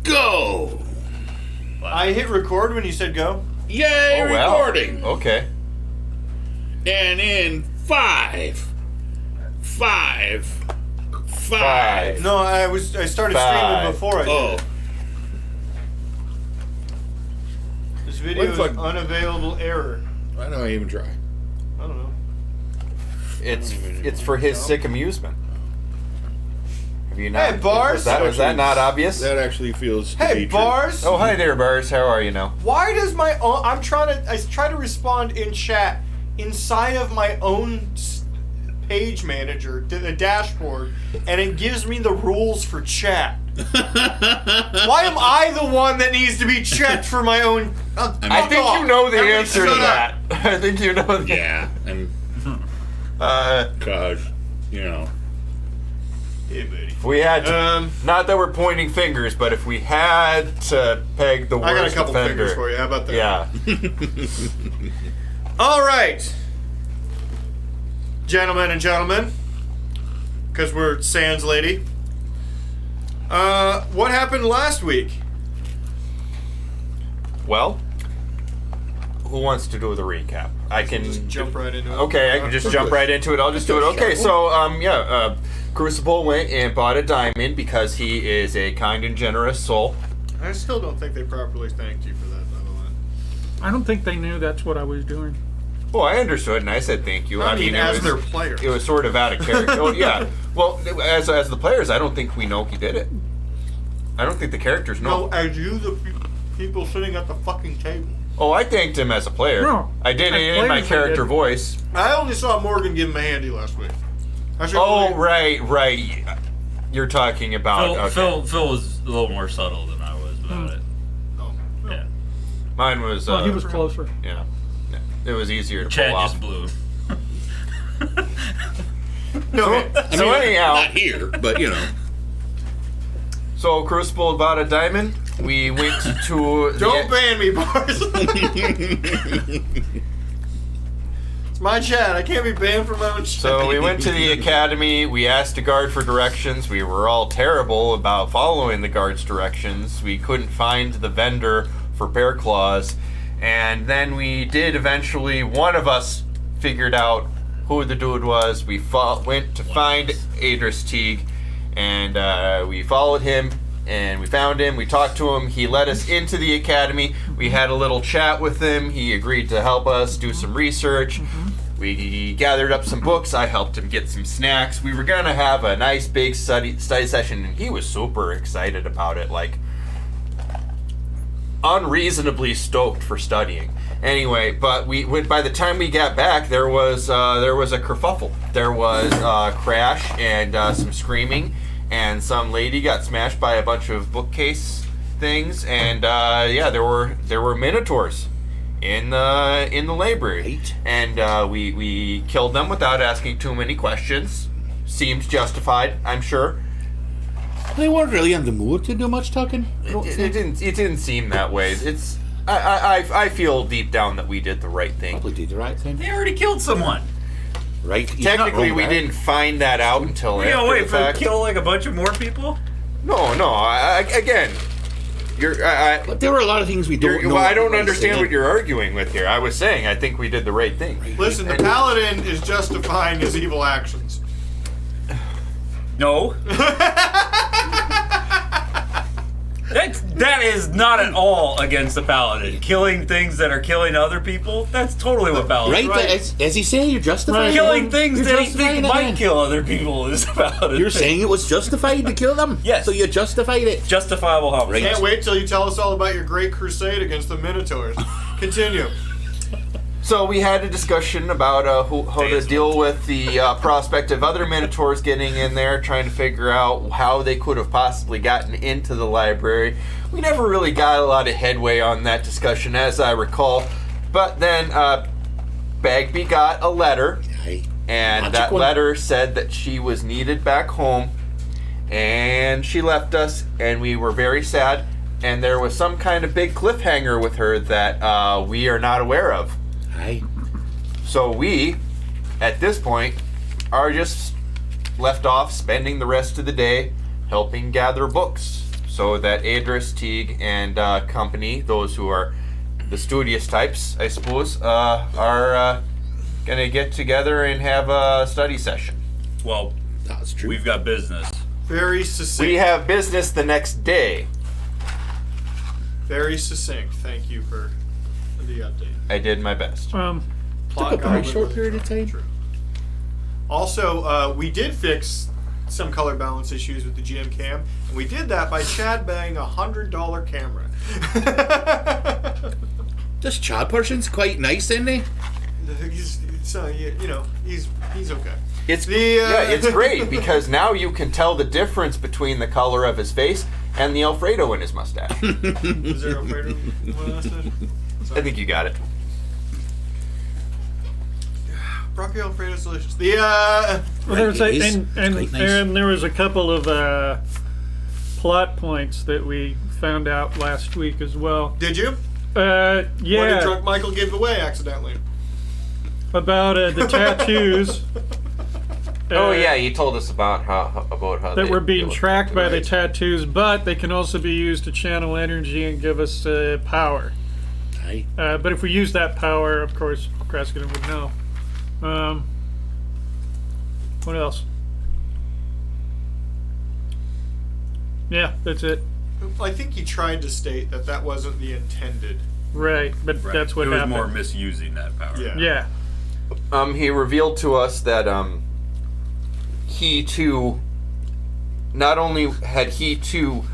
go. I hit record when you said go. Yay, recording. Wow. Okay. And in 5, 5. No, I started streaming before I did it. This video is unavailable error. Why don't I even try? I don't know. It's for his sick amusement. Have you not? Hey, Bars. Was that not obvious? That actually feels. Hey, Bars. Oh, hi there, Bars. How are you now? Why does my own? I try to respond in chat inside of my own page manager to the dashboard, and it gives me the rules for chat. Why am I the one that needs to be checked for my own? I think you know the answer to that. I think you know. Yeah, and because Hey, buddy. If we had to, not that we're pointing fingers, but if we had to peg the worst I got a couple offender, fingers for you. How about that? Yeah. All right, gentlemen and gentlemen, because we're Sans Lady. What happened last week? Well, who wants to do the recap? I can just jump right into it. Okay, I can just jump right into it. I'll just do it. Okay, so Crucible went and bought a diamond because he is a kind and generous soul. I still don't think they properly thanked you for that, by the way. I don't think they knew that's what I was doing. Well, I understood, and I said thank you. I mean, as their player. It was sort of out of character. Well, yeah. Well, as the players, I don't think we know he did it. I don't think the characters know. No, as you, the people sitting at the fucking table. Oh, I thanked him as a player. No, I did it in my character voice. I only saw Morgan give him a handy last week. Right. You're talking about... Phil was a little more subtle than I was about it. Oh. Yeah. Mine was... Well, he was closer. Yeah. It was easier to Chad pull off. just blew. Anyhow... Not here, but So, Crucible bought a diamond. We went to... Don't ban me, Bars. It's my chat. I can't be banned from my own chat. So we went to the academy. We asked a guard for directions. We were all terrible about following the guard's directions. We couldn't find the vendor for bear claws. And then we did eventually, one of us figured out who the dude was. We went to find Adris Teague, and we followed him, and we found him. We talked to him. He led us into the academy. We had a little chat with him. He agreed to help us do some research. We gathered up some books. I helped him get some snacks. We were going to have a nice big study session, and he was super excited about it, like unreasonably stoked for studying. Anyway, but by the time we got back, there was a kerfuffle. There was crash and some screaming, and some lady got smashed by a bunch of bookcase things, and there were minotaurs in the library, right. And we killed them without asking too many questions. Seemed justified, I'm sure. They weren't really on the mood to do much talking. It didn't seem that way. It's I feel deep down that we did the right thing. Probably did the right thing. They already killed someone. Right. Technically, we didn't find that out until after Wait the for fact. kill like a bunch of more people? No. Again, But there were a lot of things we don't know. Well, I don't understand what you're arguing with here. I was saying I think we did the right thing. Listen, the paladin is justifying his evil actions. No. That is not at all against the paladin. Killing things that are killing other people, that's totally what paladin. Right? As he saying, you're justifying Killing things you're that he think justifying it, might man. kill other people is paladin. You're saying it was justified to kill them? Yes. So you justified it. Justifiable homicide. Can't wait till you tell us all about your great crusade against the Minotaurs. Continue. So we had a discussion about how to deal with the prospect of other Minotaurs getting in there, trying to figure out how they could have possibly gotten into the library. We never really got a lot of headway on that discussion, as I recall. But then Bagby got a letter, and that letter said that she was needed back home, and she left us, and we were very sad. And there was some kind of big cliffhanger with her that we are not aware of. So we, at this point, are just left off spending the rest of the day helping gather books. so that Adris, Teague, and company, those who are the studious types, I suppose, are going to get together and have a study session. Well, That's true. we've got business. Very succinct. We have business the next day. Very succinct. Thank you for the update. I did my best. Plot Took a very goblin short was period of time. true. Also, we did fix some color balance issues with the GM cam, and we did that by Chad buying a $100 camera. This Chad person's quite nice, isn't he? he's okay. It's The, it's great because now you can tell the difference between the color of his face and the Alfredo in his mustache. Is there Alfredo? I think you got it. Broccoli Alfredo's delicious. Well, there's It is. and It's quite nice. and there was a couple of plot points that we found out last week as well. Did you? What did Yeah, Drunk Michael give away accidentally? about the tattoos. Oh yeah, you told us about how That they were being look. tracked by the Right. tattoos, but they can also be used to channel energy and give us power. Aye. But if we use that power, of course, Krasden would know. What else? Yeah, that's it. I think he tried to state that wasn't the intended. Right, but Right. that's what it was happened. more misusing that power. Yeah. Yeah, He revealed to us that he too, not only had he too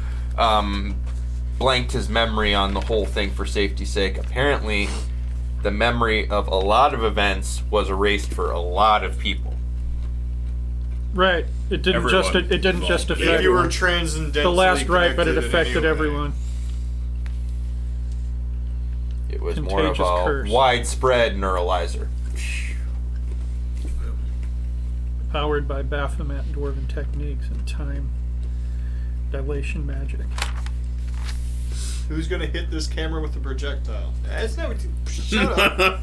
blanked his memory on the whole thing for safety's sake, apparently the memory of a lot of events was erased for a lot of people. right. It didn't Everyone just involved. If affect you were transcendentally the last right, but it connected in affected any way. everyone. It was more of Contagious a curse. widespread neuralizer. Powered by Baphomet dwarven techniques and time dilation magic. Who's gonna hit this camera with a projectile? It's not. Shut up.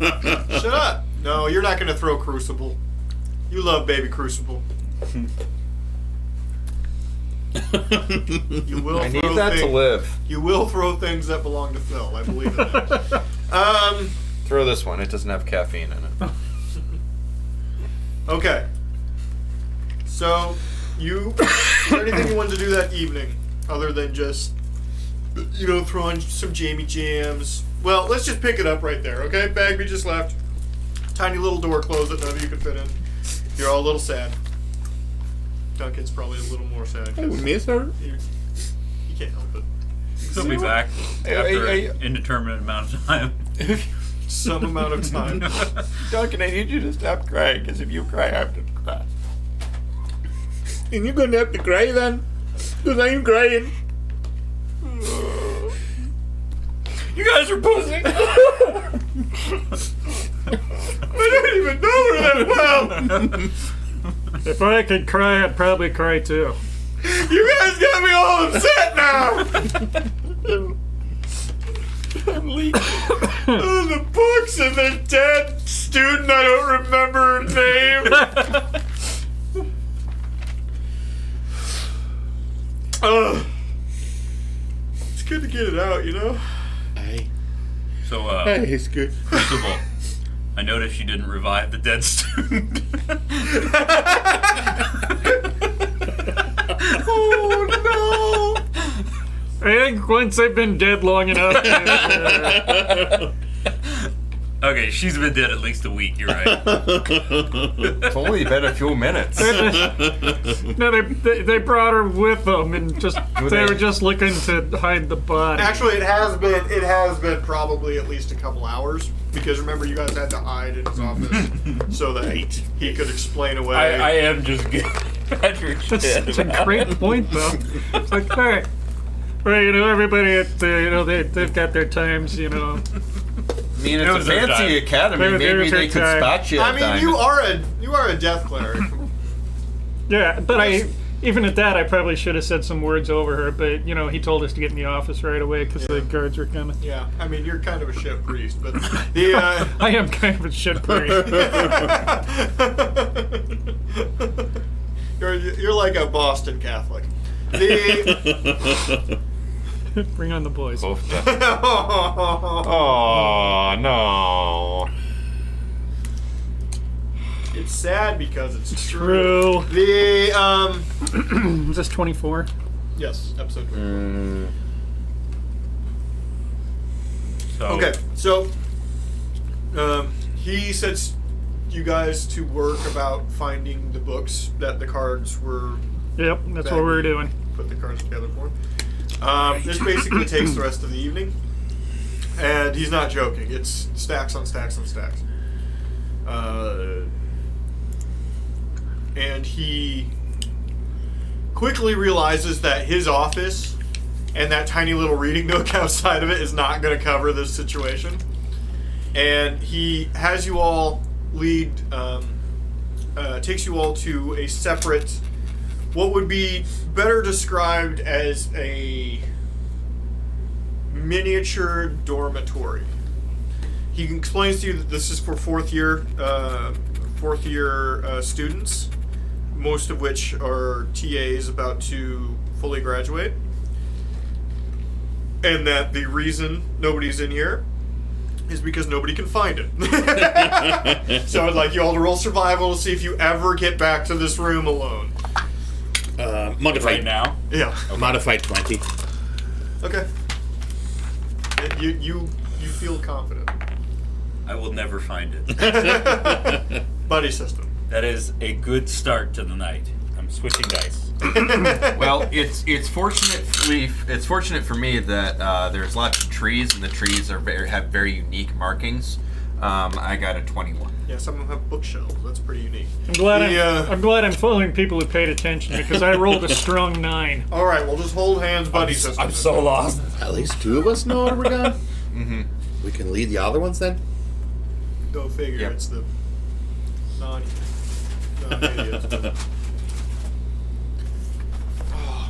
Shut up. No, you're not gonna throw Crucible. You love baby Crucible. You will I need throw that to live. You will throw things that belong to Phil. I believe in that. Throw this one. It doesn't have caffeine in it. Okay. So, is there anything you wanted to do that evening other than just, throw on some Jamie Jams? Well, let's just pick it up right there, okay? Bagby just left. Tiny little door closed that none of you can fit in. You're all a little sad. Duncan's probably a little more sad. I would miss her. You can't help it. She'll be back after an indeterminate amount of time. Some amount of time. Duncan, I need you to stop crying, because if you cry, I have to cry. And you're gonna have to cry then, because I'm crying. You guys are pussy. I don't even know her that well. If I could cry, I'd probably cry too. You guys got me all upset now. Oh, the books and the dead student. I don't remember her name. It's good to get it out, Aye. So, Aye, it's good. first of all, I noticed you didn't revive the dead student. Oh I think once I've been dead long enough. Okay, she's been dead at least a week. You're right. It's only been a few minutes. No, they brought her with them, and just they they? were just looking to hide the body. Actually, it has been probably at least a couple hours because remember you guys had to hide in his office so that he could explain away. I am just getting Patrick That's shit. such a great point, though. It's like, all right, everybody at they've got their times, I mean, It it's a was their fancy time. academy. They were Maybe their they could time. spot you. I at mean, diamond. you are a death cleric. Yeah, but even at that, I probably should have said some words over her. But he told us to get in the office right away because the guards were coming. Yeah, I mean, you're kind of a shit priest, but the I am kind of a shit priest. you're like a Boston Catholic. The Bring on the boys. Both death. Oh no. It's sad because it's True. The Is this 24? yes, episode 24. So, Okay, so he sets you guys to work about finding the books that the cards were. Yep, that's what we're doing. Put the cards together for him. This basically takes the rest of the evening, and he's not joking. It's stacks on stacks on stacks. And he quickly realizes that his office and that tiny little reading nook outside of it is not going to cover this situation. And he has you all lead, takes you all to a separate, what would be better described as a miniature dormitory. He explains to you that this is for fourth year students, most of which are TAs about to fully graduate. And that the reason nobody's in here is because nobody can find it. So I'd like you all to roll survival to see if you ever get back to this room alone. Modified right now, Yeah. Modified 20. Okay. You feel confident. I will never find it. Buddy system. That is a good start to the night. I'm switching dice. Well, it's fortunate for me that there's lots of trees, and the trees are have very unique markings. I got a 21. Yeah, some of them have bookshelves. That's pretty unique. I'm glad I'm following people who paid attention because I rolled a strong 9. All right, well, just hold hands, buddy system. I'm so lost. At least 2 of us know where we're going. Mm-hmm. We can lead the other ones then. Go figure. Yep. It's the non-idiots.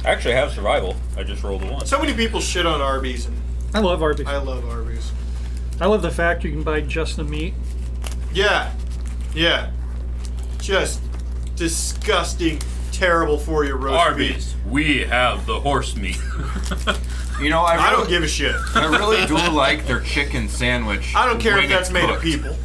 I actually have survival. I just rolled a 1. So many people shit on Arby's, and I love Arby's. I love Arby's. I love the fact you can buy just the meat. Yeah. Just disgusting, terrible for you roast Arby's, we have the horse meat. You know, beef. I don't give a shit. I really do like their chicken sandwich. I don't care when if that's it's made of cooked. people.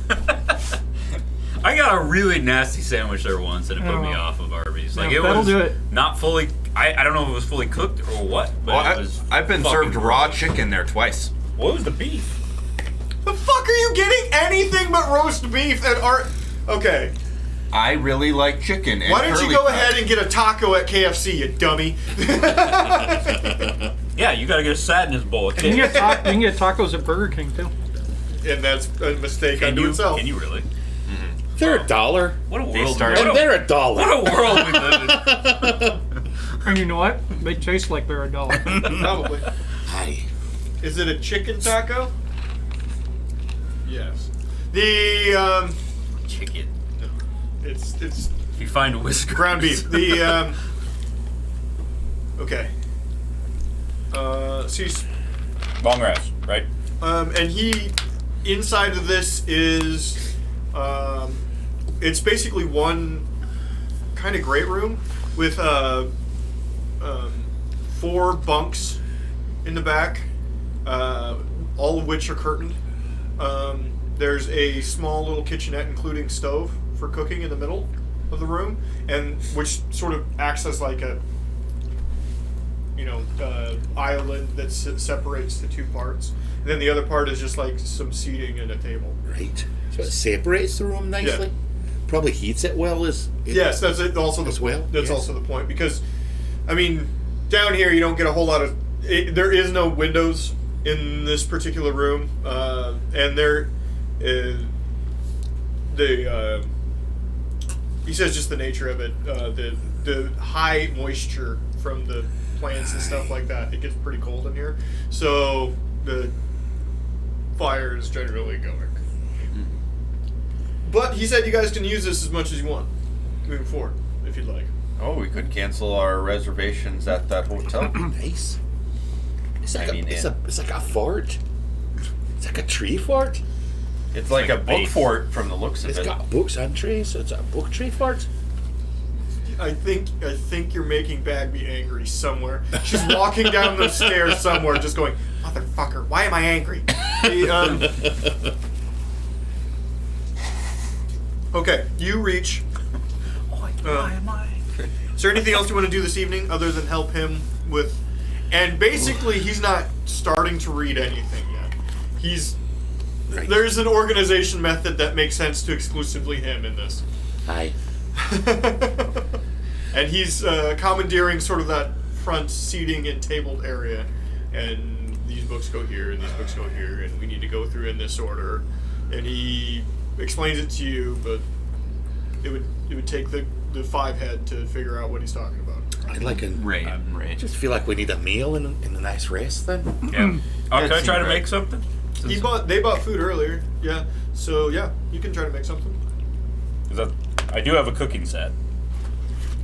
I got a really nasty sandwich there once, and it put me off of Arby's. Like, Yeah, it that'll was do it. not fully. I don't know if it was fully cooked or what, but Well, it was. I've been fucking served raw gross. chicken there twice. What was the beef? The fuck are you getting anything but roast beef at Art? Okay. I really like chicken. And Why don't you curly go fries. ahead and get a taco at KFC, you dummy? Yeah, you gotta get a sadness bowl. You can get tacos at Burger King too. And that's a mistake Can unto you? itself. Can you really? They're $1. What a They world! started- What And a, they're $1. what a world we live in. And you know what? They taste like they're $1. Probably. Hi. Is it a chicken taco? Yes. The Chicken. it's If you find whiskers. ground beef. The okay. So he's, Long rest, right? and he inside of this is it's basically one kind of great room with 4 bunks in the back, all of which are curtained. There's a small little kitchenette, including stove for cooking in the middle of the room, and which sort of acts as like a island that separates the 2 parts. And then the other part is just like some seating and a table. Right. So it separates the room nicely. Yeah. Probably heats it well. Yes, that's it. Also As well? That's Yes. also the point, because I mean, down here you don't get a whole lot of. There is no windows in this particular room, and there, he says just the nature of it, the high moisture from the plants and stuff like that. It gets pretty cold in here, so the fire is generally going. But he said you guys can use this as much as you want moving forward, if you'd like. Oh, we could cancel our reservations at that hotel. Nice. It's like, I mean, it's like a fort. It's like a tree fort. It's like a book base. fort from the looks of It's it. got books and trees, so it's a book tree fort. I think you're making Bagby angry somewhere. She's walking down the stairs somewhere, just going, "Motherfucker, why am I angry?" Okay, you reach. Why am I angry? Is there anything else you want to do this evening other than help him with? And basically, he's not starting to read anything yet. Right. There's an organization method that makes sense to exclusively him in this. Hi. And he's commandeering sort of that front seating and tabled area. And these books go here, and these books go here, and we need to go through in this order. And he explains it to you, but it would take the 5-head to figure out what he's talking about. I'd like a... Right. Just feel like we need a meal and a nice rest then. Yeah. Oh, can I try to right. make something? They bought food earlier, yeah. So yeah, you can try to make something. I do have a cooking set.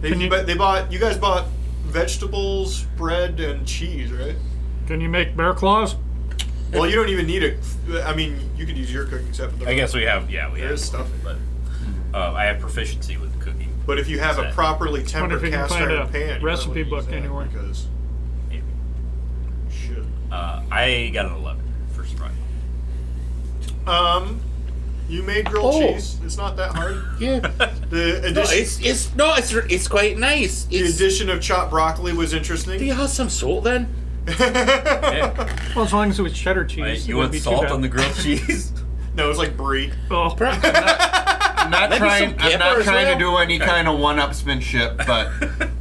You guys bought vegetables, bread, and cheese, right? Can you make bear claws? Well, you don't even need it. I mean, you could use your cooking set. But I guess we have. Yeah, we have. There's stuff. But I have proficiency with cooking. But if you have a Set. properly Wonder tempered if you can cast find iron a pan, you recipe might wanna book use that anywhere. Because Maybe. you should. I got an 11 first try. You made grilled cheese. It's not that hard. Yeah. The addition, It's quite nice. the addition of chopped broccoli was Do interesting. you have some salt then? Yeah. Well, as long as it was cheddar cheese. You it want wouldn't be too salt bad. on the grilled cheese? No, it's like brie. Oh, I'm not Maybe trying. some I'm pepper not as trying well. to do any kind of one-upsmanship, but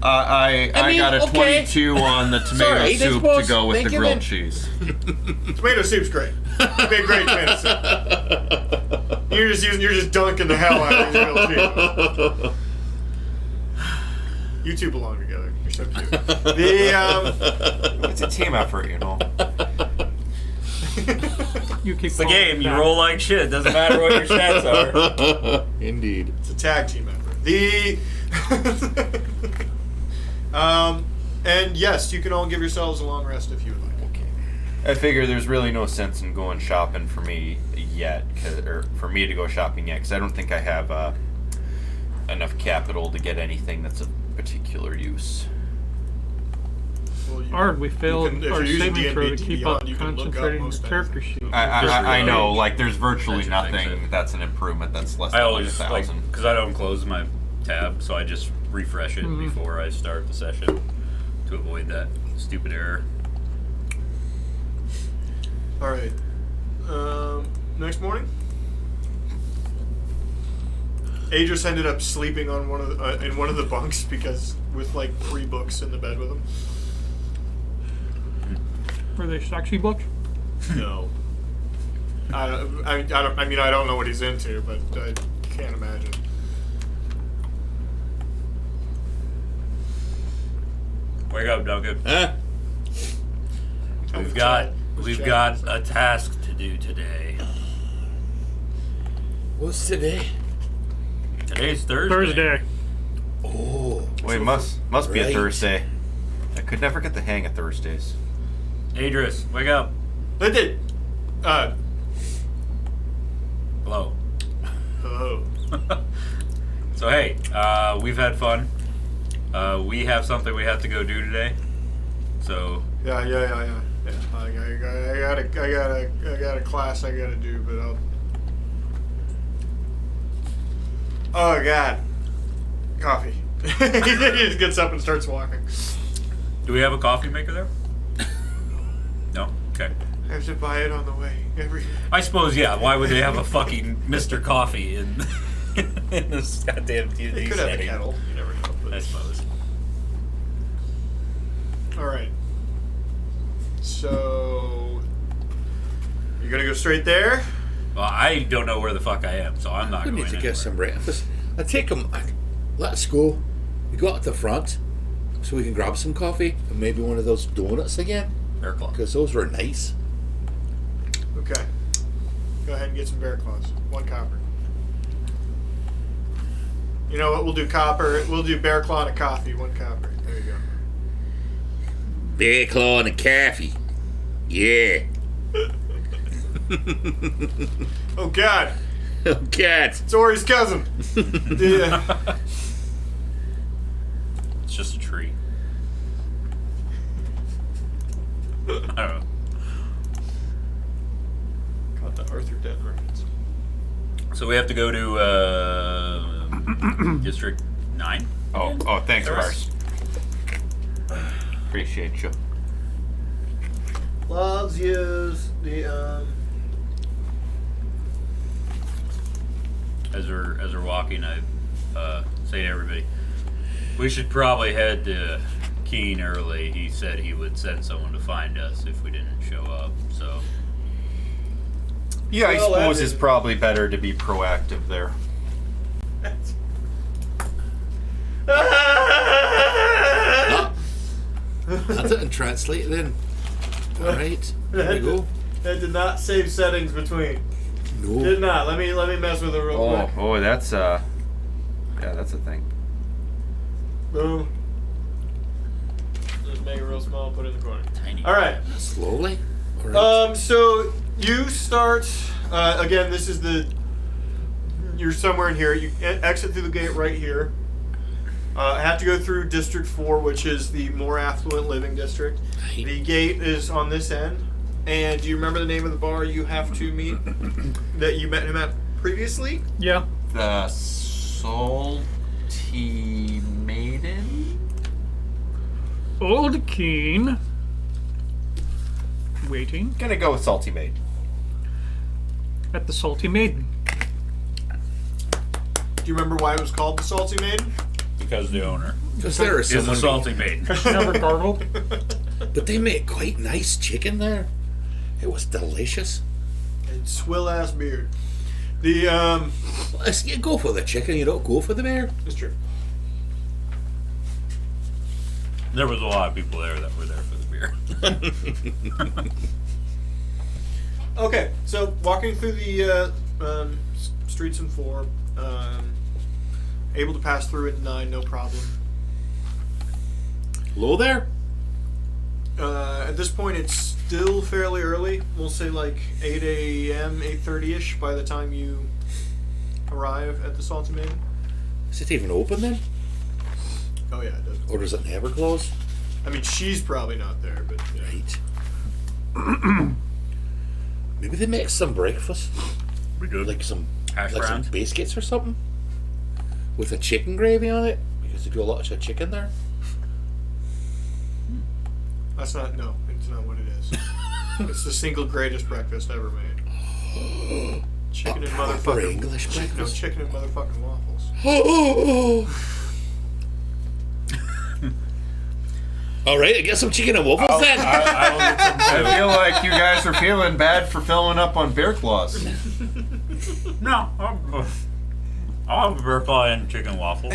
I mean, got a okay. 22 on the tomato Sorry, this soup to was- go with thank the you grilled then. cheese. Tomato soup's great. You made great tomato soup. You're just dunking the hell out of these grilled cheese. You two belong together. You're so cute. It's a team effort, you know. you keep It's the calling game. it You that. roll like shit. It doesn't matter what your stats are. Indeed. It's a tag team effort. And yes, you can all give yourselves a long rest if you would like. I figure there's really no sense in going shopping for me yet, or for me to go shopping yet, because I don't think I have enough capital to get anything that's of particular use. Well, you- Hard, we failed can- if our you're using saving throw to D&D keep up Beyond, you can look up concentrating most the character things. sheet. I know, like there's virtually That should fix nothing it. that's an improvement that's less I than always like 1,000. because I don't close my tab, so I just refresh it before I start the session to avoid that stupid error. All right. Next morning, Adris ended up sleeping on in one of the bunks because with like 3 books in the bed with him. Were they sexy books? No. I don't know what he's into, but I can't imagine. Wake up, Duncan. Huh? We've got a task to do today. What's today? Today's Thursday. Thursday. Oh. Wait, must be a Right. Thursday. I could never get the hang of Thursdays. Adris, wake up. They did. Hello. Hello. So hey, we've had fun. We have something we have to go do today. So Yeah. I got a class I gotta do, but I'll. Oh God. Coffee. He just gets up and starts walking. do we have a coffee maker there? No? Okay. I have to buy it on the way. I suppose, yeah. Why would they have a fucking Mr. Coffee in this goddamn They D&D could have a setting? kettle. You never know. I But. suppose. All right. So you're gonna go straight there. Well, I don't know where the fuck I am, so I'm not We going need to anywhere. get some breakfast. I take him. Let's go. We go out the front so we can grab some coffee and maybe one of those donuts again Bear claw. because those were nice. Okay. Go ahead and get some bear claws. 1 copper. You know what? We'll do copper. We'll do bear claw and a coffee. 1 copper. There you go. Bear claw and a coffee. Yeah. Oh God. Oh, God. It's Ori's cousin. Yeah. just a tree. I don't know. Got the Arthur Dent reference. So we have to go to District 9? Oh, thanks, Yes. Mars. Appreciate you. Loves use the As we're walking, I say to everybody, we should probably head to Keene early. He said he would send someone to find us if we didn't show up. So Yeah, I Well, suppose that it's is- probably better to be proactive there. Ah, that didn't translate then. All right, there we go. That did not save settings between. Did No. not. Let me mess with it real quick. That's yeah, that's a thing. Boom. Just make it real small. Put it in the corner. tiny. All right. Slowly. All right. So you start again. This is you're somewhere in here. You exit through the gate right here. Have to go through District 4, which is the more affluent living district. The gate is on this end. And do you remember the name of the bar you have to meet that you met him at previously? Yeah. The Salty Maiden? Old Keene. Waiting Gonna go with Salty Maiden. at the Salty Maiden. Do you remember why it was called the Salty Maiden? Because the owner Because there is is a someone, salty maiden. She never gargled. but they make quite nice chicken there. It was delicious. And swill ass beard. The You go for the chicken, you don't go for the beer. it's true. There was a lot of people there that were there for the beer. Okay, so walking through the streets in 4, able to pass through in 9, no problem. Hello there. At this point, it's still fairly early. We'll say like 8 a.m., 8:30ish by the time you arrive at the Salty Maiden. Is it even open then? Oh yeah, it does. Or does it never close? I mean, she's probably not there, but yeah. Right. Maybe they make some breakfast. We good? Like some Hash like browns? some biscuits or something. With a chicken gravy on it. Because they do a lot of chicken there. That's not. No, it's not what it is. It's the single greatest breakfast ever made. Chicken and proper motherfucking English No, breakfast. chicken and motherfucking waffles. All right, I get some chicken and waffles then. I will get some I feel like you guys are feeling bad for filling up on bear claws. No, I'll have a bear claw and chicken waffle.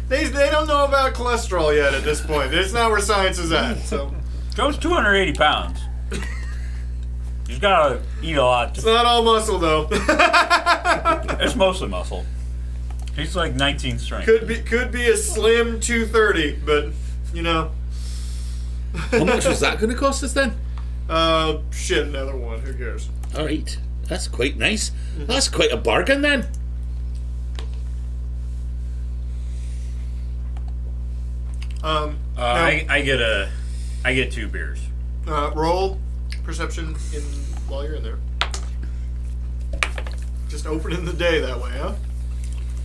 They don't know about cholesterol yet at this point. It's not where science is at. So Joe's 280 pounds. He's gotta eat a lot. it's not all muscle though. It's mostly muscle. He's like 19 strength. could be a slim 230, but you know. How much was that going to cost us then? Shit, another one. Who cares? All right, that's quite nice. That's quite a bargain then. Now, I get 2 beers. roll perception while you're in there. Just opening the day that way, huh?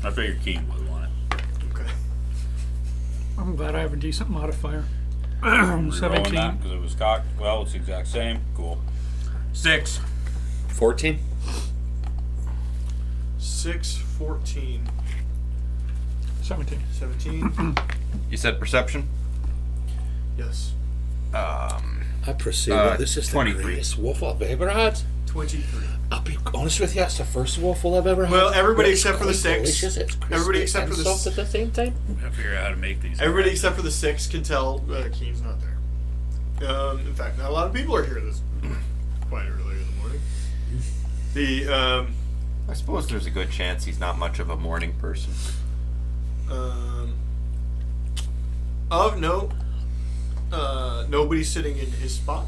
I figured Keene would want it. Okay. I'm glad I have a decent modifier. Rerolling that 17. because it was cocked. Well, it's the exact same. Cool. 6. 14. 6, 14, 17. 17. You said perception? Yes. I presume that this is the 23. greatest waffle I've ever had. 23. I'll be honest with you, it's the first waffle I've ever had. Well, everybody But it's except for the quite 6. delicious. It's crispy Everybody except and for the soft 6. at the same time. We gotta figure out how to make these. Everybody except for the 6 can tell Keen's not there. In fact, not a lot of people are here this quite early in the morning. The I suppose there's a good chance he's not much of a morning person. of note, nobody's sitting in his spot.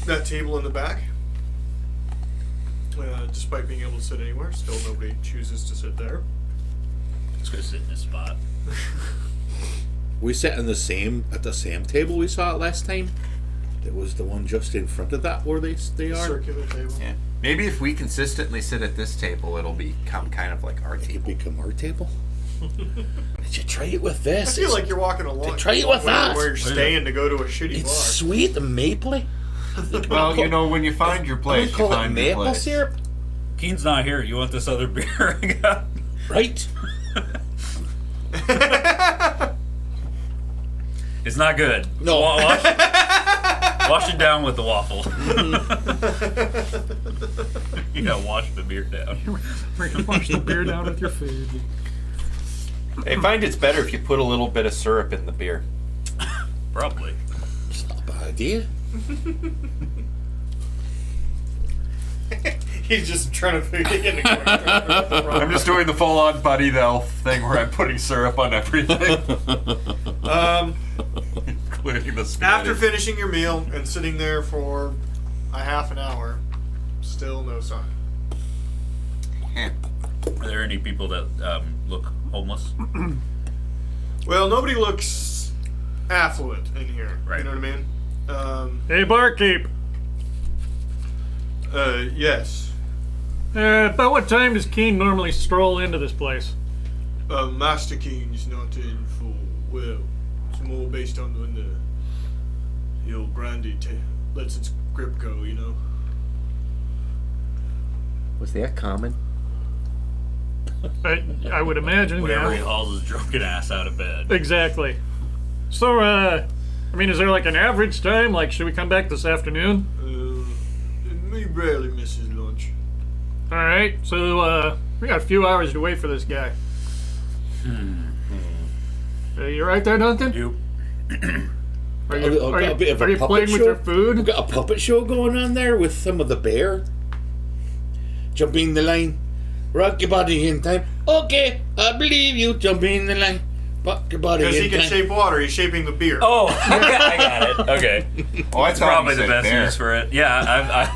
That table in the back. Despite being able to sit anywhere, still nobody chooses to sit there. Let's go sit in this spot. We sat at the same table we saw it last time. It was the one just in front of that where they are. Circular table. Yeah. Maybe if we consistently sit at this table, it'll become kind of like our It table. become our table. Did you try it with this? I feel like you're walking along. Try it with that. Where you're staying to go to a shitty It's bar. sweet and mapley. Well, you know, when you find your place, you call it find your maple place. syrup, Keen's not here. You want this other beer I got? right? It's not good. No. Wash it down with the waffle. You gotta wash the beer down. We're gonna wash the beer down with your food. I find it's better if you put a little bit of syrup in the beer. Probably. It's not a bad idea. He's just trying to figure it I'm just doing the full-on Buddy Elf thing where I'm putting syrup on everything, including the spaghetti. After finishing your meal and sitting there for a half an hour, still no sign. Are there any people that look homeless? Well, nobody looks affluent in here. Right. You know what I mean? Hey, barkeep. Yes. About what time does Keen normally stroll into this place? Master King's not in for, well, it's more based on when the old brandy lets its grip go, you know? Was that common? I would imagine, Whenever he yeah. hauls his drunken ass out of bed. Exactly. So, I mean, is there like an average time? Like, should we come back this afternoon? He rarely misses lunch. All right. So, we got a few hours to wait for this guy. You right there, Duncan? You. Are I've you, got are you, a bit of a are you puppet playing with show. your We've food? got a puppet show going on there with some of the bear. Jumping the line. Rock your body in time. Okay, I believe you. Jumping the line. Rock your body in Because time. he can shape water, he's shaping the beer. Oh, I got it. Okay. Oh, I That's thought probably you the said best bear. use for it. Yeah,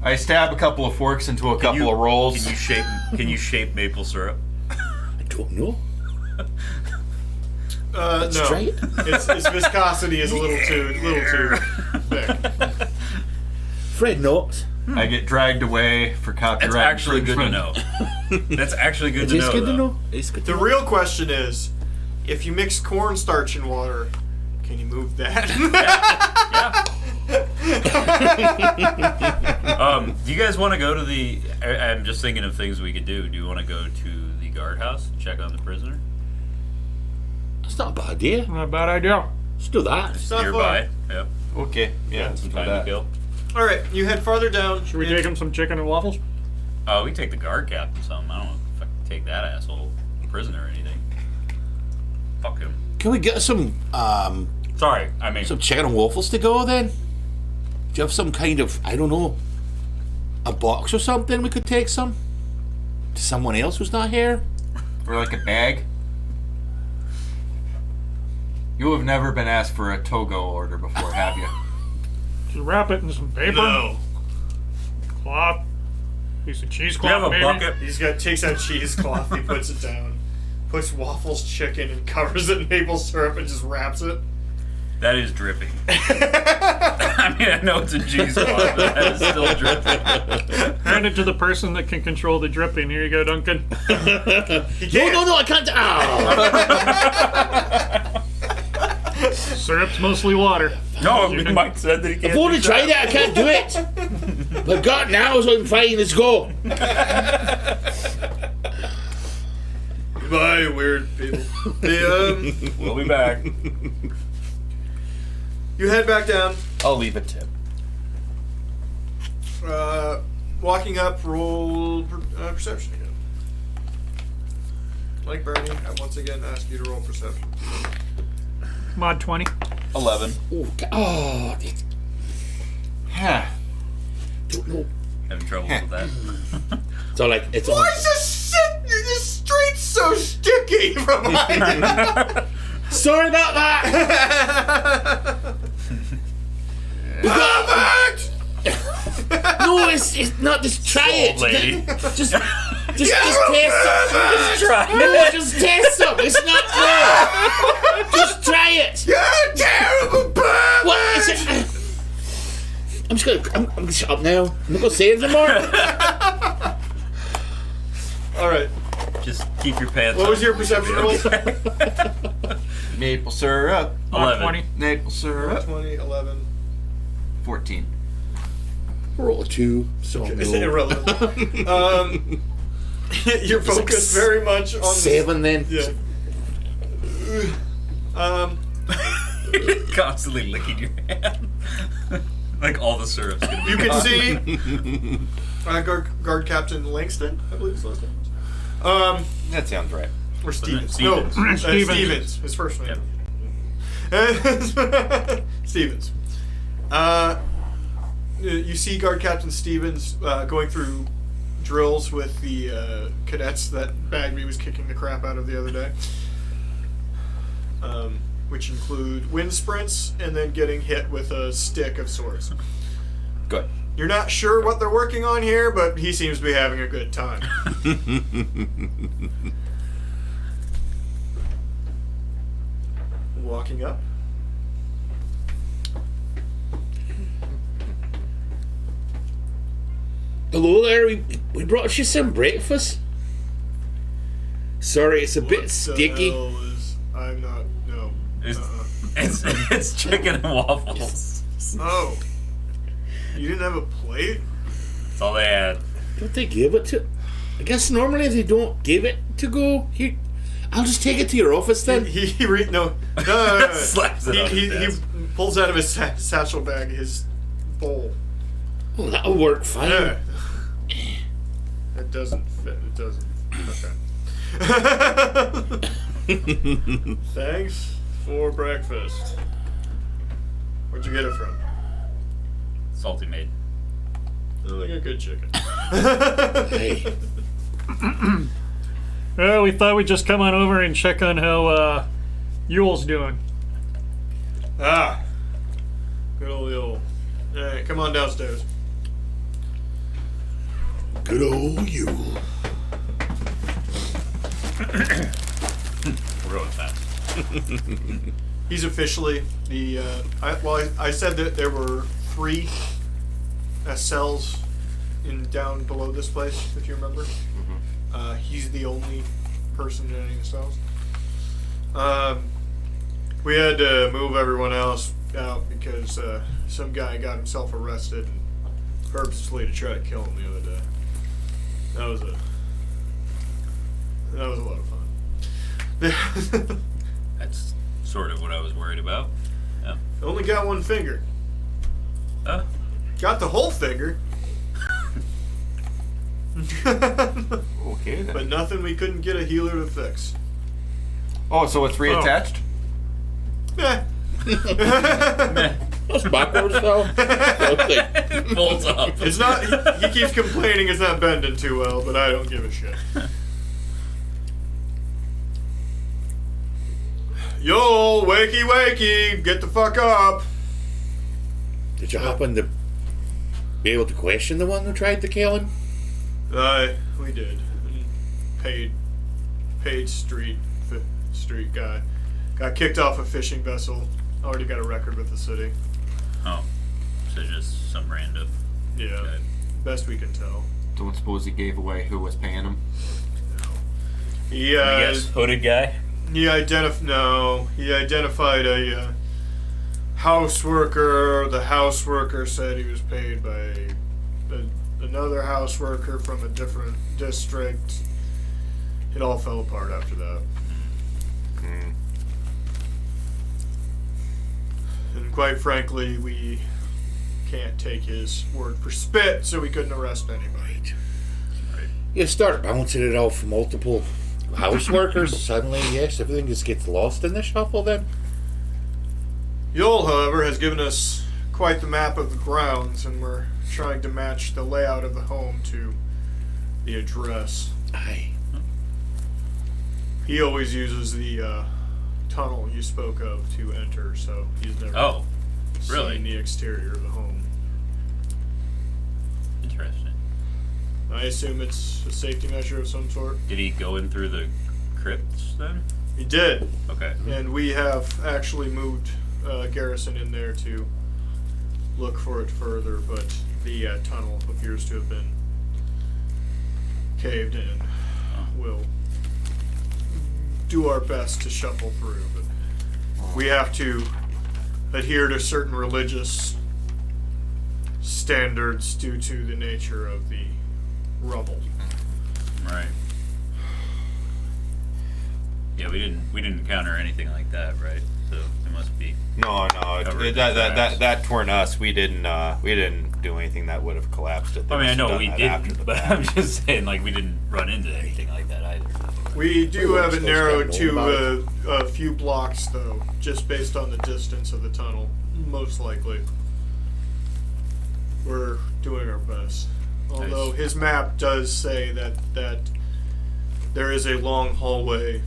I stab a couple of forks into a couple of rolls. Can you shape maple syrup? I don't know. No. try it. Its viscosity is a little too thick. Fred Knox. I get dragged away for copyright. That's actually good to infringement. know. That's actually good It to is know. good to though. know. It's good to The know. real question is, if you mix cornstarch in water, can you move that? Yeah. Do you guys want to go to the? I'm just thinking of things we could do. Do you want to go to the guardhouse and check on the prisoner? It's not a bad idea. Not a bad idea. Let's do that. It's not Nearby. far. Yep. Okay, yeah, let's Some do time to that. kill. All right, you head farther down. Should we take him some chicken and waffles? Oh, we take the guard captain something. I don't know if I can take that asshole prisoner or anything. Fuck him. Can we get some Sorry, I mean. chicken and waffles to go then? Do you have some kind of, I don't know, a box or something we could take some? To someone else who's not here? Or like a bag. You have never been asked for a Togo order before, have you? Just wrap it in some paper. No. Cloth. Piece of do you have cheesecloth, a maybe. bucket? Takes out cheesecloth, he puts it down, puts waffles chicken and covers it in maple syrup and just wraps it. That is dripping. I mean, I know it's a cheesecloth, but that is still dripping. Hand it to the person that can control the dripping. Here you go, Duncan. He can't. No, I can't. Ow! Syrup's mostly water. No, Mike said that he can't. I've already do tried that. it, I can't do it. But God, now so I'm fine, let's go. Goodbye, weird people. We'll be back. You head back down. I'll leave a tip. Walking up, roll perception again. Like Bernie, I once again ask you to roll perception. Mod 20. 11. Oh, Yeah. don't know. Having trouble with that. So like, it's Why is this street so sticky from my Sorry about that. Perfect! No, it's not. Just try it. Old lady. Just taste it. Try No, it. just taste it. It's not no. Just try it. You're terrible, Bob. What is it? I'm gonna shut up now. I'm not gonna say anything more. All right. Just keep your pants What on. was your perception roll? Maple syrup. 11. 20. Maple syrup. 20, 11. 14. Roll a 2. So It's no. irrelevant. You're focused very much on 7 then. Yeah. Constantly licking your hand. Like all the syrup's gonna be You can gone. see guard Captain Langston, I believe his last name was. That sounds right. Or Stevens. Stevens. No, Stevens. Stevens. His first name. Stevens. You see Guard Captain Stevens going through drills with the cadets that Bagby was kicking the crap out of the other day. Which include wind sprints and then getting hit with a stick of sorts. Good. You're not sure what they're working on here, but he seems to be having a good time. Walking up. Hello there. We brought you some breakfast. Sorry, it's a bit What sticky. the hell is, I'm not. No. It's chicken and waffles. Oh. You didn't have a plate? That's all they had. Don't they give it to? I guess normally they don't give it to go. Here, I'll just take it to your office then. No. Slaps it on He his desk. pulls out of his satchel bag his bowl. Oh, that'll work fine. Yeah. It doesn't fit. It doesn't. Okay. Thanks for breakfast. Where'd you get it from? Salty maid. Oh, they got good chicken. Hey, Well, we thought we'd just come on over and check on how Yule's doing. Ah. Good old Yule. Alright, come on downstairs. good old you. We're going fast. He's officially the. I said that there were 3 cells down below this place, if you remember. He's the only person in any of the cells. We had to move everyone else out because some guy got himself arrested and purposely to try to kill him the other day. That was a lot of fun. That's sort of what I was worried about. Yeah. Only got 1 finger. Oh. Got the whole finger. Okay then. But nothing we couldn't get a healer to fix. Oh, so it's reattached? Eh. That's backwards though. Okay. Folds up. It's not. He keeps complaining it's not bending too well, but I don't give a shit. Yo, wakey, wakey, get the fuck up. Did you happen to be able to question the one who tried to kill him? We did. Paid street guy. Got kicked off a fishing vessel. Already got a record with the city. Oh. So just some random. Yeah, Okay. best we can tell. Don't suppose he gave away who was paying him? He I guess hooded guy. He identified a house worker. The house worker said he was paid by another house worker from a different district. It all fell apart after that. And quite frankly, we can't take his word for spit, so we couldn't arrest anybody. You start bouncing it off multiple house workers. Suddenly, yes, everything just gets lost in the shuffle. Then Yule, however, has given us quite the map of the grounds, and we're trying to match the layout of the home to the address. aye. He always uses the tunnel you spoke of to enter, so he's never Oh. Really? seen the exterior of the home. I assume it's a safety measure of some sort. Did he go in through the crypts then? He did, Okay. and we have actually moved Garrison in there to look for it further, but the tunnel appears to have been caved in. We'll do our best to shuffle through, but we have to adhere to certain religious standards due to the nature of the rubble. Right. Yeah, we didn't encounter anything like that, right? So it must be. No, Covered that weren't us. We didn't do anything that would have collapsed it. I mean, I know we after didn't, the but fact. I'm just saying, like, we didn't run into anything like that either. We do We're have it supposed to narrowed know to about a few blocks, though, just based on the distance of the tunnel, most likely. We're doing our best. Although Nice. his map does say that there is a long hallway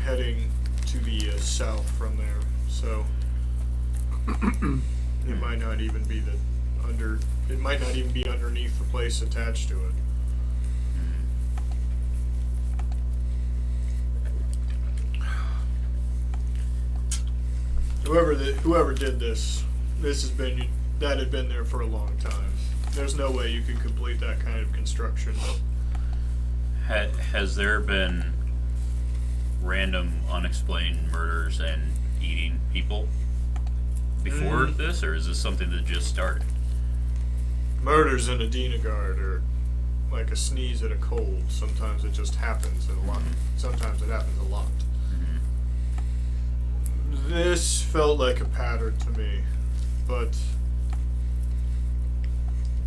heading to the south from there, so it might not even be it might not even be underneath the place attached to it. Whoever did this had been there for a long time. There's no way you could complete that kind of construction. Has there been random, unexplained murders and eating people before this, or is this something that just started? Murders in a Guard are like a sneeze at a cold. Sometimes it just happens a lot. Sometimes it happens a lot. This felt like a pattern to me, but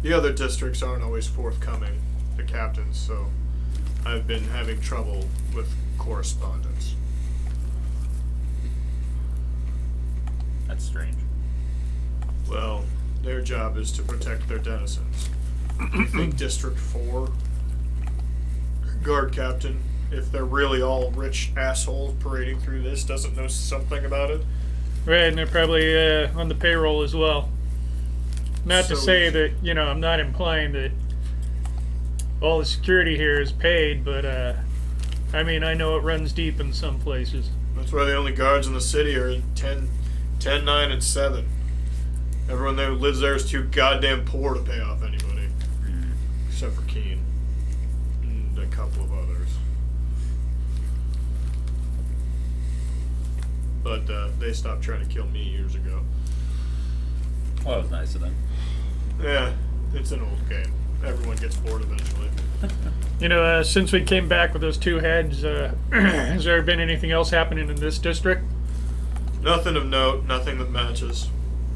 the other districts aren't always forthcoming, the captains, so I've been having trouble with correspondence. That's strange. Well, their job is to protect their denizens. Do you think District 4 guard captain, if they're really all rich assholes parading through this, doesn't know something about it? Right, and they're probably on the payroll as well. Not to So- say that, I'm not implying that all the security here is paid, but, I know it runs deep in some places. That's why the only guards in the city are 10, 9, and 7. Everyone that lives there is too goddamn poor to pay off anybody. Except for Keen. And a couple of others. But they stopped trying to kill me years ago. Well, that was nice of them. Yeah, it's an old game. Everyone gets bored eventually. Since we came back with those two heads, has there been anything else happening in this district? Nothing of note, nothing that matches.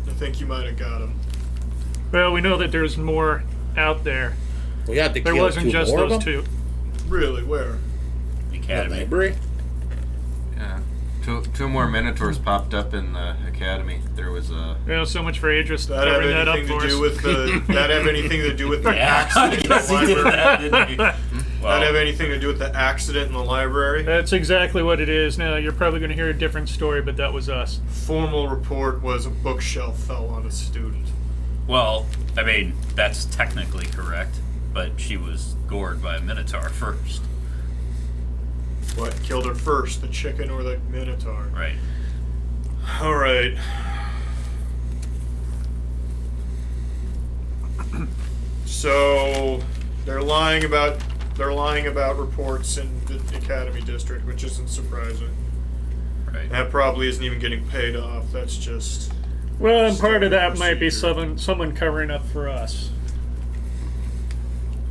I think you might have got him. Well, we know that there's more out there. We had to There kill wasn't two just more of those them? two. Really, where? The The academy. library? Yeah. Two more Minotaurs popped up in the academy. There was a. So much for Adris That have covering that up anything for to do us. with the? That have anything to do with the Yeah, I accident in guess the he did library? that, didn't he? That Well, have anything to do with the accident in the library? That's exactly what it is. Now, you're probably going to hear a different story, but that was us. Formal report was a bookshelf fell on a student. well, that's technically correct, but she was gored by a minotaur first. What killed her first, the chicken or the minotaur? Right. All right. So they're lying about reports in the Academy District, which isn't surprising. Right. That probably isn't even getting paid off. That's just Well, and part of Standard that might be procedure. someone covering up for us.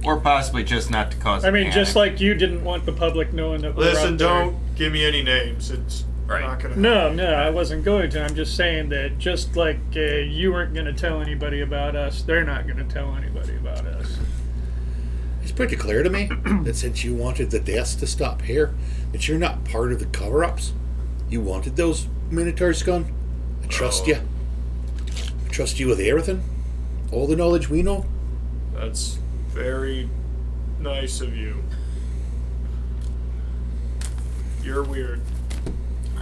Or possibly just not to cause. Just like you didn't want the public knowing that we're listen. out there. Don't give me any names. It's Right. not gonna. No, I wasn't going to. I'm just saying that just like you weren't going to tell anybody about us, they're not going to tell anybody about us. It's pretty clear to me that since you wanted the deaths to stop here, that you're not part of the cover-ups. You wanted those Minotaurs gone. I trust you. I trust you with everything. All the knowledge we know. That's very nice of you. You're weird.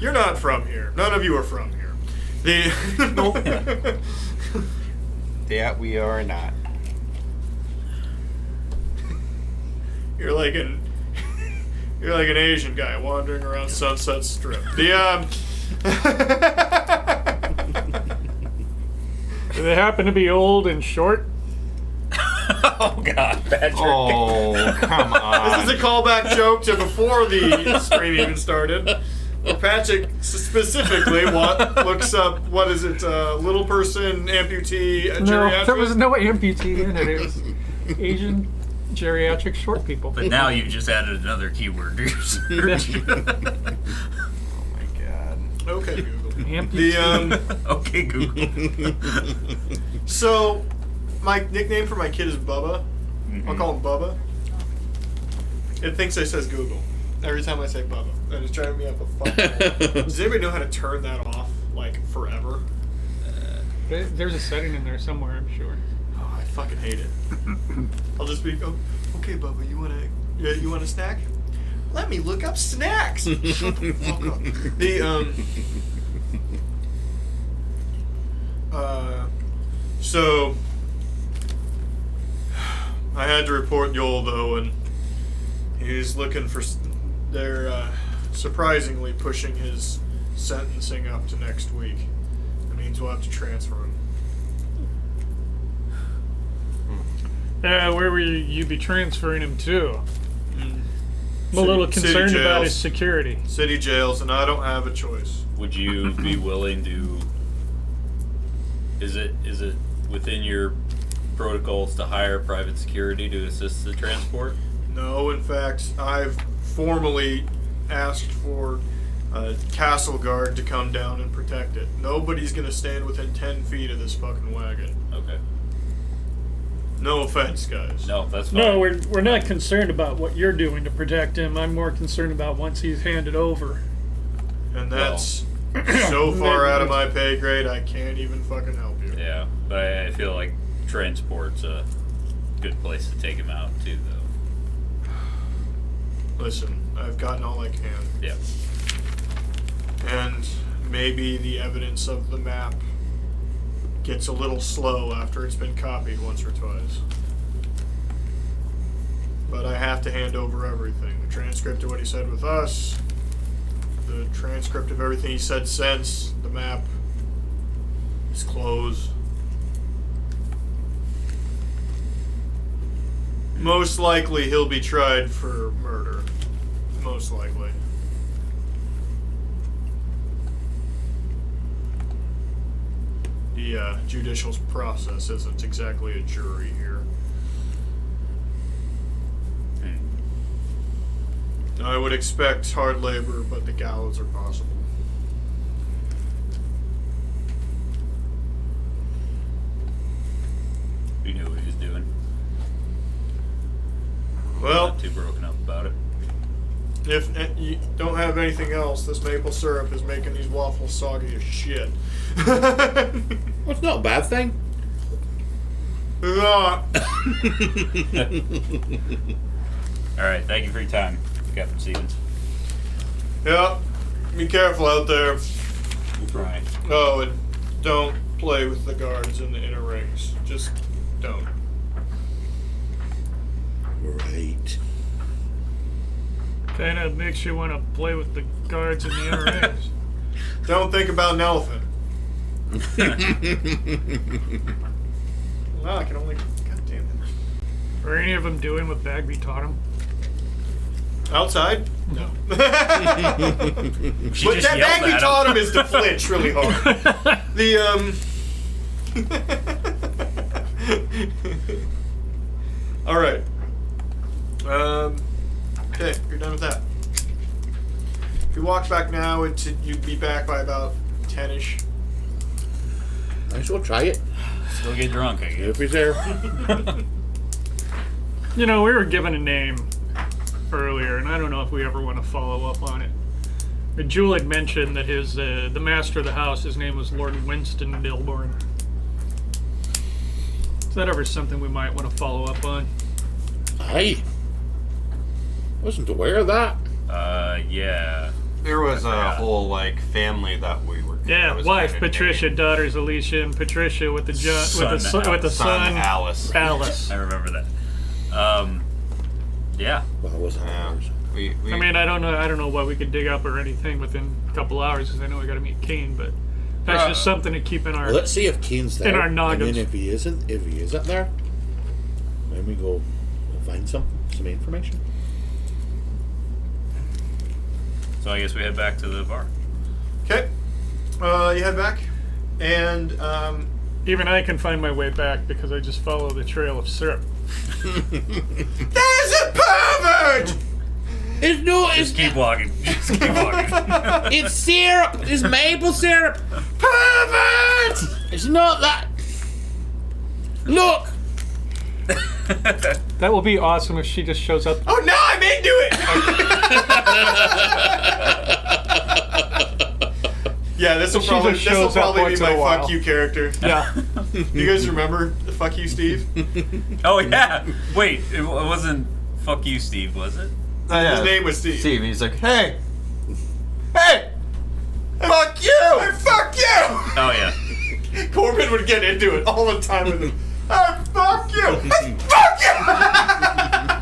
You're not from here. None of you are from here. That we are not. You're like an Asian guy wandering around Sunset Strip. Do they happen to be old and short? Oh God, Patrick. Oh, come on. This is a callback joke to before the stream even started. Where Patrick specifically looks up, what is it, little person, amputee, geriatric? No, there was no amputee in it. It was Asian geriatric short people. But now you've just added another keyword to your search. Oh my God. Okay, Google. Amputee. Okay, Google. So, my nickname for my kid is Bubba. I'll call him Bubba. It thinks I says Google every time I say Bubba. And it's driving me up a fucking wall. Does anybody know how to turn that off, like, forever? There's a setting in there somewhere, I'm sure. Oh, I fucking hate it. I'll just be, oh, okay, Bubba, you want a snack? Let me look up snacks. Shut the fuck up. So I had to report Yoel though, and he's looking for. They're surprisingly pushing his sentencing up to next week. That means we'll have to transfer him. Where will you be transferring him to? I'm a City- little city concerned about jails. his security. City jails, and I don't have a choice. Would you be willing to? Is it within your protocols to hire private security to assist the transport? No, in fact, I've formally asked for a castle guard to come down and protect it. Nobody's gonna stand within 10 feet of this fucking wagon. Okay. No offense, guys. No, that's fine. No, we're not concerned about what you're doing to protect him. I'm more concerned about once he's handed over. And that's so far out of my pay grade, I can't even fucking help you. Yeah, but I feel like transport's a good place to take him out too, though. Listen, I've gotten all I can. Yeah. And maybe the evidence of the map gets a little slow after it's been copied once or twice. But I have to hand over everything. The transcript of what he said with us, the transcript of everything he said since, the map, his clothes. Most likely he'll be tried for murder. Most likely. The judicial process isn't exactly a jury here. I would expect hard labor, but the gallows are possible. You knew what he was doing. Well, Not too broken up about it. if you don't have anything else, this maple syrup is making these waffles soggy as shit. Well, it's not a bad thing. Ah, All right, thank you for your time, Captain Stevens. yeah, be careful out there. We'll try. Oh, and don't play with the guards in the inner rings. Just don't. Right. Kind of makes you want to play with the guards in the inner rings. Don't think about an elephant. Well, I can only. God damn it. Are any of them doing what Bagby taught him? Outside? No. She What just that yelled Bagby at taught him. him is to flinch really hard. All right. Okay, you're done with that. If you walk back now, you'd be back by about 10ish. Might as well try it. Still get drunk, I guess. If he's there. You know, we were given a name earlier, and I don't know if we ever want to follow up on it. But Jewel had mentioned that his the master of the house, his name was Lord Winston Dilborn. Is that ever something we might want to follow up on? I wasn't aware of that. Yeah. There was a Yeah. whole like family that we were. Yeah, that was wife kinda Patricia, named. daughters Alicia and Patricia, with the Son with the son Alice. Alice. I remember that. Yeah. Well, it wasn't hours. We I mean, I don't know what we could dig up or anything within a couple hours, because I know we got to meet Kane, but that's just something to keep in our. Well, let's see if Kane's there. In our and noggins. then if he isn't there, then we go find some information. So I guess we head back to the bar. Okay. You head back, and Even I can find my way back because I just follow the trail of syrup. there's a pervert. Just keep walking. Just keep walking. It's syrup. It's maple syrup. Pervert. It's not that. Look. That will be awesome if she just shows up. Oh no, I'm into it. Yeah, this will She probably just shows up be once in my a while. fuck you character. Yeah. You guys remember the fuck you, Steve? Oh yeah. Wait, it wasn't "fuck you, Steve," was it? His name was Steve. Steve, he's like, hey, fuck you! Hey, fuck you! Oh yeah. Corbin would get into it all the time with him. Hey, fuck you! Hey, fuck you!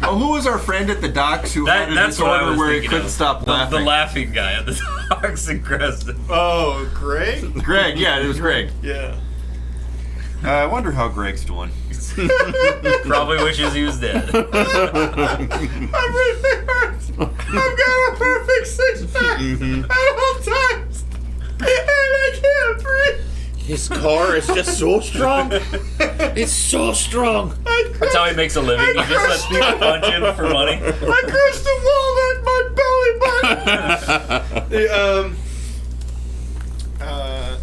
Oh, who was our friend at the docks who had a That's what I disorder was where he thinking couldn't of. stop laughing? The laughing guy at the docks in Krasden. Oh, Greg? Greg, yeah, it was Greg. Yeah. I wonder how Greg's doing. Probably wishes he was dead. Everything hurts. I've got a perfect six-pack at all times. And I can't breathe. His car is just so strong. It's so strong. That's how he makes a living. He just lets people punch him for money. I crushed a walnut in my belly button.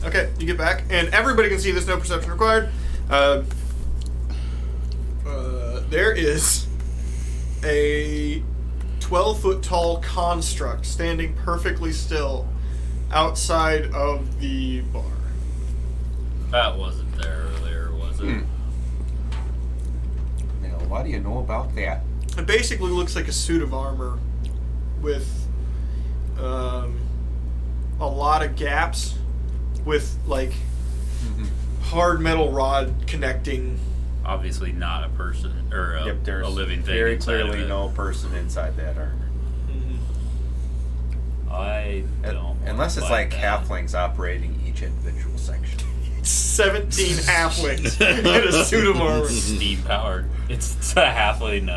Okay, you get back, and everybody can see this. No perception required. There is a 12-foot tall construct standing perfectly still outside of the bar. That wasn't there earlier, was it? Now, what do you know about that? It basically looks like a suit of armor with a lot of gaps with like hard metal rod connecting. Obviously not a person or a, There's a living thing. very inside of clearly it. no person inside that armor. I don't. Unless it's buy like that. halflings operating each individual section. 17 halflings in a suit of armor. Steam powered. It's a halfling.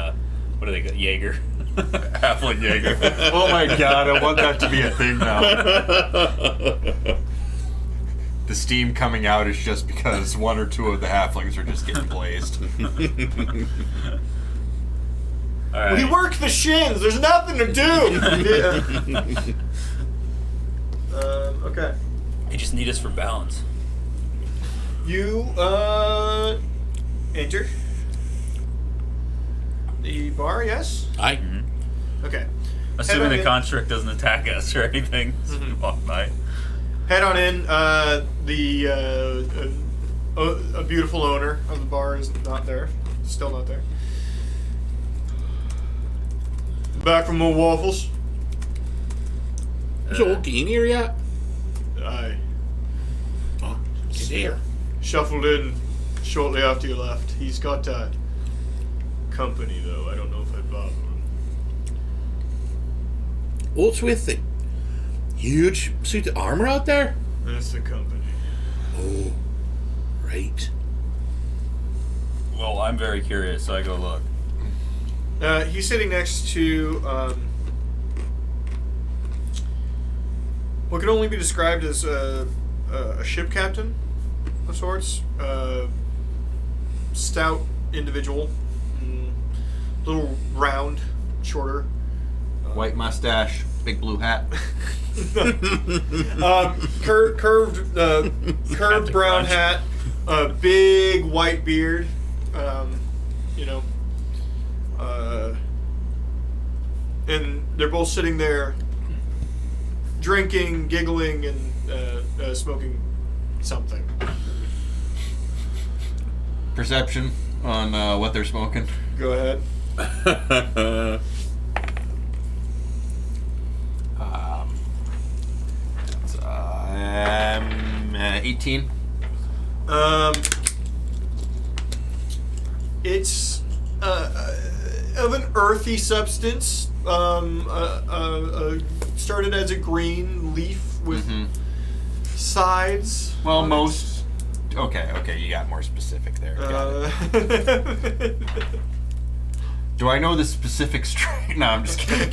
What do they got? Jaeger. Halfling Jaeger. Oh my god, I want that to be a thing now. The steam coming out is just because one or two of the halflings are just getting blazed. All right. We work the shins. There's nothing to do. Okay. They just need us for balance. You enter the bar. Yes. Aye. Okay. Assuming Head on the in. construct doesn't attack us or anything. So we walk by. Head on in. A beautiful owner of the bar is not there. Still not there. Back from more waffles. Is old Kane here yet? I Oh, he's here. shuffled in shortly after you left. He's got company though. I don't know if I'd bother him. What's with the huge suit of armor out there? That's the company. Oh, right. Well, I'm very curious, so I go look. He's sitting next to what can only be described as a ship captain of sorts. Stout individual, little round, shorter. White mustache, big blue hat. Curved brown Crunch. hat, a big white beard. And they're both sitting there, drinking, giggling, and smoking something. Perception on what they're smoking. Go ahead. It's 18. It's of an earthy substance. Started as a green leaf with sides. Well, most. Okay, you got more specific there. Got it. Do I know the specific strain? No, I'm just kidding.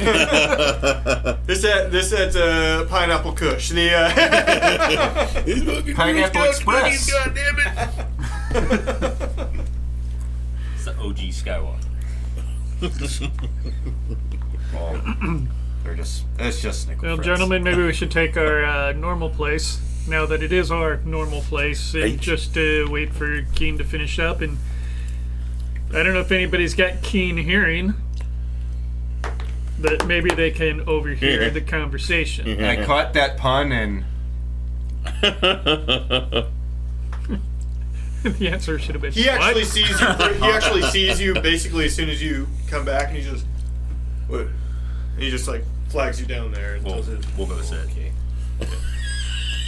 This at Pineapple Kush. The Pineapple Express. God damn it! It's the OG Skywalker. It's just nickel. Well, Fritz. gentlemen, maybe we should take our normal place now that it is our normal place, and Right. just wait for Keen to finish up. And I don't know if anybody's got keen hearing, that maybe they can overhear the conversation. I caught that pun and. The answer should have been He actually what? sees you. He actually sees you basically as soon as you come back, and he just, what? And he just like flags you down there and tells him, We'll go sit.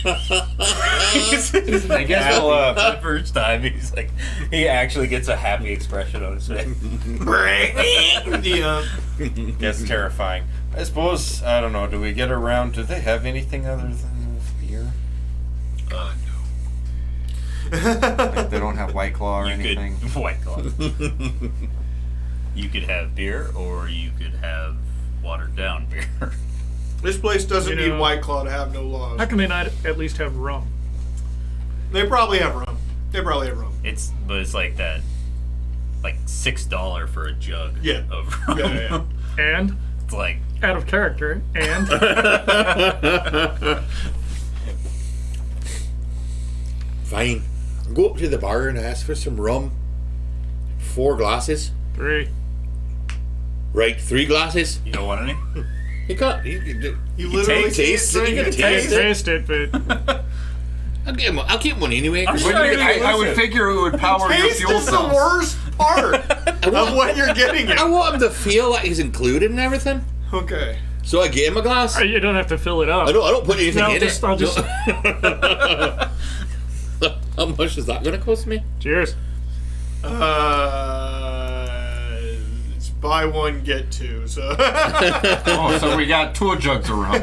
I guess Happy. I'll. For the first time, he's like, he actually gets a happy expression on his face. That's terrifying. I suppose, I don't know, do we get around, do they have anything other than beer? No. Like they don't have White Claw or You anything? could White Claw. You could have beer, or you could have watered down beer. This place doesn't You know- need White Claw to have no laws. How can they not at least have rum? They probably have rum. It's like that, like $6 for a jug. Yeah. Of rum. Yeah. And It's like, out of character. And Fine. Go up to the bar and ask for some rum. 4 glasses. 3. Right, 3 glasses. you don't want any? You got. You literally taste it. You can it. taste it. Taste it, but I'll get one anyway. 'cause I'm when sure you- you- I would figure it would power your Taste fuel is the cells. worst part of what you're getting I at. want him to feel like he's included in everything. Okay. So I get him a glass. you don't have to fill it up. I don't put anything No, in just- it. I'll just- How much is that going to cost me? Cheers. It's buy one get two. So. Oh, so we got 2 jugs of rum.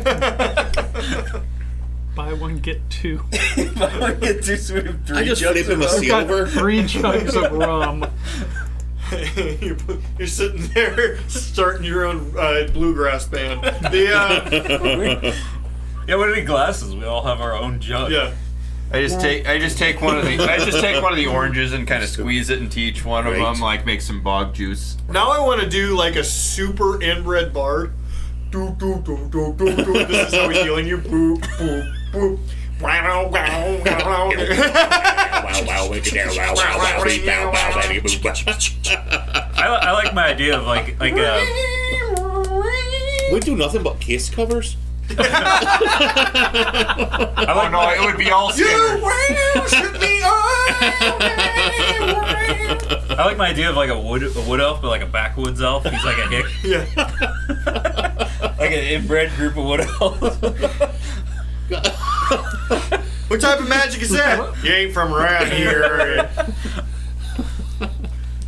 Buy one, get 2. Get too sweet of 3 I just flip him a We've got silver. 3 jugs of rum. You're sitting there starting your own bluegrass band. The Yeah, what are the glasses? We all have our own jug. yeah. I just take one of the oranges and kind of squeeze it into each one of Right. them, like make some bog juice. Now I want to do like a super inbred bard. Do do do do do do. This is how he's healing you. Boop boop boop. Wow wow wow. Wow, wow, make it down, wow, wow, wow, beep, bow, bow, baby, boop, bow. I like my idea of like We do nothing but case covers. I Oh like no, it would be all You Skinner. worship me, I like my idea of like a wood elf, but like a backwoods elf. He's like a hick, Yeah. like an inbred group of wood elves. What type of magic is that? You ain't from around here.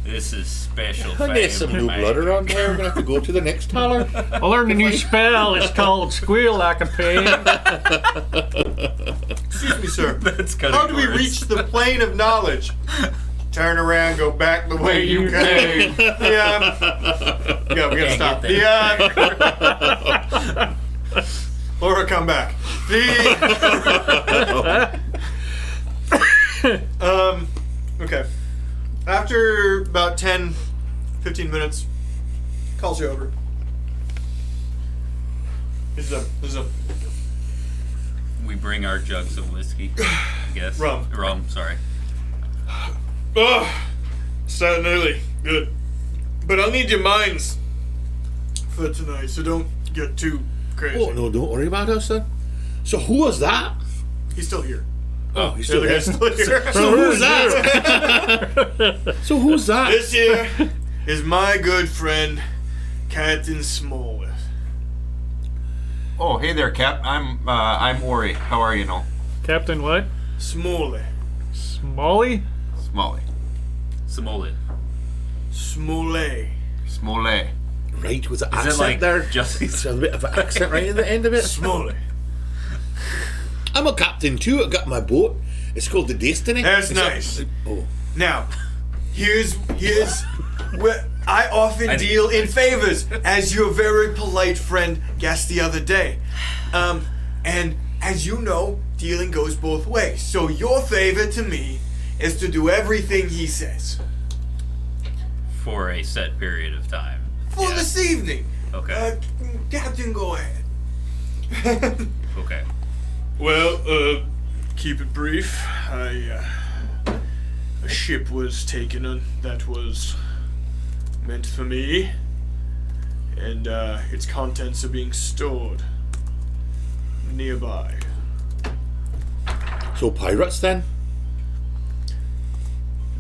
This is special. I need some new blood around there. We're going to have to go to the next taller. I learned a new spell. It's called Squeal Like a Pig. Excuse me, sir. That's kind How do we reach the plane of knowledge? Turn around, go back the way you came. Yeah, we gotta stop. Laura, come back. Okay. After about 10, 15 minutes, calls you over. This is a We bring our jugs of whiskey. I guess Rum. Rum. Sorry. Ugh, starting early. Good. But I'll need your minds for tonight, so don't get too crazy. Oh, no, don't worry about us, son. So who was that? He's still here. Oh, he's The still other there. guy's still here. So who's that? So who's that? This here is my good friend, Captain Smallworth. Oh, hey there, Cap. I'm Ori. How are you, Noel? Captain what? Smalley. Smalley? Smalley. Samoan. Smalley. Smoley. Right, was it Is accent it like there? just There's a bit of an accent right at the end of it. Smoley. I'm a captain too. I got my boat. It's called the Destiny. That's It's nice. Oh. Now, here's where I often deal in favors, as your very polite friend guessed the other day. And as you know, dealing goes both ways. So your favor to me is to do everything he says. for a set period of time. For this evening. Okay. Captain, go ahead. Okay. Well, keep it brief. A ship was taken that was meant for me, and its contents are being stored nearby. So pirates then?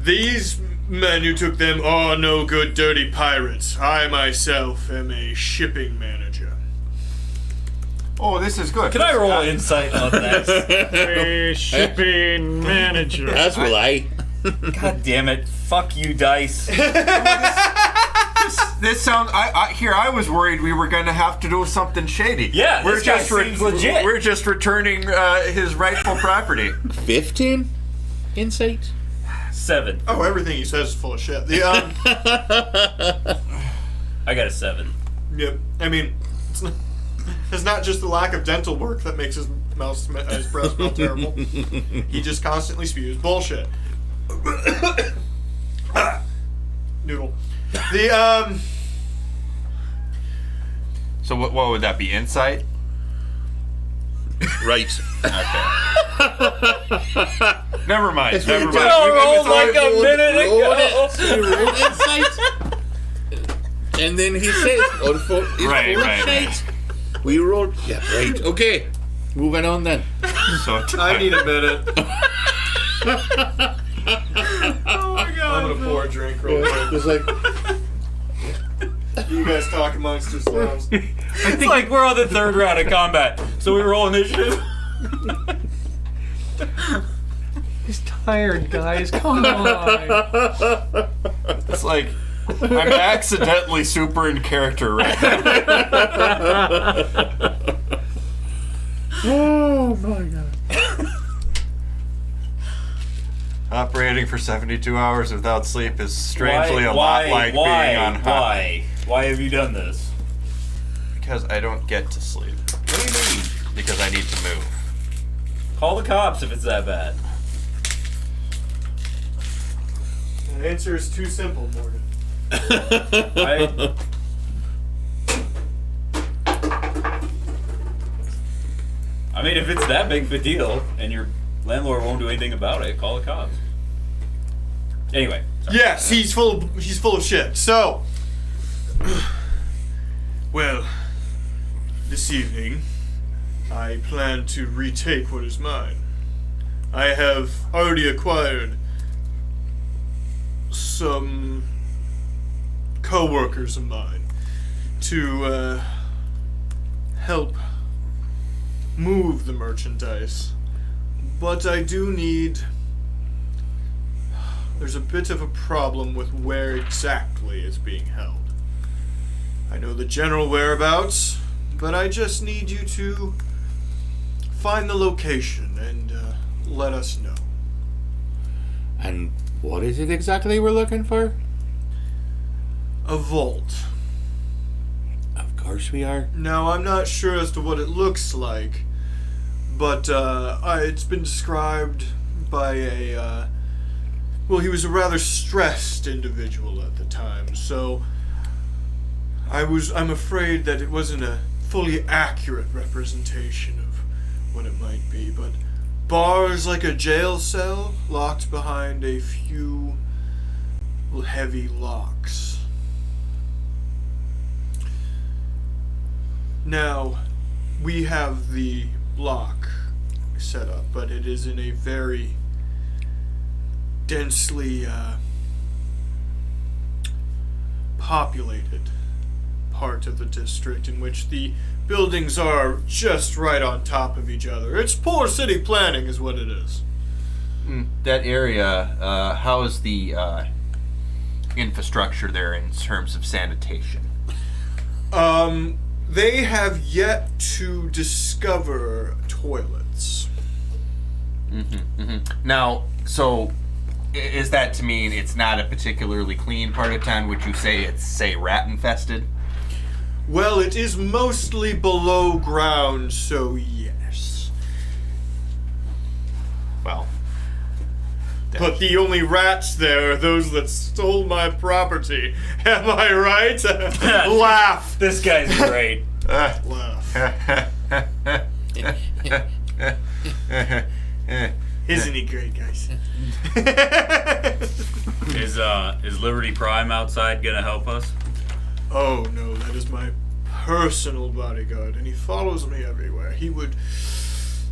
These men who took them are no good dirty pirates. I myself am a shipping manager. Oh, this is good. Can I roll insight on that? A shipping manager. As will I. God damn it. Fuck you, dice. This sounds. I was worried we were going to have to do something shady. Yeah, this guy seems legit. We're just returning his rightful property. 15 insight? 7. Oh, everything he says is full of shit. I got a 7. Yep. I mean, it's not just the lack of dental work that makes his breath smell terrible. He just constantly spews bullshit. Noodle. So what would that be? Insight? Right. Okay. Never mind. It's Never really mind. just- rolled like a minute rolled ago. it. He rolled insight. And then he says, oh, Right. We rolled. Yeah, right. Okay. Moving on then. So I need a minute. Oh my god. I'm gonna pour a drink real quick. It's like, You guys talk amongst yourselves. It's like we're on the 3rd round of combat. So we roll initiative. He's tired, guys. Come on. it's like I'm accidentally super in character right now. oh my god. Operating for 72 hours without sleep is strangely a lot like being on high. Why have you done this? Because I don't get to sleep. What do you mean? Because I need to move. Call the cops if it's that bad. The answer is too simple, Morgan. I mean, if it's that big of a deal and your landlord won't do anything about it, call the cops. Anyway. Sorry. Yes, he's full of shit. So, well, this evening I plan to retake what is mine. I have already acquired some co-workers of mine to help move the merchandise. But I do need... There's a bit of a problem with where exactly it's being held. I know the general whereabouts, but I just need you to find the location and let us know. And what is it exactly we're looking for? A vault. Of course we are. Now, I'm not sure as to what it looks like, but it's been described by a... well, he was a rather stressed individual at the time, so I'm afraid that it wasn't a fully accurate representation of what it might be, but bars like a jail cell locked behind a few heavy locks. Now, we have the lock set up, but it is in a very densely populated part of the district in which the buildings are just right on top of each other. It's poor city planning is what it is. That area, how is the infrastructure there in terms of sanitation? They have yet to discover toilets. Now, so is that to mean it's not a particularly clean part of town? Would you say it's, say, rat infested? Well, it is mostly below ground, so yes. Well, But the only rats there are those that stole my property. Am I right? Laugh. This guy's great. Laugh. Isn't he great, guys? Is Liberty Prime outside gonna help us? Oh no, that is my personal bodyguard, and he follows me everywhere. He would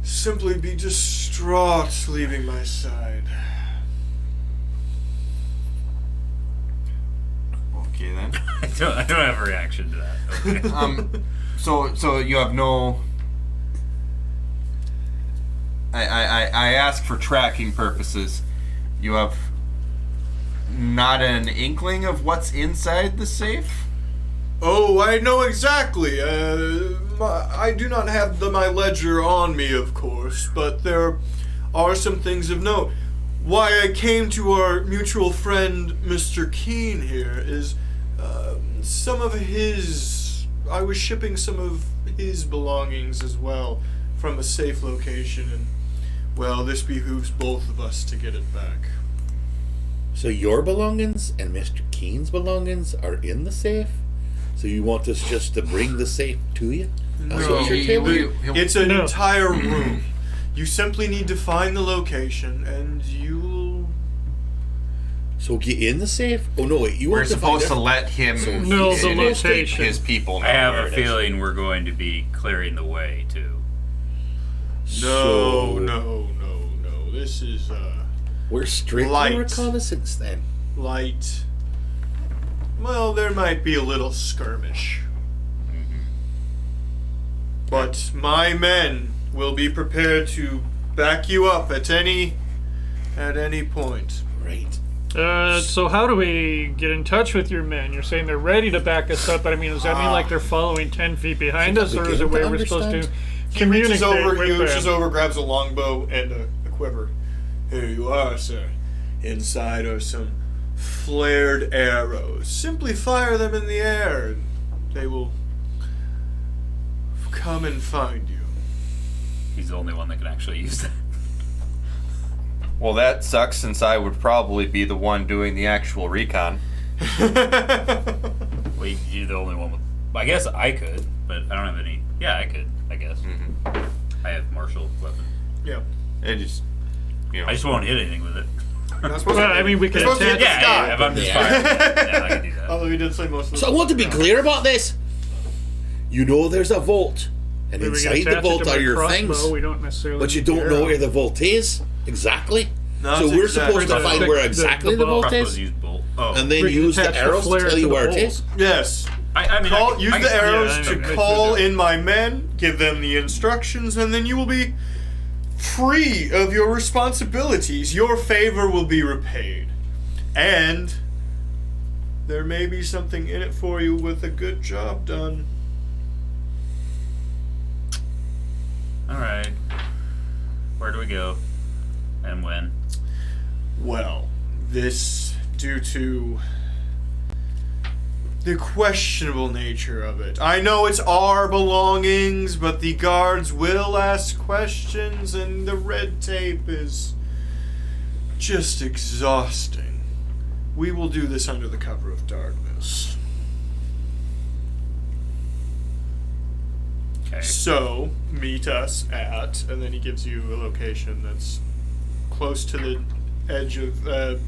simply be distraught leaving my side. Okay then. I don't have a reaction to that. Okay. So you have no. I ask for tracking purposes. You have not an inkling of what's inside the safe? Oh, I know exactly. I do not have my ledger on me, of course, but there are some things of note. Why I came to our mutual friend, Mr. Keene here, is some of his... I was shipping some of his belongings as well from a safe location, and, well, this behooves both of us to get it back. So your belongings and Mr. Keene's belongings are in the safe? So you want us just to bring the safe to you? That's what you're telling me? It's an No. entire room. You simply need to find the location, and you'll... So get in the safe? Oh no, wait, you We're want to find supposed to out- let him know the and location. his people know I have where a it is. feeling we're going to be clearing the way too. So No. This is, we're strictly Light. reconnaissance then. light. Well, there might be a little skirmish. But my men will be prepared to back you up at any point. Right. So how do we get in touch with your men? You're saying they're ready to back us up, but I mean, does that mean like they're following 10 feet behind us, or is it where we're supposed to He reaches communicate over, with he reaches them? over, grabs a longbow and a quiver. Here you are, sir. Inside are some flared arrows. Simply fire them in the air, and they will come and find you. He's the only one that can actually use that. Well, that sucks since I would probably be the one doing the actual recon. Well, you're the only one with... I guess I could, but I don't have any... Yeah, I could, I guess. I have martial weapon. Yeah. It just, you know. I just won't hit anything with it. You're not supposed Well, to- I mean, we you're could supposed to hit attach- the sky. Yeah, if I'm just Yeah. firing. Yeah, I can do that. Although he did say most of the So I want to be clear about this. You know there's a vault, and We can inside attach the it vault to my are your crossbow. things, We don't necessarily but you need don't the know arrow. where the vault is exactly. Not So we're exactly. supposed to The- find the- where the- exactly the the vault Crossbows is, use bolt. Oh. and then We can use the attach the arrows to flare tell you to the where it bolt. is. Yes. I mean, Use I the arrows I to know, I call said that. in my men, give them the instructions, and then you will be free of your responsibilities. Your favor will be repaid. And there may be something in it for you with a good job done. Alright. Where do we go? And when? Well, this, due to the questionable nature of it. I know it's our belongings, but the guards will ask questions, and the red tape is just exhausting. We will do this under the cover of darkness. Okay. So, meet us at, and then he gives you a location that's close to the edge of,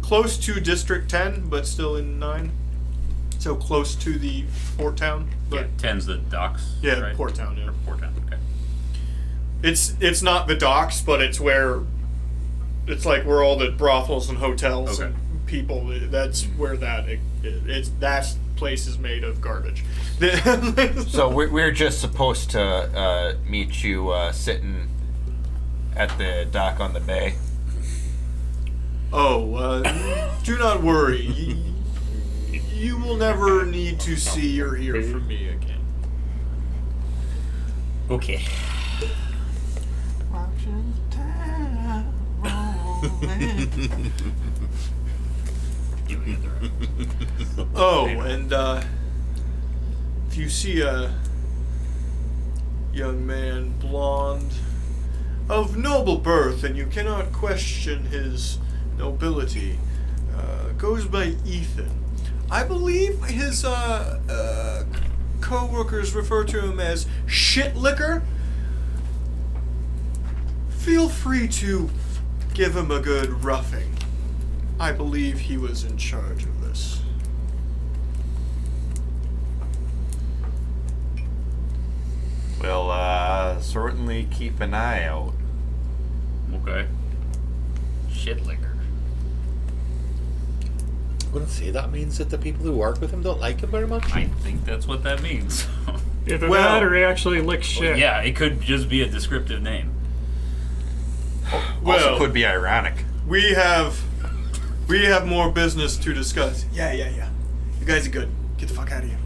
close to District 10, but still in 9. So close to the port town. Yeah, But 10's the docks. yeah, right? port town, yeah. Or port town, okay. It's not the docks, but it's where, it's like where all the brothels and hotels Okay. and people, that's where that that place is made of garbage. So we're just supposed to meet you sitting at the dock on the bay. Do not worry. You will never need to see or hear from me again. Okay. You had the right. Oh, and if you see a young man, blonde, of noble birth, and you cannot question his nobility, goes by Ethan. I believe his co-workers refer to him as shit liquor. Feel free to give him a good roughing. I believe he was in charge of this. We'll certainly keep an eye out. Okay. Shit liquor. I wouldn't say that means that the people who work with him don't like him very much. I think that's what that means. Either Well- that or he actually licks shit. Yeah, it could just be a descriptive name. Well- Also could be ironic. We have more business to discuss. Yeah. You guys are good. Get the fuck out of here.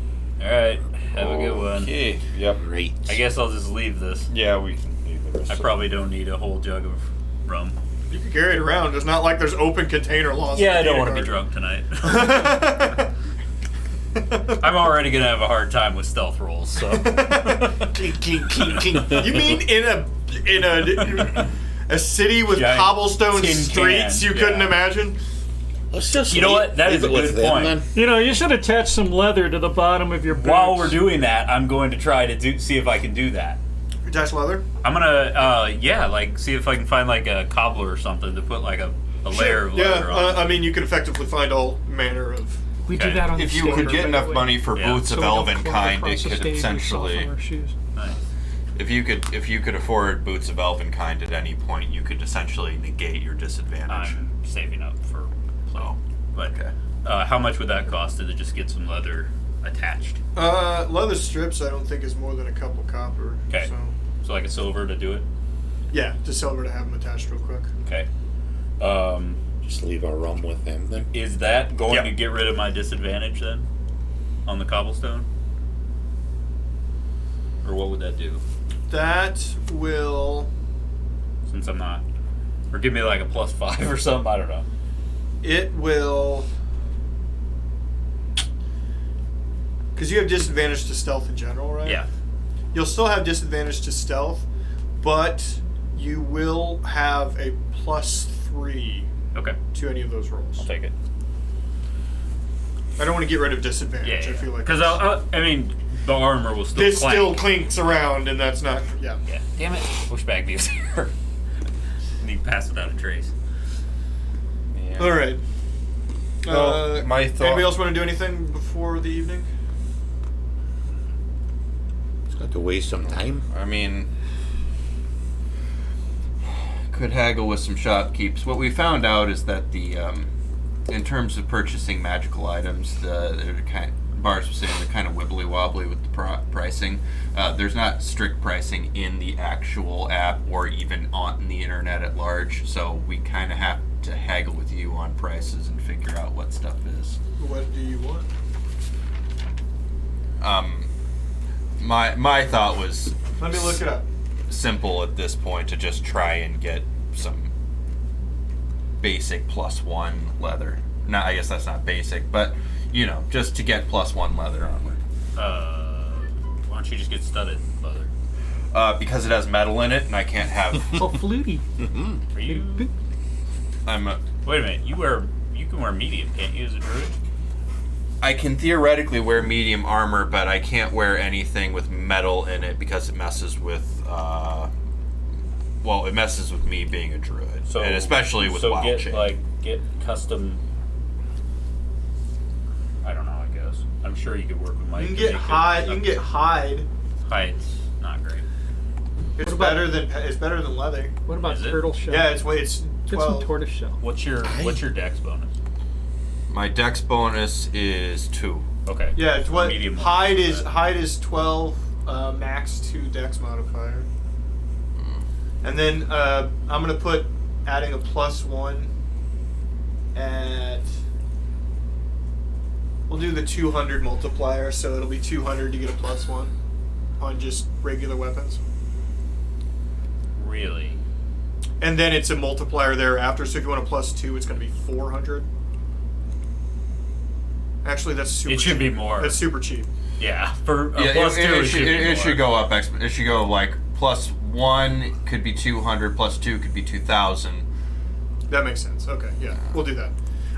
Alright, have a good one. Okay. Yep. Great. I guess I'll just leave this. Yeah, we can leave the rest I of probably don't need a whole jug of rum. You can carry it around. It's not like there's open container laws. Yeah, I don't want to be drunk tonight. I'm already gonna have a hard time with stealth rolls, so. You mean in a city with Giant cobblestone tin streets can, you couldn't yeah. imagine? Let's just You know what? That leave is a it with good them, point. then. You know, you should attach some leather to the bottom of your boots. While we're doing that, I'm going to try to see if I can do that. Attach leather? I'm gonna, see if I can find like a cobbler or something to put like a layer of leather on. I mean, you can effectively find all manner of. We Okay. do that on the If you standard, could get by enough the way. money for Yeah. boots So of we don't elven clump kind, across it the could stage with salt essentially. on our shoes. Nice. If you could afford boots of elven kind at any point, you could essentially negate your disadvantage. I'm saving up for play. Oh, But okay. how much would that cost to just get some leather attached? Leather strips, I don't think is more than a couple copper. Okay. So, like a silver to do it? yeah, just silver to have them attached real quick. Okay. Just leave our rum with them then. Is that going Yep. to get rid of my disadvantage then? On the cobblestone? Or what would that do? That will. Since I'm not. Or give me like a +5 or something? I don't know. It will. Because you have disadvantage to stealth in general, right? Yeah. You'll still have disadvantage to stealth, but you will have a +3 Okay. to any of those rolls. I'll take it. I don't want to get rid of disadvantage. I feel like Because I mean, the armor will still this clank. still clinks around, and that's not. Yeah. Yeah. Damn it. Wish Bagby was here. Need to pass without a trace. Yeah. All right. Well, my thought- Anybody else want to do anything before the evening? Just got to waste some time. I mean, could haggle with some shopkeepers. What we found out is that the, in terms of purchasing magical items, they're Bars was saying they're kind of wibbly wobbly with the pricing. There's not strict pricing in the actual app or even on the internet at large. So we kind of have to haggle with you on prices and figure out what stuff is. What do you want? My thought was Let me look it up. simple at this point to just try and get some basic +1 leather. No, I guess that's not basic, but you know, just to get +1 leather armor. Why don't you just get studded leather? Because it has metal in it, and I can't have. Oh, fluty. Are you? I'm. Wait a minute. You can wear medium, can't you, as a druid? I can theoretically wear medium armor, but I can't wear anything with metal in it because it messes with. Well, it messes with me being a druid, and especially with wild chain. Get custom. I don't know. I guess I'm sure you could work with Mike. You can to get make it hide. You can get hide. Hide's not great. It's What about- better than leather. What about Is it? turtle shell? Yeah, it's Get some 12. tortoise shell. What's your dex bonus? My dex bonus is 2. Okay. Yeah, it's what Medium one. hide is 12 max 2 dex modifier. And then I'm gonna put adding a +1 at... We'll do the 200 multiplier, so it'll be 200 to get a +1 on just regular weapons. Really? And then it's a multiplier thereafter, so if you want a +2, it's going to be 400. Actually, that's super cheap. It should be more. That's super cheap. Yeah, for a Yeah, +2, it should be it more. should go up. It should go like +1 could be 200, +2 could be 2,000. That makes sense. Okay, yeah, we'll do that.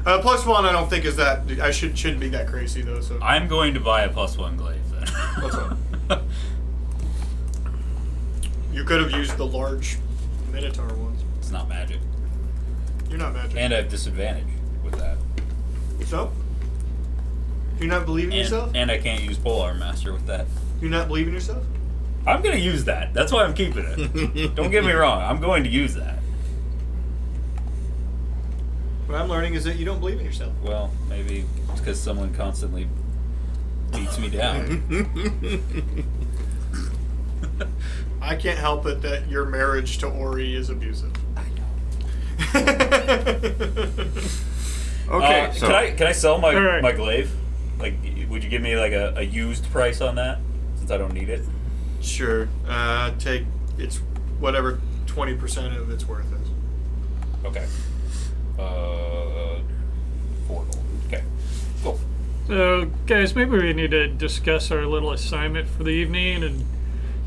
+1, I don't think is that. I shouldn't be that crazy though. So I'm going to buy a +1 glaive then. what's up? You could have used the large Minotaur ones. It's not magic. You're not magic. And I have disadvantage with that. So? Do you not believe in yourself? And I can't use Polearm Master with that. Do you not believe in yourself? I'm going to use that. That's why I'm keeping it. Don't get me wrong. I'm going to use that. What I'm learning is that you don't believe in yourself. Well, maybe it's because someone constantly beats me down. I can't help it that your marriage to Ori is abusive. Okay, so Can I sell my, Alright. my glaive? Like, would you give me like a used price on that? Since I don't need it. Sure. Take it's whatever 20% of its worth is. Okay. 4 gold. Okay. Cool. So, guys, maybe we need to discuss our little assignment for the evening and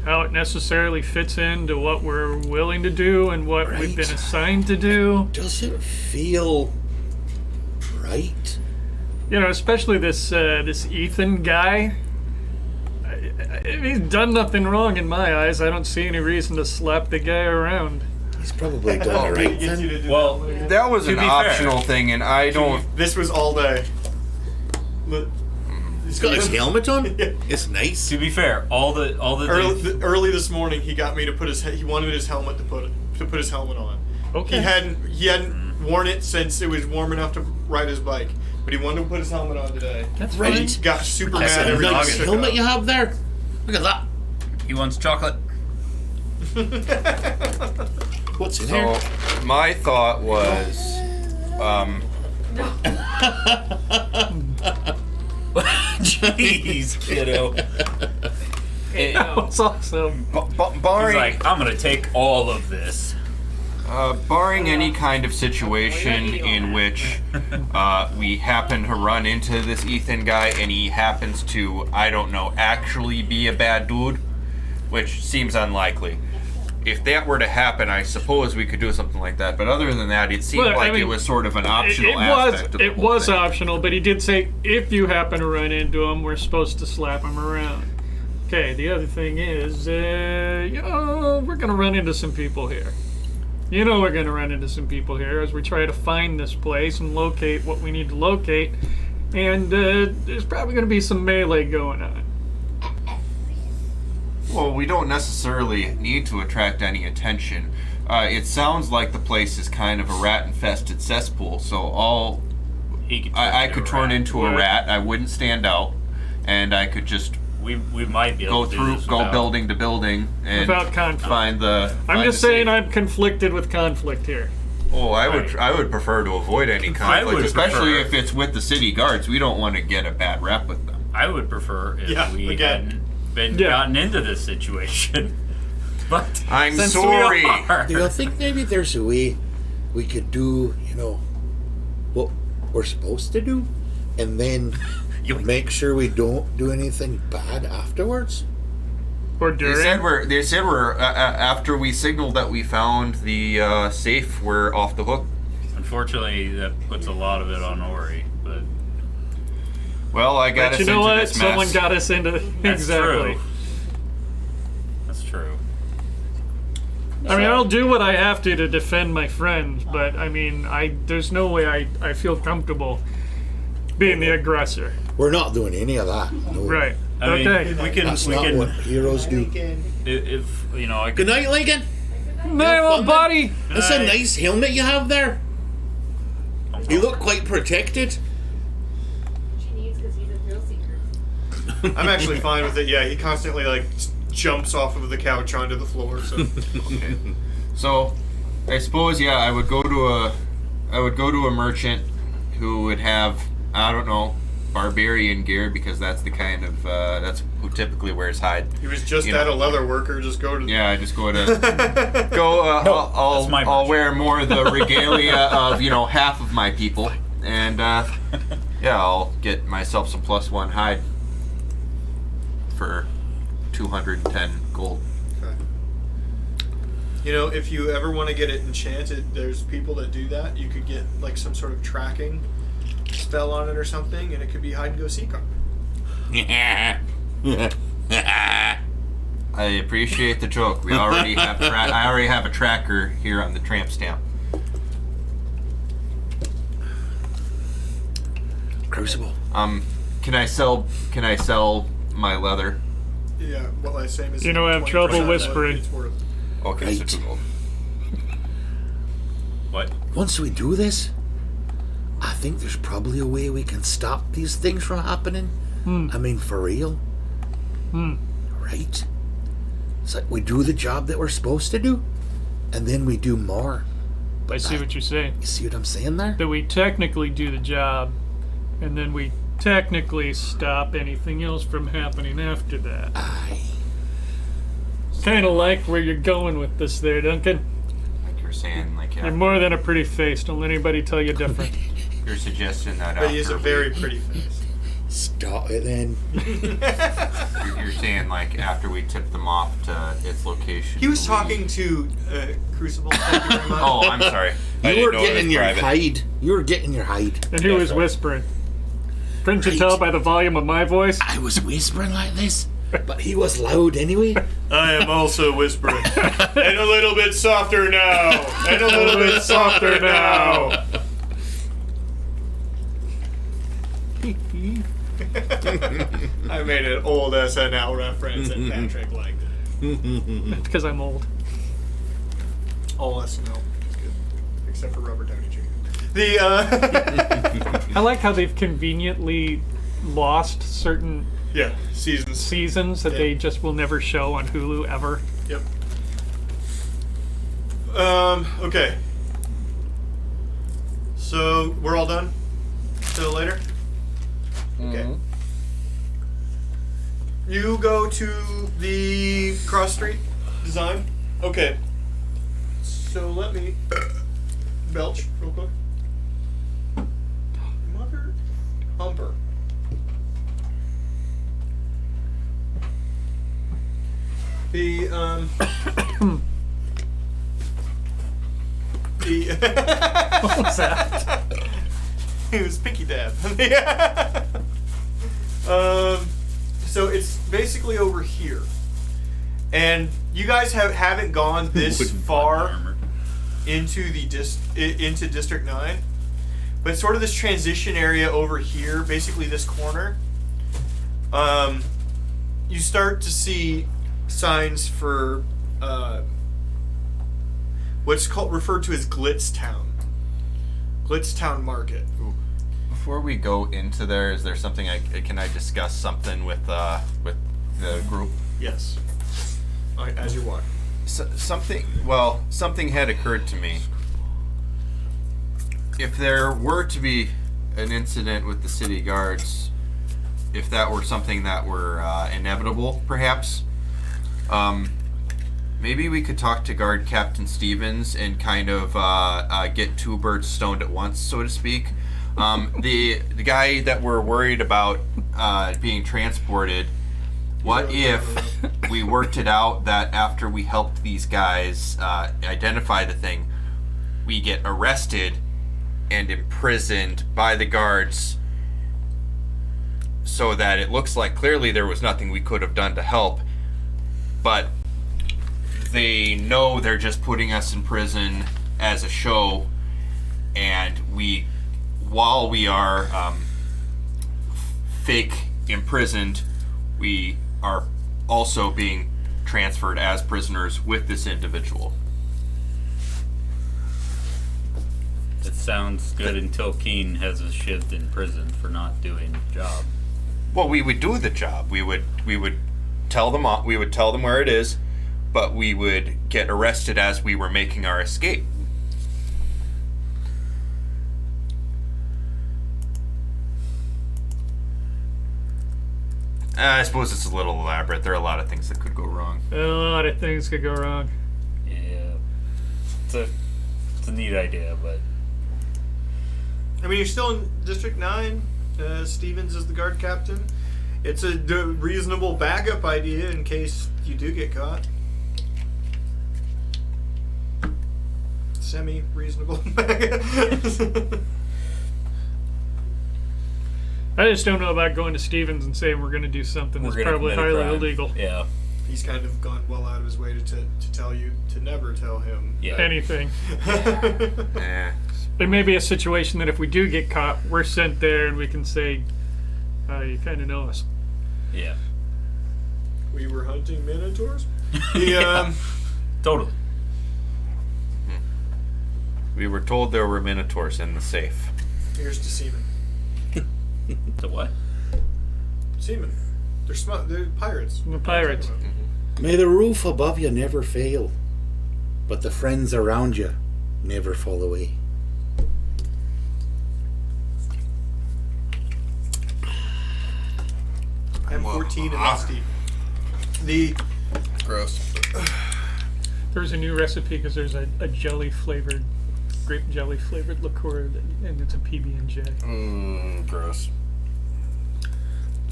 how it necessarily fits into what we're willing to do and what we've been Right. assigned to do. Does it feel right? You know, especially this Ethan guy. He's done nothing wrong in my eyes. I don't see any reason to slap the guy around. He's probably done all right Get you then. to do Well, that. that was To an be fair. optional thing, and I don't. This was all day. Look, He's got his helmet on. Yeah. It's nice. To be fair, all the things, early this morning, he got me to put he wanted his helmet to put his helmet on. Okay. He hadn't worn it since it was warm enough to ride his bike, but he wanted to put his helmet on today. That's Right. fine. Got super That's mad a every time nice I took it helmet off. you have there. Look at that. he wants chocolate. What's in So here? my thought was, Jeez, kiddo. That's awesome. He's barring like, I'm gonna take all of this. barring any kind of situation in which we happen to run into this Ethan guy and he happens to, I don't know, actually be a bad dude, which seems unlikely. If that were to happen, I suppose we could do something like that. But other than that, it seemed Well, I like mean, it was sort of an optional It aspect of the it whole was thing. optional, but he did say if you happen to run into him, we're supposed to slap him around. Okay, the other thing is, you know, we're going to run into some people here. You know we're going to run into some people here as we try to find this place and locate what we need to locate. And there's probably going to be some melee going on. Well, we don't necessarily need to attract any attention. It sounds like the place is kind of a rat-infested cesspool, so He could I could turn into a rat. I wouldn't stand out, and I could just We might be able go to do through, this go without- building to building, and Without conflict. find the. I'm find just the saying safe. I'm conflicted with conflict here. Oh, I Right. would prefer to avoid any I conflict, would especially prefer- if it's with the city guards. We don't want to get a bad rep with them. I would prefer if Yeah, we again. hadn't been Yeah. gotten into this situation. But I'm since sorry. we are, Do you think maybe there's a way we could do, you know, what we're supposed to do, and then Yoink. make sure we don't do anything bad afterwards? Or They during. said we're after we signaled that we found the safe, we're off the hook. unfortunately, that puts a lot of it on Ori. But Well, I got But us you know into what? this mess. Someone got us into that's exactly. true. That's true. I mean, I'll do what I have to defend my friends, but I mean, there's no way I feel comfortable being the aggressor. We're not doing any of that. No. Right. I mean, Okay. we can. That's We not can. what heroes do. If you know, I Good could. night, Lincoln. My little fun, buddy. That's a Night. nice helmet you have there. You look quite protected. She needs because he's a thrill seeker. I'm actually fine with it. Yeah, he constantly like jumps off of the couch onto the floor. So Okay. So, I suppose I would go to a merchant, who would have, I don't know, barbarian gear, because that's the kind of that's who typically wears hide. He was just You at know. a leather worker. Just go to. Yeah, I just go to go. that's my I'll merch. wear more of the regalia of half of my people, and yeah, I'll get myself some +1 hide for 210 gold. Okay. If you ever want to get it enchanted, there's people that do that. You could get like some sort of tracking spell on it or something, and it could be hide and go seek on. I appreciate the joke. We already have. I already have a tracker here on the tramp stamp. Crucible. Can I sell my leather? Yeah, well, I same as. You know, I have trouble 20% whispering. it's worth. Okay, so Right. 2 gold. What? Once we do this, I think there's probably a way we can stop these things from happening. I mean, for real. Right? It's like we do the job that we're supposed to do, and then we do more. I see what you're saying. You see what I'm saying there? That we technically do the job, and then we technically stop anything else from happening after that. Aye. Kind of like where you're going with this there, Duncan. Like you're saying, like You're more than a pretty face. Don't let anybody tell you different. you're suggesting that But he has a after very pretty face. Stop it then. you're saying like after we tip them off to its location. He was we- talking to Crucible. Thank you very much. Oh, I'm sorry. I You didn't were know it was getting your private. hide. You were getting your hide. And he was right. whispering. Couldn't you Right. tell by the volume of my voice? I was whispering like this, but he was loud anyway. I am also whispering. And a little bit softer now. And a little bit softer now. I made an old SNL reference and Patrick liked it. Because I'm old. All SNL is good. Except for Robert Downey Jr. The, I like how they've conveniently lost certain yeah, seasons. seasons that they just will never show on Hulu ever. Yep. Okay. So, we're all done? Till later? Okay. You go to the cross street design. Okay. So let me belch real quick. Mother humper. The What was that? It was Pinky Dab. So it's basically over here, and you guys haven't gone this Wooden far armor. into the into District 9, but sort of this transition area over here, basically this corner. You start to see signs for what's referred to as Glitztown Market. Before we go into there, is there something can I discuss something with the group? Yes. As you walk. Something had occurred to me. If there were to be an incident with the city guards, if that were something that were inevitable, perhaps, maybe we could talk to Guard Captain Stevens and kind of get two birds stoned at once, so to speak. The guy that we're worried about being transported, what if we worked it out that after we helped these guys identify the thing, we get arrested and imprisoned by the guards so that it looks like clearly there was nothing we could have done to help, but they know they're just putting us in prison as a show, and while we are fake imprisoned, we are also being transferred as prisoners with this individual. That sounds good until Keen has us shivved in prison for not doing the job. Well, we would do the job. We would tell them where it is, but we would get arrested as we were making our escape. I suppose it's a little elaborate. There are a lot of things that could go wrong. A lot of things could go wrong. Yeah. It's a neat idea, but I mean, you're still in District 9. Stevens is the guard captain. It's a reasonable backup idea in case you do get caught. Semi-reasonable backup. I just don't know about going to Stevens and saying we're going to do something that's probably commit a highly crime. illegal. Yeah. He's kind of gone well out of his way to tell you to never tell him. Yeah. Anything. Eh. There may be a situation that if we do get caught, we're sent there and we can say, you kind of know us. Yeah. We were hunting minotaurs. The Totally. We were told there were minotaurs in the safe. here's to seamen. The what? Seamen. They're pirates. The pirates. May the roof above you never fail, but the friends around you never fall away. I'm 14 and that's deep. The Gross. There's a new recipe because there's a jelly flavored, grape jelly flavored liqueur, and it's a PB&J. Gross.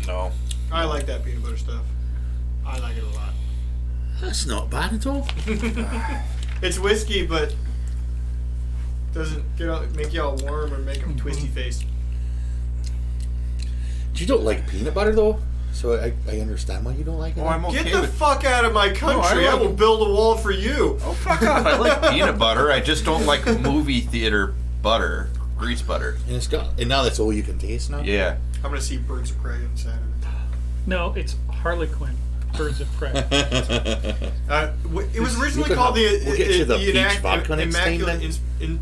No. I like that peanut butter stuff. I like it a lot. That's not bad at all. It's whiskey, but doesn't make you all warm or make them twisty faced. You don't like peanut butter though, so I understand why you don't like it. Oh, I'm okay Get the with. fuck out of my country! I I like- will build a wall for you. Oh, fuck off! I like peanut butter. I just don't like movie theater butter, grease butter. and it's got, and now that's all you can taste now. Yeah. I'm gonna see Birds of Prey on Saturday. No, it's Harlequin, Birds of Prey. It was originally can called have- we'll get you the peach Enact- vodka next time, Immaculate then. I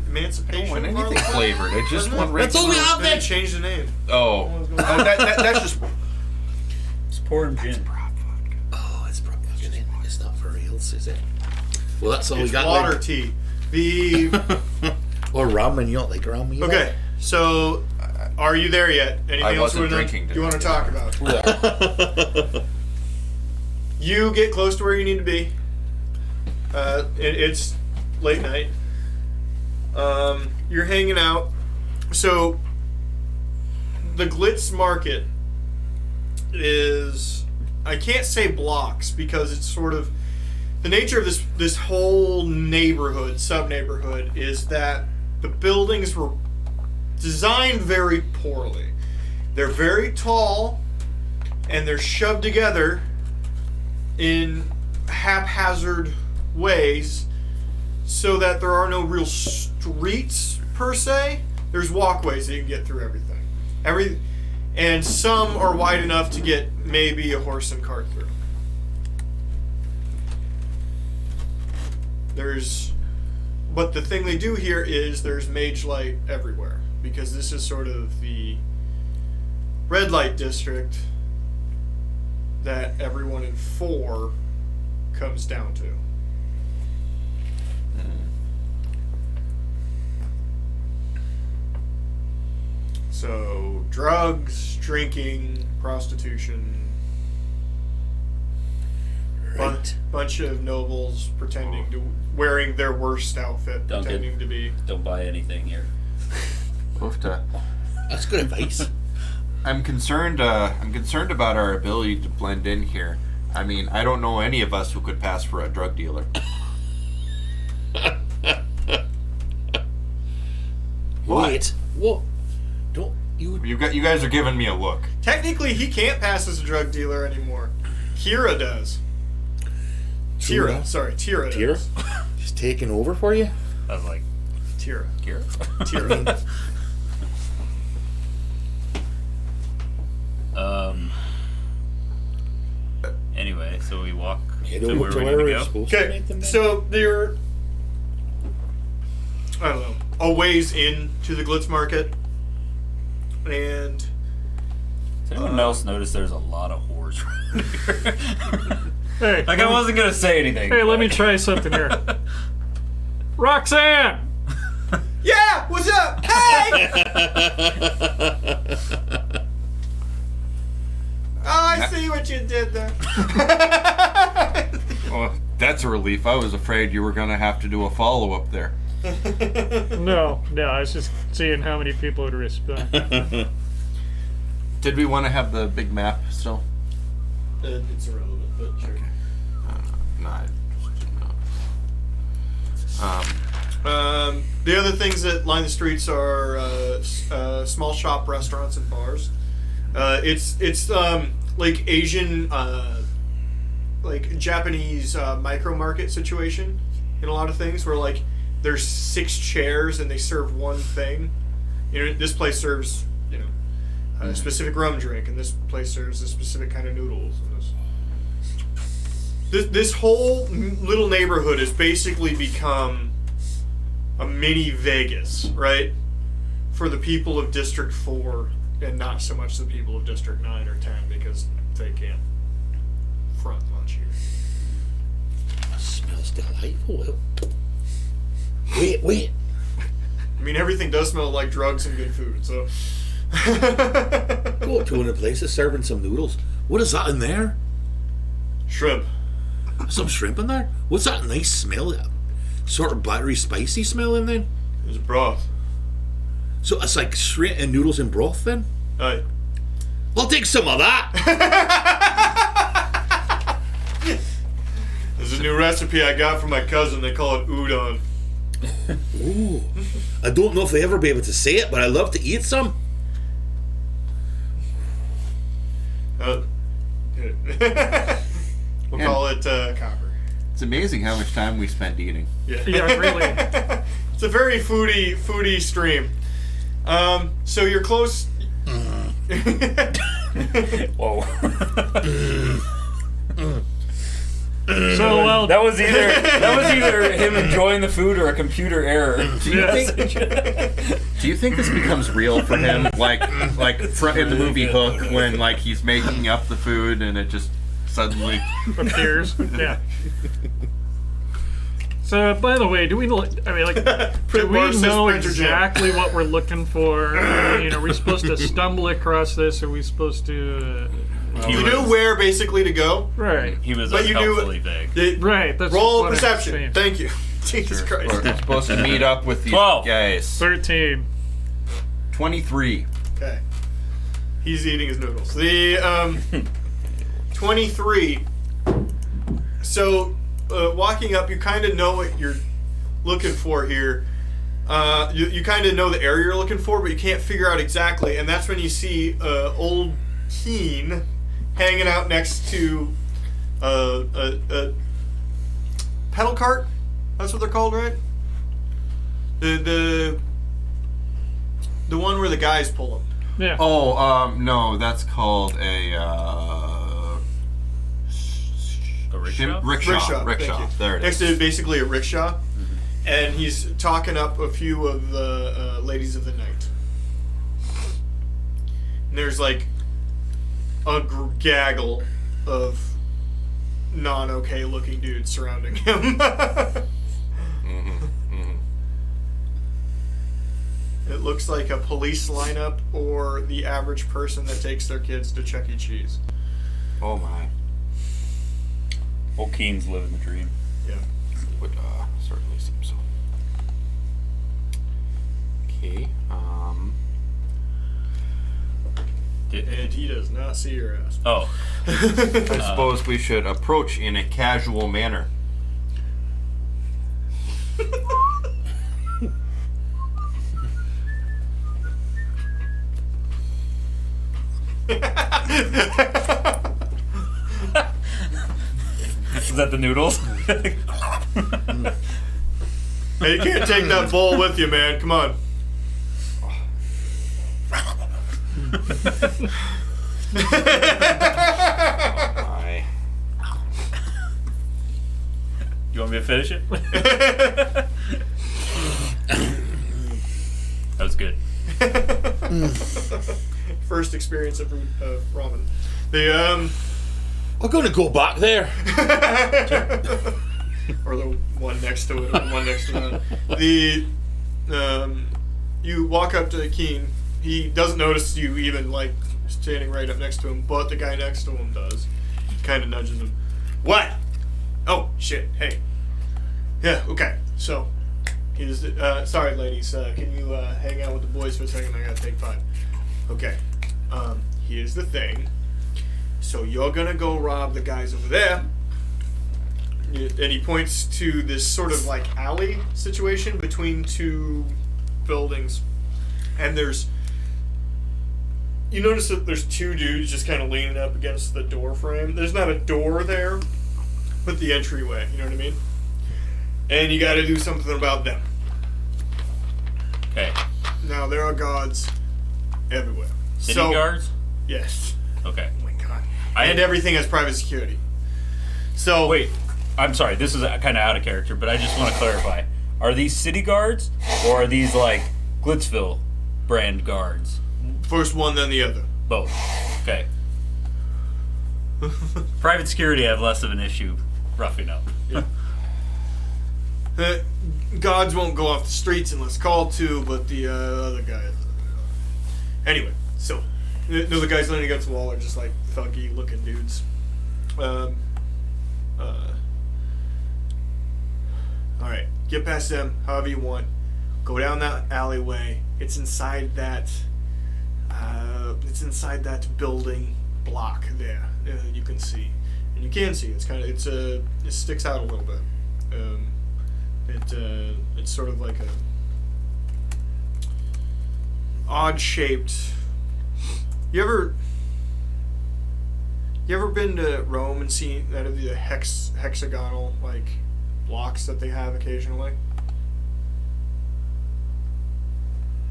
Emancipation. don't want anything Harlequin? flavored. I just Wasn't want it? regular. That's all we have Then then. they changed the name. Oh, that's just. Just pour him gin. Oh, it's probably it's not for reals, is it? Well, that's all we It's got. water like- tea. The or rum, and you don't like rum either. okay. So, are you there yet? Anything I else wasn't drinking you want to talk about? Yeah. You get close to where you need to be. It's late night. You're hanging out. So, the Glitz Market is, I can't say blocks because it's sort of, the nature of this whole neighborhood, sub-neighborhood, is that the buildings were designed very poorly. They're very tall, and they're shoved together in haphazard ways so that there are no real streets per se. There's walkways that you can get through everything. And some are wide enough to get maybe a horse and cart through. But the thing they do here is there's mage light everywhere because this is sort of the red light district that everyone in 4 comes down to. So, drugs, drinking, prostitution, Right. bunch of nobles pretending to wearing their worst outfit, Duncan. pretending to be. Don't buy anything here. That's good advice. I'm concerned. I'm concerned about our ability to blend in here. I mean, I don't know any of us who could pass for a drug dealer. Wait. What? Don't you? You guys are giving me a look. Technically, he can't pass as a drug dealer anymore. Kira does. Tira Tira? does. She's taking over for you. I was like, Tira. here? Tira. Anyway, so we walk Head to over where to we where need to we're go. supposed to Okay, make them. then. so they're, I don't know, a ways into the Glitz Market, and Does anyone else notice there's a lot of whores around here? Hey, Like, I wasn't going to say anything. hey, let me but- try something here. Roxanne! yeah, what's up? Hey, I I see what you did there. Oh, that's a relief. I was afraid you were going to have to do a follow-up there. No, I was just seeing how many people would respond. Did we want to have the big map still? It's irrelevant, but sure. No, I just didn't know. The other things that line the streets are small shop restaurants and bars. It's like Asian, like Japanese micro market situation in a lot of things where like there's 6 chairs and they serve one thing. You know, this place serves a specific rum drink, and this place serves a specific kind of noodles. And this whole little neighborhood has basically become a mini Vegas, right? For the people of District 4, and not so much the people of District 9 or 10, because they can't front much here. That smells delightful, Will. Wait. I mean, everything does smell like drugs and good food, so... Go up to one of the places serving some noodles. What is that in there? Shrimp. Some shrimp in there? What's that nice smell? That sort of buttery, spicy smell in there? There's broth. So it's like shrimp and noodles in broth then? Aye. I'll take some of that. There's a new recipe I got from my cousin. They call it udon. Ooh. I don't know if they ever be able to say it, but I love to eat some. We'll call it copper. It's amazing how much time we spent eating. Yeah, really. It's a very foodie stream. So you're close. Whoa. So well, That was either him enjoying the food or a computer error. Do you think this becomes real for him, like in the movie Hook, when like he's making up the food and it just suddenly appears. Yeah. So, by the way, do we know exactly what we're looking for? Are we supposed to stumble across this? Are we supposed to? You knew where basically to go. Right. He was But you knew- unhelpfully vague. Right. That's Roll what I'm perception. saying. Thank you. Jesus Christ. we're supposed to meet up with these 12. guys. 13. 23. Okay. He's eating his noodles. The 23. So, walking up, you kind of know what you're looking for here. You kind of know the area you're looking for, but you can't figure out exactly. And that's when you see old Keen hanging out next to a pedal cart. That's what they're called, right? The one where the guys pull them. Yeah. Oh, no, that's called a rickshaw? Rickshaw. Thank you. There it Next is. to basically a rickshaw, and he's talking up a few of the ladies of the night. And there's like a gaggle of non-okay looking dudes surrounding him. It looks like a police lineup or the average person that takes their kids to Chuck E. Cheese. Oh my. Old Keen's living the dream. Yeah. Would certainly seem so. Okay. And he does not see your ass. Oh. I suppose we should approach in a casual manner. Is that the noodles? Hey, you can't take that bowl with you, man. Come on. I. You want me to finish it? That was good. First experience of ramen. The We're going to go back there. or the one next to it, or the one next to that. The you walk up to Keen. He doesn't notice you even like standing right up next to him, but the guy next to him does. Kind of nudges him. What? Oh, shit. Hey. Yeah, okay. So, he's, sorry, ladies. Can you hang out with the boys for a second? I gotta take 5. Okay. Here's the thing. So, you're gonna go rob the guys over there. And he points to this sort of like alley situation between 2 buildings. And you notice that there's 2 dudes just kind of leaning up against the door frame. There's not a door there, but the entryway, you know what I mean? And you gotta do something about them. Okay. Now, there are guards everywhere. City guards? Yes. Okay. Oh my god. And everything has private security. So... Wait, I'm sorry, this is kind of out of character, but I just want to clarify. Are these city guards, or are these, like, Glitzville brand guards? First one, then the other. Both. Okay. Private security, I have less of an issue roughing up. Yeah. Guards won't go off the streets unless called to, but the other guys... Anyway, so... The guys leaning against the wall are just like thuggy looking dudes. Alright, get past them however you want. Go down that alleyway. It's inside that building block there. You can see. And you can see it's it sticks out a little bit. It's sort of like a odd shaped. You ever been to Rome and seen that of the hexagonal like blocks that they have occasionally,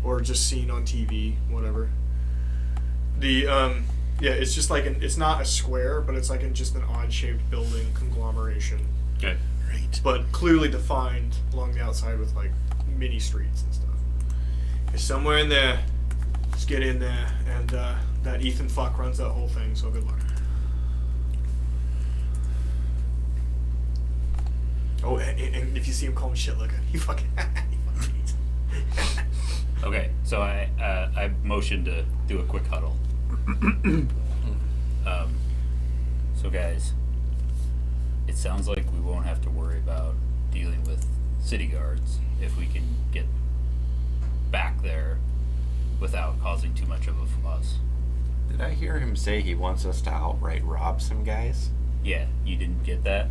or just seen on TV, whatever? It's just like it's not a square, but it's like just an odd shaped building conglomeration. Okay. Right. But clearly defined along the outside with like mini streets and stuff. It's somewhere in there. Just get in there, and that Ethan fuck runs that whole thing, so good luck. Oh, and if you see him, call him shit looking. He fucking hates. Okay, so I motioned to do a quick huddle. So guys, it sounds like we won't have to worry about dealing with city guards if we can get back there without causing too much of a fuss. Did I hear him say he wants us to outright rob some guys? Yeah, you didn't get that?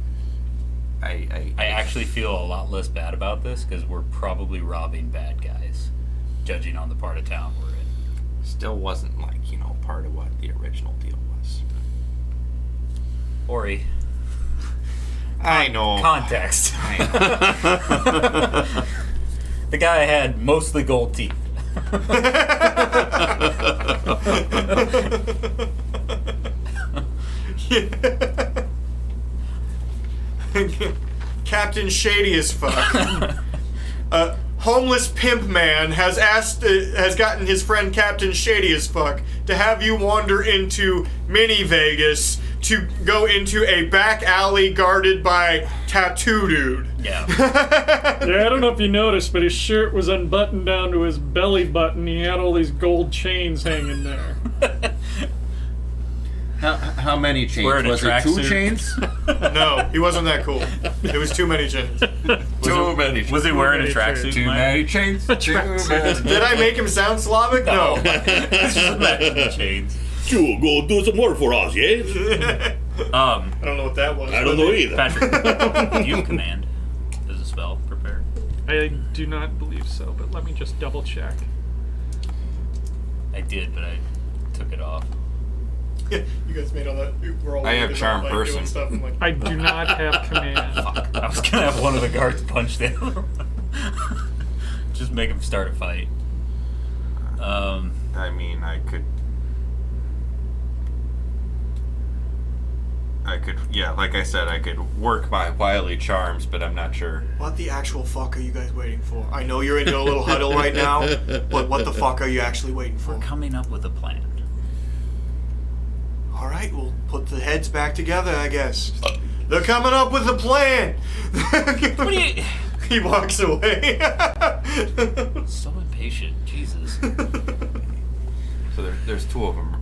I actually feel a lot less bad about this because we're probably robbing bad guys, judging on the part of town we're in. Still wasn't like, part of what the original deal was. Ori. I know. Context. The guy had mostly gold teeth. Captain Shady as fuck. Homeless pimp man has gotten his friend Captain Shady as fuck to have you wander into mini Vegas to go into a back alley guarded by Tattoo Dude. Yeah. Yeah, I don't know if you noticed, but his shirt was unbuttoned down to his belly button. He had all these gold chains hanging there. How many chains? Wearing a Was it 2 tracksuit? chains? No, he wasn't that cool. It was too many chains. Too many. Was he wearing a many tracksuit? Too many chains? Too many. Did I make him sound Slavic? No. Just imagine the chains. You go do some work for us, yeah? I don't know what that was. I don't know either. Patrick, do you have command? Is a spell prepared? I do not believe so, but let me just double check. I did, but I took it off. You guys made all that. We're all I have worried charm about, like, doing person. stuff. I'm like, I do not have command. I was gonna have one of the guards punch the other one. Just make him start a fight. I mean, I could, yeah, like I said, I could work my wily charms, but I'm not sure. what the actual fuck are you guys waiting for? I know you're in a little huddle right now, but what the fuck are you actually waiting for? We're coming up with a plan. All right, we'll put the heads back together, I guess. They're coming up with a plan. What do you? He walks away. So impatient, Jesus. So there's two of them.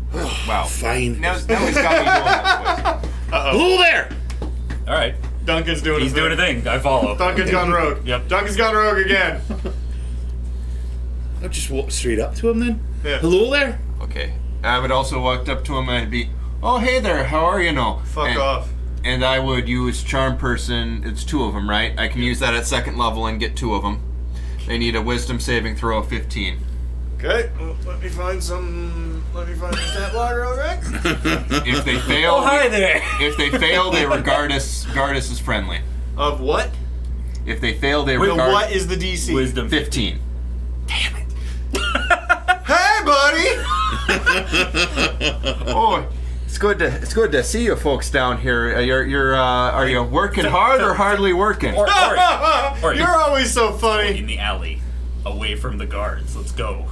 Wow. Fine. Now he's got me doing that voice. Hello there! All right. Duncan's doing He's doing a thing. I follow. Duncan's gone rogue. Yep. Duncan's gone rogue again. I'll just walk straight up to him then. Yeah. Hello there? Okay. I would also walk up to him and I'd be, oh, hey there, how are you now? Fuck off. And I would use Charm Person. It's two of them, right? I can use that at second level and get two of them. They need a Wisdom saving throw of 15. Okay, well, let me find some stat log real quick. If they fail, Oh, hi there. If they fail, they regard us as friendly. Of what? If they fail, they So regard what is the DC? Wisdom 15. Hey, buddy! Oh, it's good to see you folks down here. Are you working hard or hardly working? Or You're always so funny. in the alley, away from the guards. Let's go.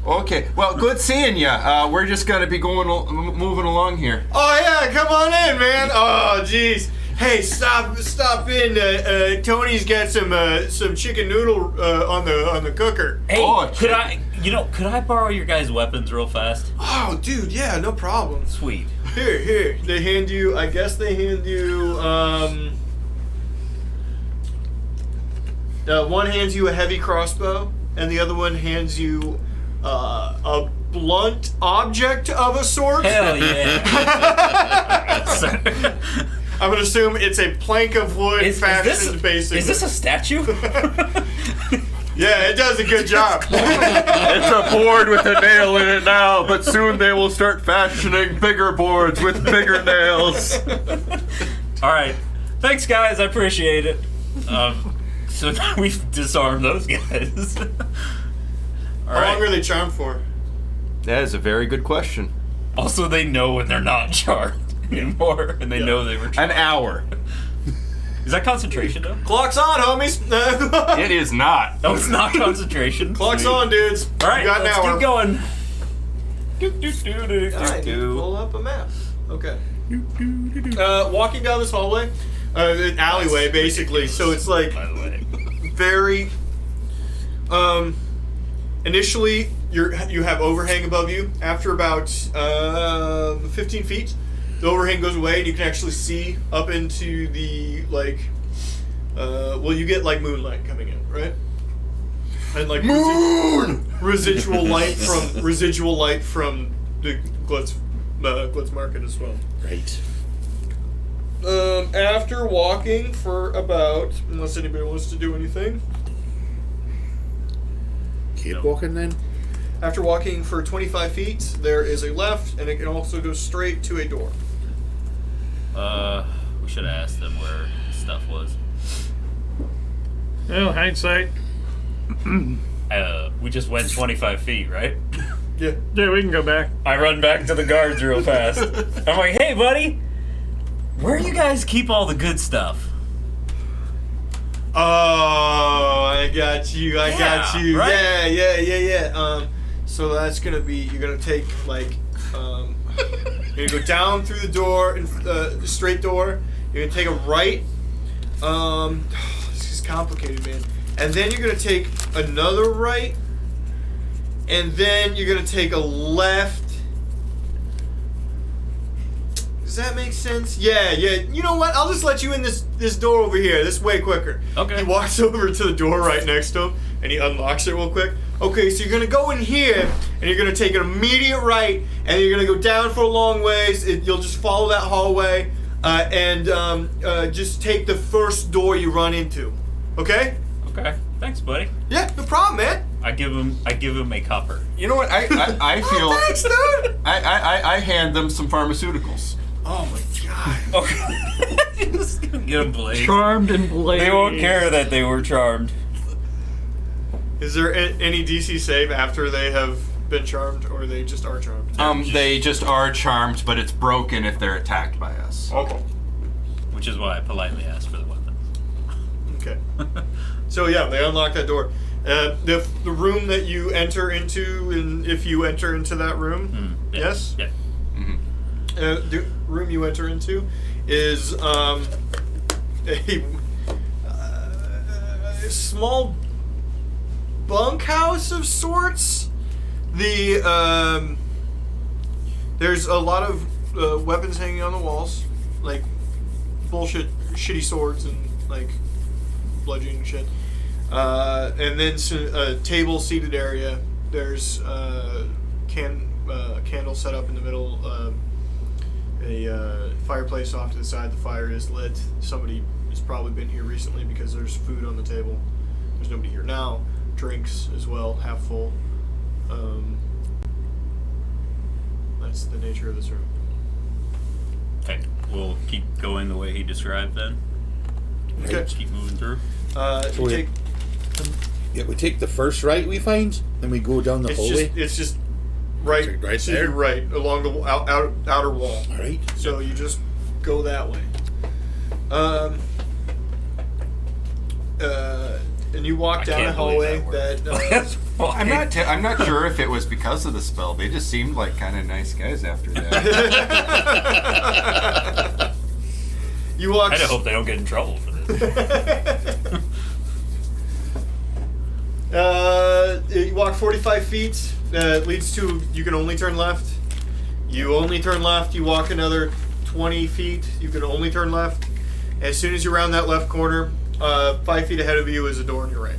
Okay, well, good seeing you. We're just gonna be moving along here. Oh yeah, come on in, man. Oh jeez. Hey, stop in. Tony's got some chicken noodle on the cooker. Hey, Oh, could I borrow your guys' weapons real fast? Oh, dude, yeah, no problem. Sweet. Here. They hand you. I guess they hand you. One hands you a heavy crossbow, and the other one hands you a blunt object of a sort. Hell yeah. I'm gonna assume it's a plank of wood fashioned basically. Is this a statue? Yeah, it does a good job. It's a board with a nail in it now, but soon they will start fashioning bigger boards with bigger nails. All right. Thanks, guys. I appreciate it. So now we've disarmed those guys. All How right. long are they charmed for? That is a very good question. Also, they know when they're not charmed anymore, and they know they were charmed. An hour. Is that concentration, though? Clock's on, homies. It is not. No, it's not concentration. Clock's Sweet. on, dudes. All right, you got an let's hour. keep going. I need to pull up a map. Okay. Walking down this hallway, an alleyway, basically. So it's like By the way. very. Initially, you have overhang above you. After about 15 feet, the overhang goes away, and you can actually see up into the you get like moonlight coming in, right? And like residual light from the Glutz Market as well. Right. After walking for about, unless anybody wants to do anything, Keep walking then. after walking for 25 feet, there is a left, and it can also go straight to a door. We should have asked them where stuff was. Well, hindsight. We just went 25 feet, right? Yeah. Yeah, we can go back. I run back to the guards real fast. I'm like, hey, buddy, where do you guys keep all the good stuff? Oh, I got you. I got Yeah, you. right? Yeah. So that's gonna be, you're gonna take like, you're gonna go down through the door, the straight door. You're gonna take a right. This is complicated, man. And then you're gonna take another right, and then you're gonna take a left. Does that make sense? Yeah. You know what? I'll just let you in this door over here. This way quicker. Okay. He walks over to the door right next to him, and he unlocks it real quick. Okay, so you're gonna go in here, and you're gonna take an immediate right, and you're gonna go down for a long ways. You'll just follow that hallway, and just take the first door you run into. Okay? Okay, thanks, buddy. Yeah, no problem, man. I give him a copper. You know what? I feel. Oh, thanks, dude. I hand them some pharmaceuticals. Oh my god. Okay. Just gonna get them blazed. Charmed and blazed. They won't care that they were charmed. Is there any DC save after they have been charmed, or they just are charmed? They just are charmed, but it's broken if they're attacked by us. Okay. Which is why I politely asked for the weapons. Okay. So yeah, they unlock that door. The room that you enter into, and if you enter into that room, Yeah. yes, Yeah. the room you enter into is a small bunkhouse of sorts. There's a lot of weapons hanging on the walls, like bullshit, shitty swords and like bludgeoning shit. And then a table seated area. There's a candle set up in the middle. A fireplace off to the side. The fire is lit. Somebody has probably been here recently because there's food on the table. There's nobody here now. Drinks as well, half full. That's the nature of this room. Okay, we'll keep going the way he described then. Okay. Keep moving through. You take. Yeah, we take the first right we find, then we go down the hallway. It's just right Right to there? your right along the outer wall. All right. So you just go that way. And you walk I down a can't believe hallway that that. I'm not sure if it was because of the spell. They just seemed like kind of nice guys after that. You walk. I hope they don't get in trouble for this. You walk 45 feet. It leads to. You can only turn left. You only turn left. You walk another 20 feet. You can only turn left. As soon as you round that left corner, 5 feet ahead of you is a door on your right.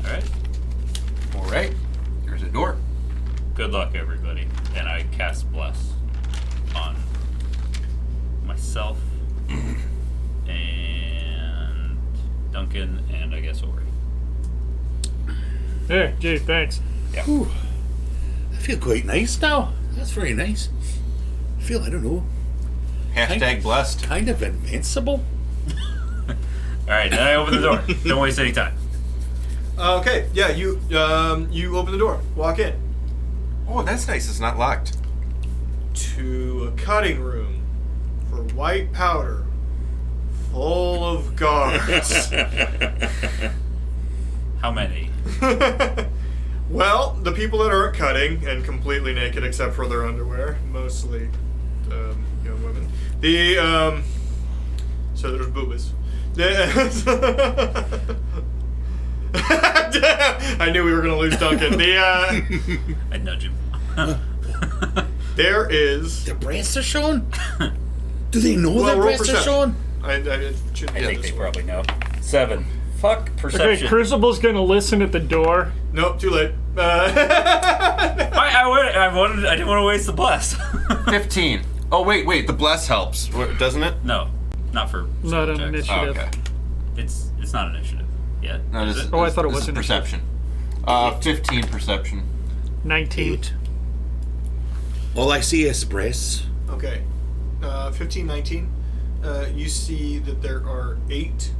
Alright. All right, there's a door. Good luck, everybody. And I cast Bless on myself and Duncan and I guess Ori. Hey, gee, thanks. Yeah. Whew. I feel quite nice now. That's very nice. I feel, I don't know, Hashtag blessed. kind of invincible. Alright, then I open the door. Don't waste any time. Okay. Yeah. You open the door. Walk in Oh, that's nice. It's not locked. to a cutting room for white powder, full of guards. How many? Well, the people that aren't cutting and completely naked except for their underwear, mostly young women. So there's boobas. I knew we were gonna lose Duncan. I nudge him. There is. The breasts are showing? Do they know Well, their roll breasts are perception. showing? I shouldn't I do think this they one. probably know. 7. Fuck Okay, perception. Crucible's gonna listen at the door. Nope, too late. I didn't want to waste the bless. 15. Oh, wait. The bless helps, doesn't it? No, not for Not an checks. initiative. Oh, okay. It's not initiative yet. No, is this, it? Oh, I thought it this was is initiative. perception. 15 perception. 19. 8. All I see is breasts. Okay. 15, 19. You see that there are 8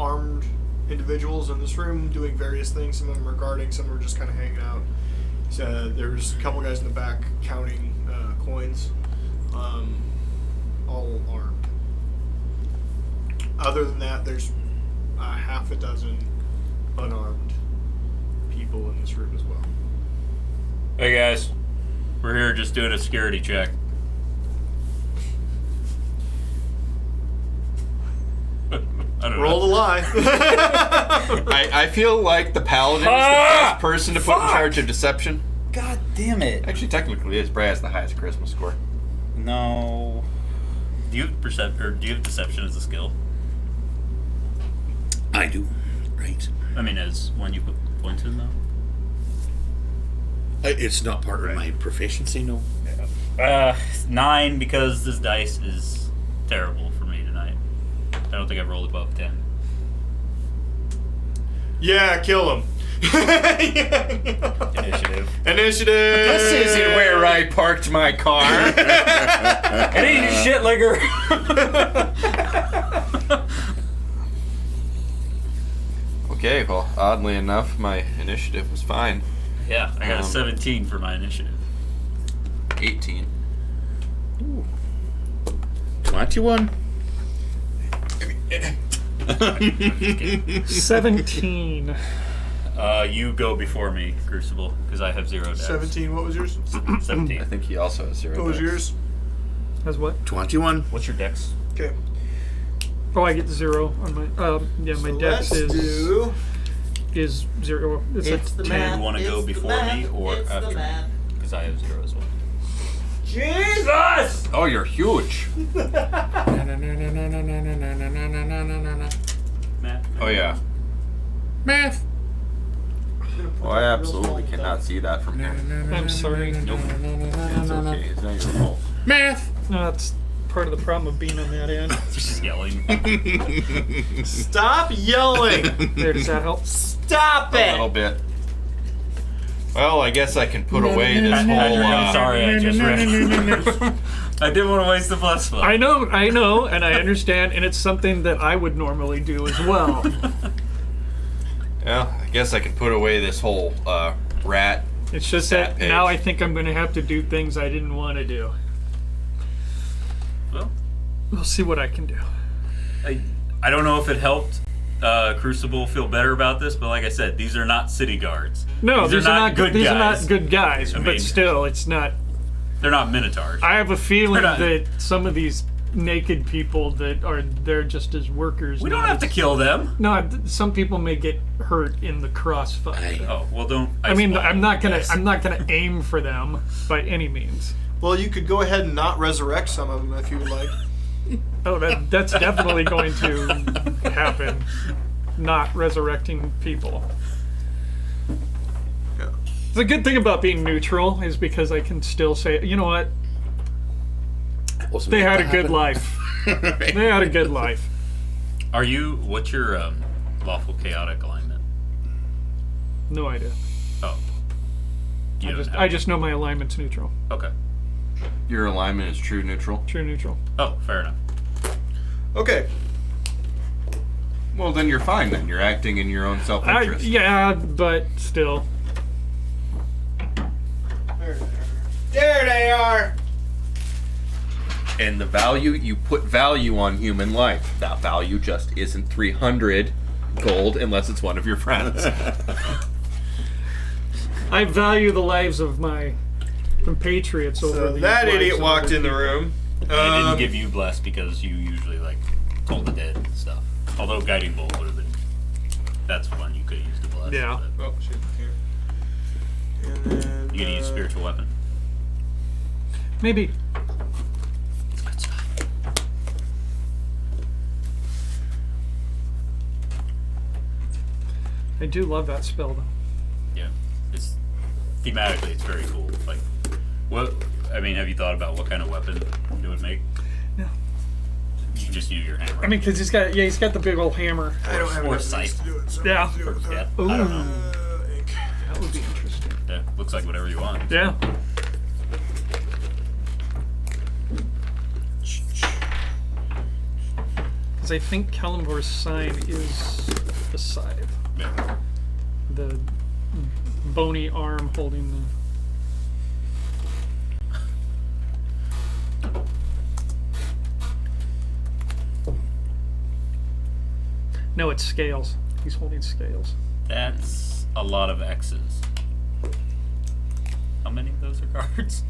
armed individuals in this room doing various things. Some of them are guarding, some are just kind of hanging out. There's a couple guys in the back counting coins, all armed. Other than that, there's half a dozen unarmed people in this room as well. Hey guys, we're here just doing a security check. I don't Roll know. the lie. I feel like the paladin is the best person to put in charge of deception. God damn it! Actually, technically, it is. Brad has the highest charisma score. No. Do you have do you have deception as a skill? I do. Right. I mean, as when you put points in though. It's not part of Right. my proficiency, no. 9 because this dice is terrible for me tonight. I don't think I've rolled above 10. Yeah, kill him. Initiative. Initiative. This isn't where I parked my car. It ain't shit ligger. Okay, well, oddly enough, my initiative was fine. Yeah, I got a 17 for my initiative. 18. 21. 17. You go before me, Crucible, because I have 0 dex. 17, what was yours? 17. I think he also has 0. What was dex. yours? That's what? 21. What's your dex? Okay. Oh, I get 0 on my. Yeah, my So dex let's is do is 0. It's a the 10. map. Do you want to go It's the before map. me or It's the after me? map. Because I have 0 as well. Jesus! Oh, you're huge. Matt? Oh yeah. Math. Oh, I absolutely cannot see that from here. I'm sorry. Nope. It's okay. It's not your fault. Math. No, that's part of the problem of being on that end. Just yelling. Stop yelling! There, does that help? Stop A little it! bit. Well, I guess I can put away this whole. I'm sorry, I just read it. I didn't want to waste the bless spell. I know, and I understand, and it's something that I would normally do as well. Well, I guess I can put away this whole rat. It's just Stat that now I page. think I'm going to have to do things I didn't want to do. Well, We'll see what I can do. I don't know if it helped Crucible feel better about this, but like I said, these are not city guards. No, these are not good These guys. are not good guys, I but mean- still, it's not. They're not minotaurs. I have a feeling They're not- that some of these naked people that are there just as workers. we don't not have to as- kill them. No, some people may get hurt in the crossfire. Oh well, don't. I mean, ice I'm not gonna. this. I'm not gonna aim for them by any means. Well, you could go ahead and not resurrect some of them if you would like. Oh, that's definitely going to happen. Not resurrecting people. Yeah. The good thing about being neutral is because I can still say, you know what? They had a good life. They had a good life. Are you? What's your lawful chaotic alignment? No idea. Oh. You don't have I just know my alignment's neutral. Okay. Your alignment is true neutral. True neutral. Oh, fair enough. Okay. Well, then you're fine. Then you're acting in your own self-interest. Yeah, but still. There they are. And the value, you put value on human life. That value just isn't 300 gold unless it's one of your friends. I value the lives of my compatriots over So the that lives idiot of walked other in the people. room. I didn't give you bless because you usually like told the dead and stuff. Although guiding bolt would have been. That's one you could have used to bless. Yeah. but Oh shit! Here. And then, You gonna use spiritual weapon? Maybe. Good stuff. I do love that spell though. Yeah. It's thematically it's very cool. Like, what? I mean, have you thought about what kind of weapon it would make? No. You can just use your hammer. I mean, because he's got the big old hammer. I don't have or enough scythe. to do it. So Yeah. I'll do it with Yeah. that. I don't know. Ink. That would be interesting. Yeah. Looks like whatever you want. Yeah. Because I think Kalimvor's sign is the scythe. Yeah. The bony arm holding the. No, it's scales. He's holding scales. That's a lot of X's. How many of those are cards?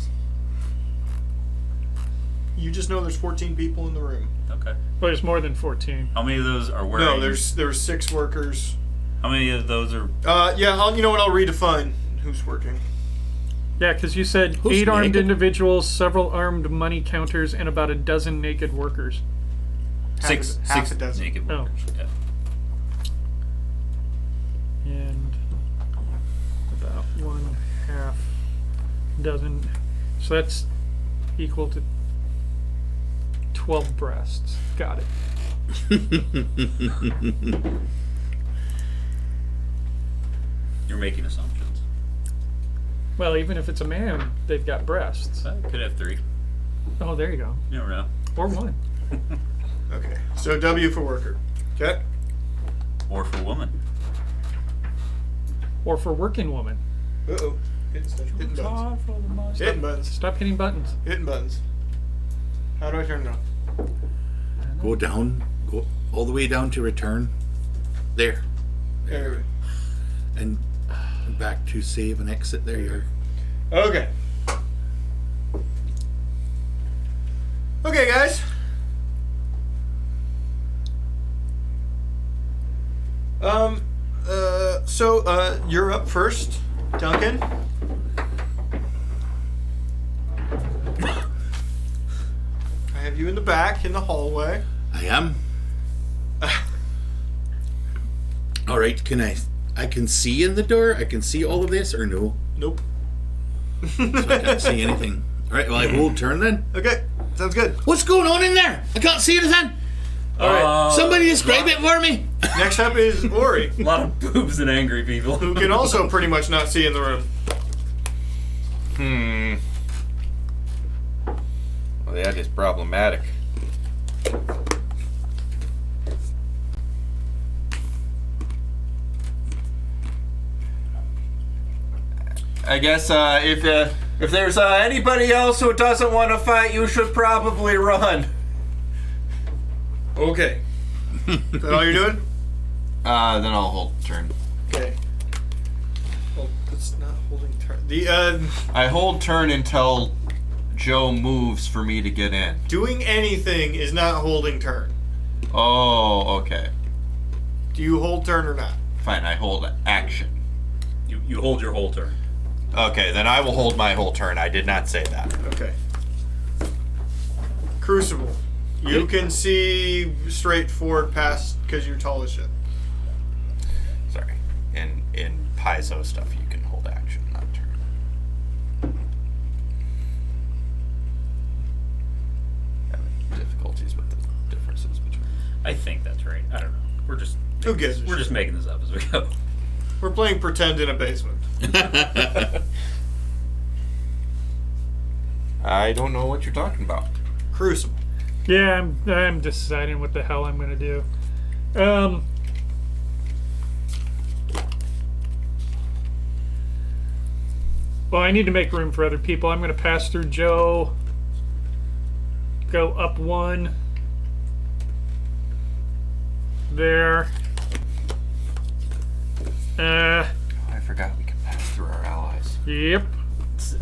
You just know there's 14 people in the room. Okay. Well, there's more than 14. How many of those are wearing? No, there's 6 workers. How many of those are? Yeah, you know what? I'll redefine who's working. Yeah, because you said Who's 8 armed naked? individuals, several armed money counters, and about a dozen naked workers. Six half a dozen. naked Oh. workers. Yeah. And about 1/2 dozen. So that's equal to 12 breasts. Got it. You're making assumptions. Well, even if it's a man, they've got breasts. Could have 3. Oh, there you go. You never know. Or 1. Okay. So W for worker. Okay. Or for woman. Or for working woman. Uh-oh. Hitting buttons. Hitting buttons. Stop hitting buttons. Hitting buttons. How do I turn it on? Go down. Go all the way down to return. There. There. And back to save and exit. There you are. Okay. Okay, guys. So You're up first, Duncan. I have you in the back in the hallway. I am. All right, I can see in the door? I can see all of this, or no? Nope. So I can't see anything. All right, well, I hold turn then. Okay, sounds good. What's going on in there? I can't see anything. All right. Somebody describe it for me. Next up is Ori, A lot of boobs and angry people. who can also pretty much not see in the room. Well, that is problematic. I guess if there's anybody else who doesn't want to fight, you should probably run. Okay. Is that all you're doing? Then I'll hold turn. Okay. Well, it's not holding turn. I hold turn until Joe moves for me to get in. Doing anything is not holding turn. Oh, okay. Do you hold turn or not? Fine, I hold action. You hold your whole turn. Okay, then I will hold my whole turn. I did not say that. Okay. Crucible. You can see straight forward past because you're tall as shit. Sorry. In Paizo stuff, you can hold action, not turn. Having difficulties with the differences between. I think that's right. I don't know. We're just Who gives a we're just shit? making this up as we go. We're playing pretend in a basement. I don't know what you're talking about. Crucible. Yeah, I'm deciding what the hell I'm gonna do. Well, I need to make room for other people. I'm gonna pass through Joe. Go up one. There. I forgot we can pass through our allies. Yep. It's,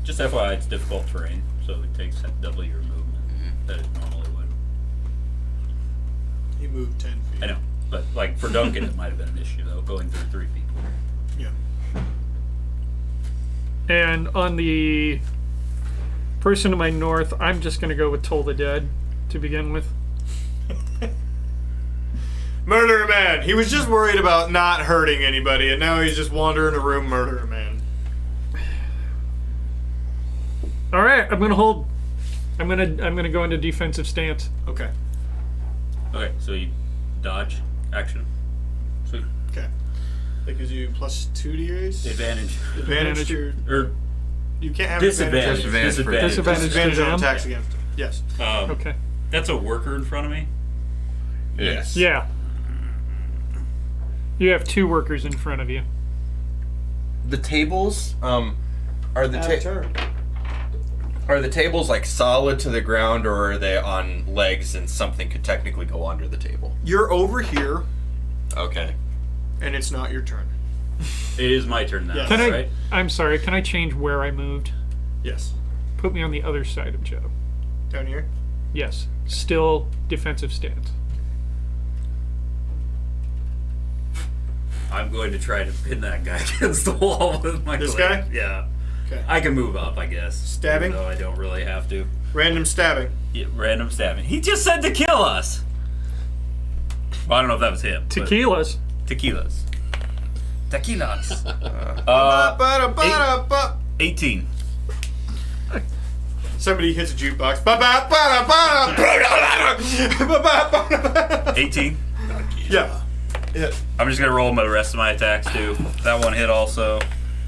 just FYI, it's difficult terrain, so it takes double your movement that it normally would. He moved 10 feet. I know, but like for Duncan, it might have been an issue though, going through 3 people. Yeah. And on the person to my north, I'm just gonna go with Toll the Dead to begin with. Murder a man. He was just worried about not hurting anybody, and now he's just wandering a room, murder a man. All right, I'm gonna hold. I'm gonna go into defensive stance. Okay. Okay, so you dodge action. Sweet. Okay. That gives you +2 to your ace. Advantage. Advantage to your. Or You can't have disadvantage. advantage. Disadvantage to Disadvantage on them? attacks against him. Yes. Okay. That's a worker in front of me. Yes. Yeah. You have 2 workers in front of you. The tables, are the turn. are the tables like solid to the ground, or are they on legs and something could technically go under the table? You're over here, Okay. and it's not your turn. It is my turn now, Yes. Can I? right? I'm sorry. Can I change where I moved? Yes. Put me on the other side of Joe. Down here. Yes. Still defensive stance. I'm going to try to pin that guy against the wall with my This blade. guy? Yeah. Okay. I can move up, I guess. Stabbing? Even though I don't really have to. Random stabbing. Yeah, random stabbing. He just said to kill us. Well, I don't know if that was him. but- Tequilas. Tequilas. Tequilas. Ba-da-ba-da-ba-da-ba. 18. Somebody hits a jukebox. Ba-ba-ba-da-ba-da. 18. Yeah. Hit. I'm just going to roll the rest of my attacks too. That one hit also.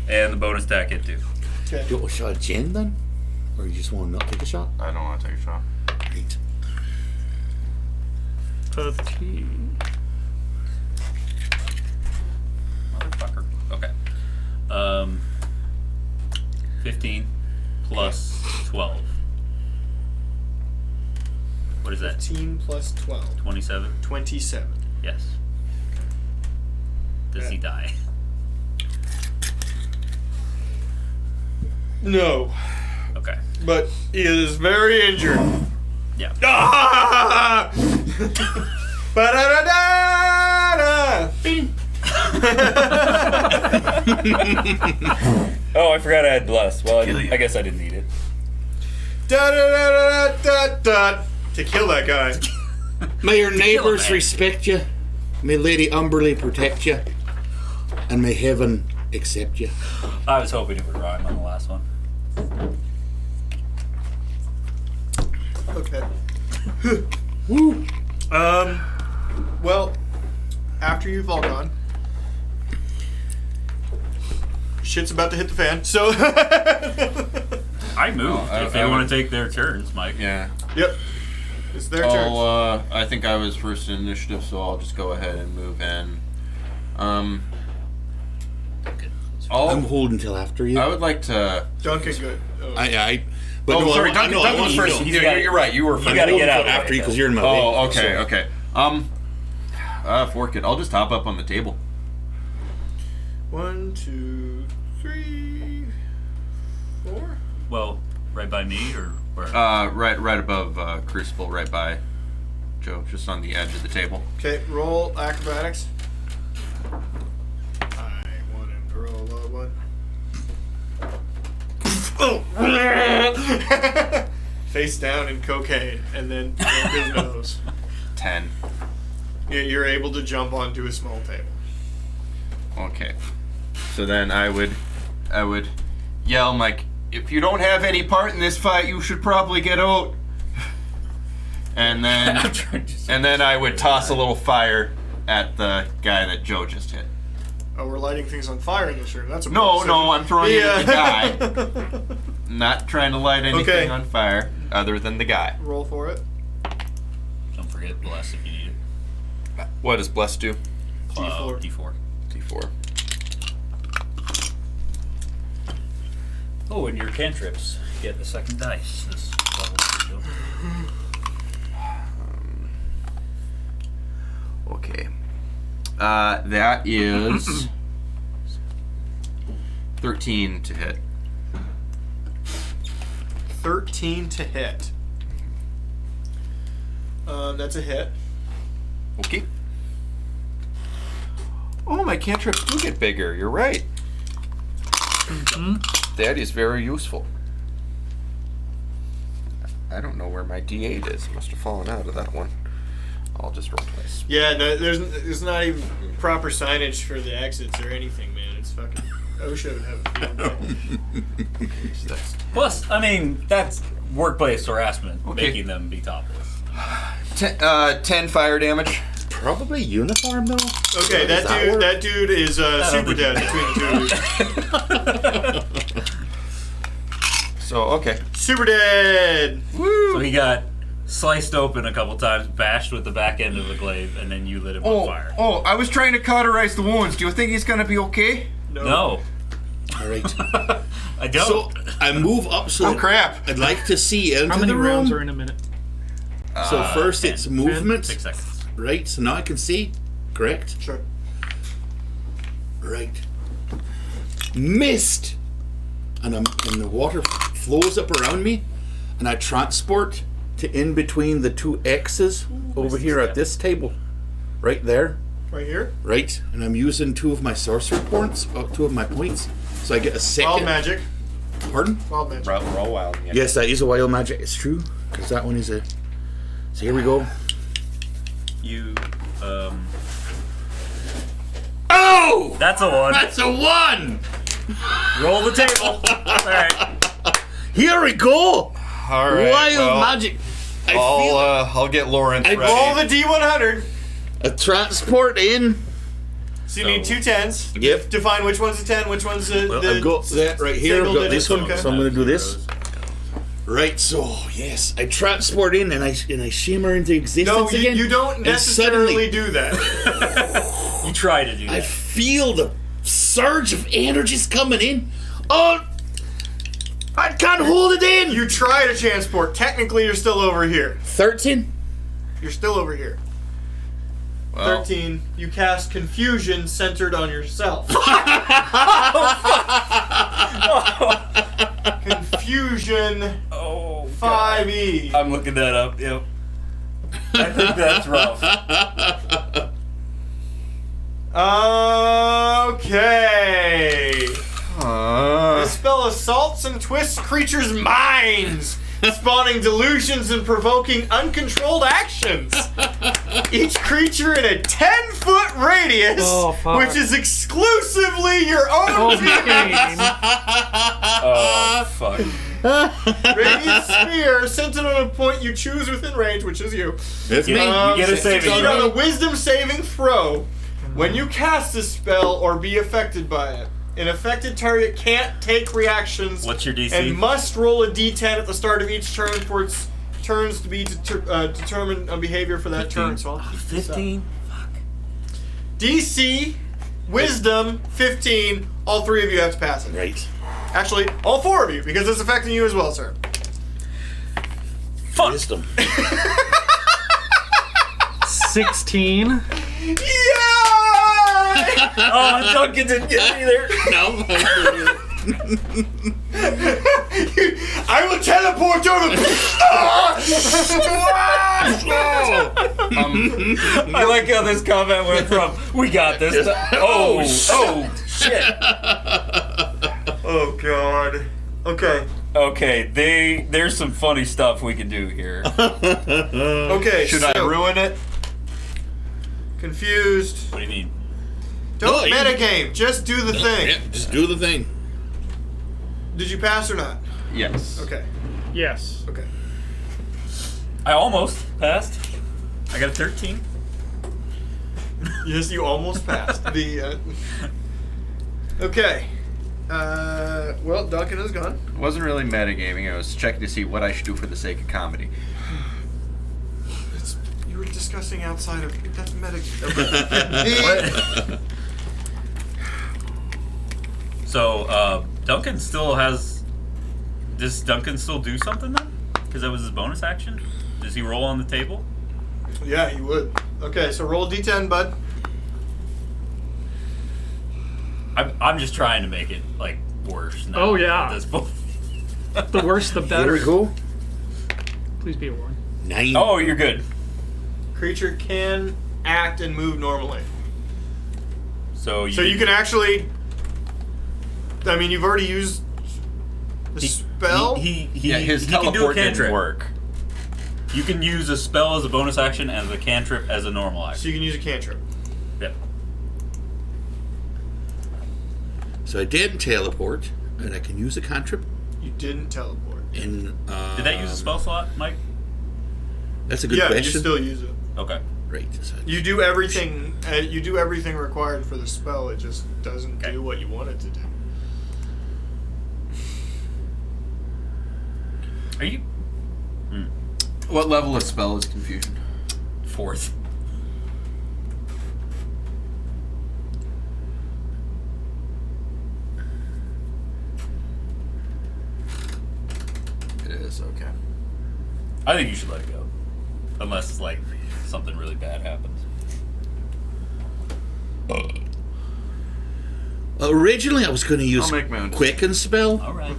And the bonus attack hit too. Okay. Do you want a shot again then? Or you just want to not take a shot? I don't want to take a shot. Right. 15. Motherfucker. Okay. 15 plus 12. What is that? 15 plus 12. 27? 27. Yes. Does he die? No. Okay. But he is very injured. Yeah. Ah! Ba-da-da-da-da! Oh, I forgot I had bless. Well, I guess I didn't need it. Da da da da da da. To kill that guy. May your kill neighbours a man. respect you. May Lady Umberly protect you. And may heaven accept you. I was hoping it would rhyme on the last one. Okay. Woo. Well, after you've all gone, shit's about to hit the fan. So. I moved I if they would- want to take their turns, Mike. Yeah. Yep. It's their turn. I think I was first in initiative, so I'll just go ahead and move in. I'm holding till after you. I would like to. Duncan, good. Oh. But no, sorry, I Duncan, know, I Duncan want was you to first. know. You're right. You were first. You gotta get out of the after way, you because Bill. you're in my way. Oh, okay, So- okay. Fork it. I'll just hop up on the table. 1, 2, 3, 4. Well, right by me or where? Right above Crucible, right by Joe, just on the edge of the table. Okay, roll acrobatics. I want him to roll a 1. Oh! Face down in cocaine, and then broke his nose. 10. You're able to jump onto a small table. Okay. So then I would yell, Mike, if you don't have any part in this fight, you should probably get out. And then I would toss a little fire at the guy that Joe just hit. Oh, we're lighting things on fire in this room. That's a No, I'm throwing it at the guy. guy. Not trying to light anything Okay. on fire other than the guy. Roll for it. Don't forget bless if you need it. What does Bless do? D4. D4. D4. Oh, and your cantrips get the second dice. This level too. Okay. That is 13 to hit. 13 to hit. That's a hit. Okay. Oh, my cantrips do get bigger. You're right. That is very useful. I don't know where my D8 is. Must have fallen out of that one. I'll just roll twice. Yeah, no, there's not even proper signage for the exits or anything, man. It's fucking OSHA would have a field day. So that's Plus, I mean, that's workplace harassment, Okay. making them be topless. 10 fire damage. Probably uniform though. Okay, Does that work? dude is super think dead he- between the two of you. So, okay. Super dead. So he got sliced open a couple times, bashed with the back end of the glaive, and then you lit him on fire. Oh, I was trying to cauterize the wounds. Do you think he's going to be okay? No, All right. I don't. So I move up. So Oh, crap. I'd like to see into How many the rounds room. are in a minute? So first 10. it's movement, 6 seconds. right? So now I can see. Correct. Sure. Right. Mist. And the water flows up around me, and I transport to in between the two X's over here at this table, right there, Right here. right. And I'm using two of my sorcerer points, 2 of my points, so I get a second. Wild magic. Pardon? Wild magic. Roll wild. Yeah. Yes, that is a wild magic. It's true, because that one is a. So here we go. You, Oh, that's a 1. that's a 1. Roll the table. Alright. Here we go. All right. Wild well, magic. I feel I'll get Lawrence I- ready. Roll the D100. a transport in. So you need 2 10s. Yep. Define which one's a 10, which one's a. Well, the I've got that right here. I've single got this digits, one, okay. so I'm going to do this. Right, so yes, I transport in and I shimmer into existence No, again. you don't and necessarily suddenly do that. You try to do I that. feel the surge of energies coming in. Oh, I can't hold it in. You try to transport. Technically, you're still over here. 13. You're still over here. Well, 13. You cast confusion centered on yourself. Confusion Oh, God. 5e. I'm looking that up, yep. I think that's rough. Okay. This spell assaults and twists creatures' minds, spawning delusions and provoking uncontrolled actions. Each creature in a 10-foot radius, which is exclusively your own domain. Oh, fuck. Radiant sphere centered on a point you choose within range, which is you. It's me. You get a saving Succeed throw. on a wisdom saving throw when you cast this spell or be affected by it. An affected target can't take reactions. What's your DC? And must roll a d10 at the start of each turn for its turns to be determined on behavior for that turn. So I'll keep this up. 15? Fuck. DC, Wisdom, 15. All three of you have to pass it. Right. Actually, all four of you, because it's affecting you as well, sir. Fuck. Wisdom. 16. Yeah! Oh, Duncan didn't get me there. No. I will teleport over. I like how this comment went from, we got this, to, oh, shit. Oh, God. Okay. Okay, there's some funny stuff we can do here. Okay, Should I ruin it? Confused. What do you mean? Don't No, metagame. Just do the thing. Yeah, just do the thing. Did you pass or not? Yes. Okay. Yes. Okay. I almost passed. I got a 13. Yes, you almost passed. Okay. Well, Duncan is gone. It wasn't really metagaming. I was checking to see what I should do for the sake of comedy. You were discussing outside of that's meta. So, Duncan still has... Does Duncan still do something then? Because that was his bonus action? Does he roll on the table? Yeah, he would. Okay, so roll d10, bud. I'm just trying to make it, like, worse now. Oh, yeah. At this point. The worse, the Here better. we go. Please be a 1. 9. Oh, you're good. Creature can act and move normally. So So you can actually. I mean, you've already used the spell. His he can do a teleport cantrip. didn't work. You can use a spell as a bonus action and a cantrip as a normal So action. you can use a cantrip. Yep. So I didn't teleport, and I can use a cantrip. You didn't teleport. And Did that use a spell slot, Mike? That's a good Yeah, question. you still use it. Okay. Right. So You do everything. You do everything required for the spell. It just doesn't do what you want it to do. Are you... What level of spell is confusion? 4th? It is, okay. I think you should let it go. Unless, like, something really bad happens. originally, I was going to use I'll make my own Quicken spell, Alright.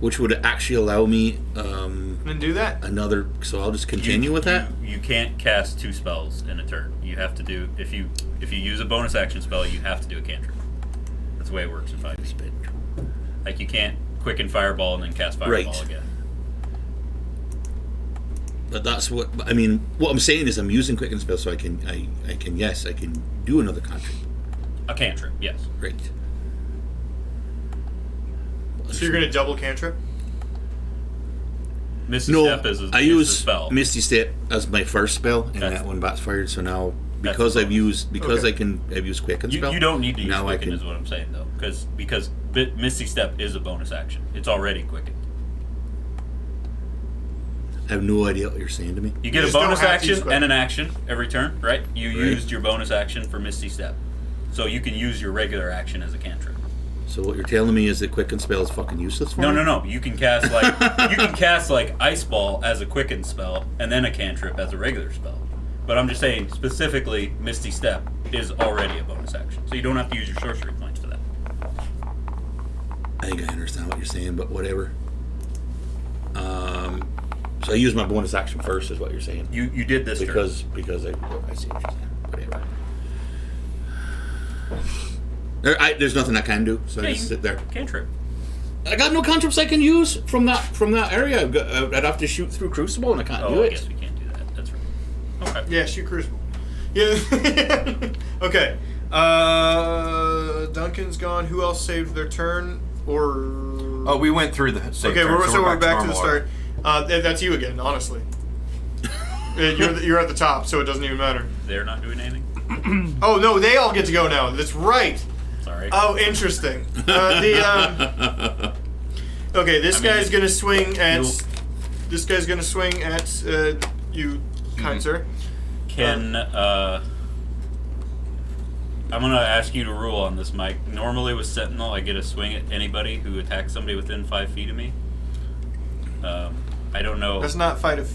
which would actually allow me Then do that. another. So I'll just continue with that. You can't cast 2 spells in a turn. You have to do... If you use a bonus action spell, you have to do a cantrip. That's the way it works in 5e. Like, you can't quicken Fireball and then cast Fireball Right. again. But that's what I mean. What I'm saying is, I'm using Quicken spell, so I can do another cantrip. A cantrip, yes. Right. So you're gonna double cantrip. Misty No, Step is a, I is use a spell. Misty Step as my first spell, and That's- that one backfired. So now, That's because the I've used Okay. I've used Quicken spell. You don't need to use now Quicken, I is can. what I'm saying, though. Because Misty Step is a bonus action. It's already quickened. I have no idea what you're saying to me. You get a just don't bonus have to use action Quicken. and an action every turn, right? You Right. used your bonus action for Misty Step. So you can use your regular action as a cantrip. So what you're telling me is that Quicken spell is fucking useless for me? No. You can cast like Ice Ball as a quicken spell and then a cantrip as a regular spell. But I'm just saying specifically Misty Step is already a bonus action. So you don't have to use your sorcery points for that. I think I understand what you're saying, but whatever. So I use my bonus action first, is what you're saying. You did this turn. Because I see what you're saying. Whatever. There's nothing I can do, so I just sit there. Cantrip. I got no cantrips I can use from that area. I'd have to shoot through Crucible, and I can't do I it. guess we can't do that. That's right. Okay. Yeah, shoot Crucible. Yeah. Okay. Duncan's gone. Who else saved their turn? Or Oh, we went through the same okay, turn, so we're back to the normal start. That's you again, honestly. You're at the top, so it doesn't even matter. They're not doing anything? Oh no, they all get to go now. That's right. Sorry. Oh, interesting. Okay, this guy's gonna swing at. This guy's gonna swing at you, kind sir. Can, I'm gonna ask you to rule on this, Mike. Normally with Sentinel, I get a swing at anybody who attacks somebody within 5 feet of me. I don't know. That's not fight of.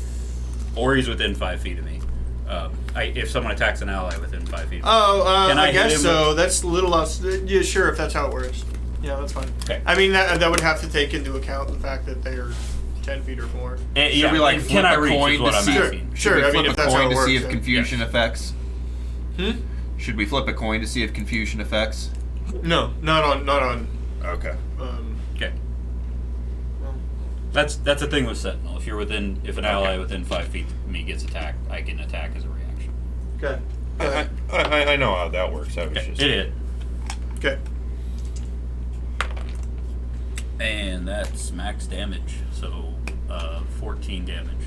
Or he's within 5 feet of me. If someone attacks an ally within 5 feet of me. Oh, Can I I hit guess him so. with- That's a little else. Yeah, sure, if that's how it works. Yeah, that's fine. Okay. I mean, that would have to take into account the fact that they are 10 feet or more. Should we like can flip I a reach coin is what to I'm see? asking. Sure, Should we I mean, flip if a that's how coin it to see works, if then- confusion affects? Hmm? Should we flip a coin to see if confusion affects? No, not on. Okay. Okay. That's the thing with Sentinel. If an ally within 5 feet of me gets attacked, I can attack as a reaction. Okay. I know how that works. I was Okay. just It hit. Okay. And that's max damage. So 14 damage.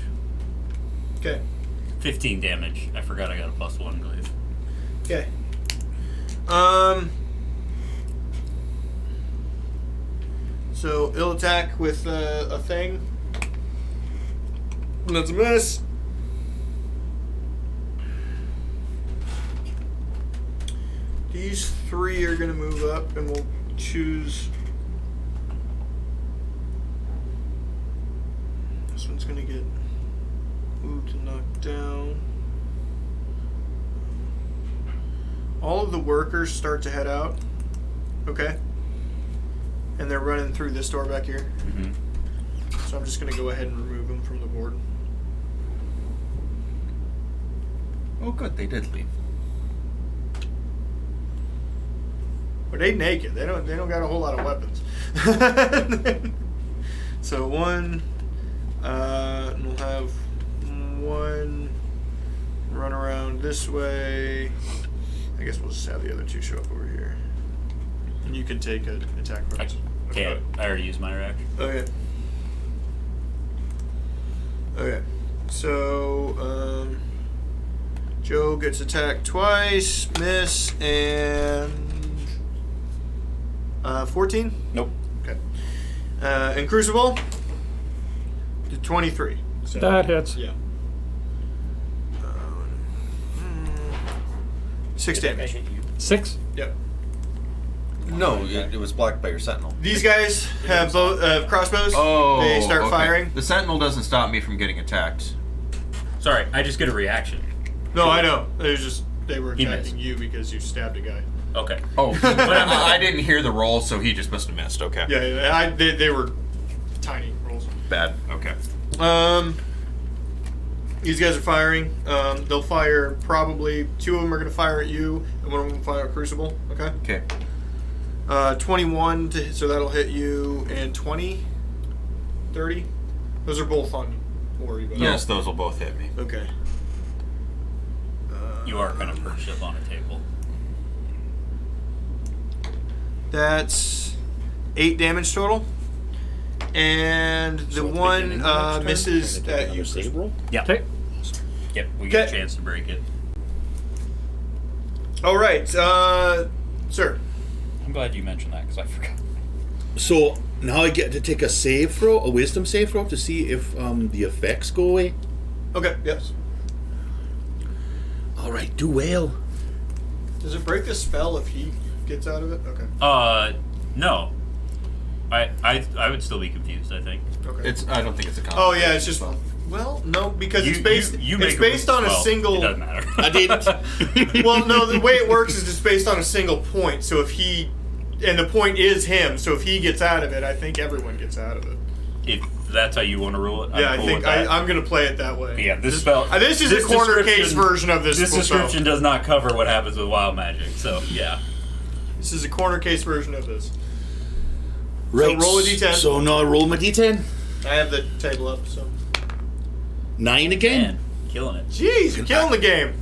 Okay. 15 damage. I forgot I got a +1 glaive. Okay. So he'll attack with a thing. That's a miss. These three are gonna move up, and we'll choose. This one's gonna get moved and knocked down. All of the workers start to head out. Okay. And they're running through this door back here. Mm-hmm. So I'm just going to go ahead and remove them from the board. Oh, good. They did leave. But they naked. They don't got a whole lot of weapons. So one, and we'll have one run around this way. I guess we'll just have the other two show up over here. And you can take an attack from us. Okay, I already used my reaction. Okay. Okay. So, Joe gets attacked twice, miss, and 14? Nope. Okay. And Crucible? To 23. So, That hits. yeah. 6 damage. 6. Yep. No, it was blocked by your sentinel. These guys have both crossbows. Oh, They start okay. firing. The sentinel doesn't stop me from getting attacked. Sorry, I just get a reaction. No, I know. They were He attacking missed. you because you stabbed a guy. Okay. Oh, but I didn't hear the roll, so he just must have missed. Okay. Yeah, they were tiny rolls. Bad. Okay. These guys are firing. They'll fire probably 2 of them are going to fire at you, and 1 of them will fire at Crucible. Okay. Okay. 21 to, so that'll hit you, and 20, 30. Those are both on Ori. But Yes, those will both hit me. Okay. You are kind of perched up on a table. That's 8 damage total. And the So it's one beginning of next turn? misses Can I take at another you. save roll? Yeah. Okay. Yep, we get a Okay. chance to break it. All right, sir. I'm glad you mentioned that because I forgot. So now I get to take a save throw, a wisdom save throw, to see if the effects go away. Okay, yes. All right, do well. Does it break the spell if he gets out of it? Okay. No. I would still be confused, I think. Okay. I don't think it's a combo. Oh yeah, it's just well, no, because it's based. You it's make based on a well, single. It doesn't matter. I didn't. Well, no, the way it works is it's based on a single point. So if he, and the point is him. So if he gets out of it, I think everyone gets out of it. If that's how you want to rule it, Yeah, I'm I cool think with that. I'm gonna play it that way. Yeah, this spell. This is a corner case description- version of this. This spell. description does not cover what happens with wild magic. So yeah. This is a corner case version of this. Right. roll a d10. So now I roll my d10. I have the table up, so. 9 again. Man, killing it. Jeez, you're killing the game.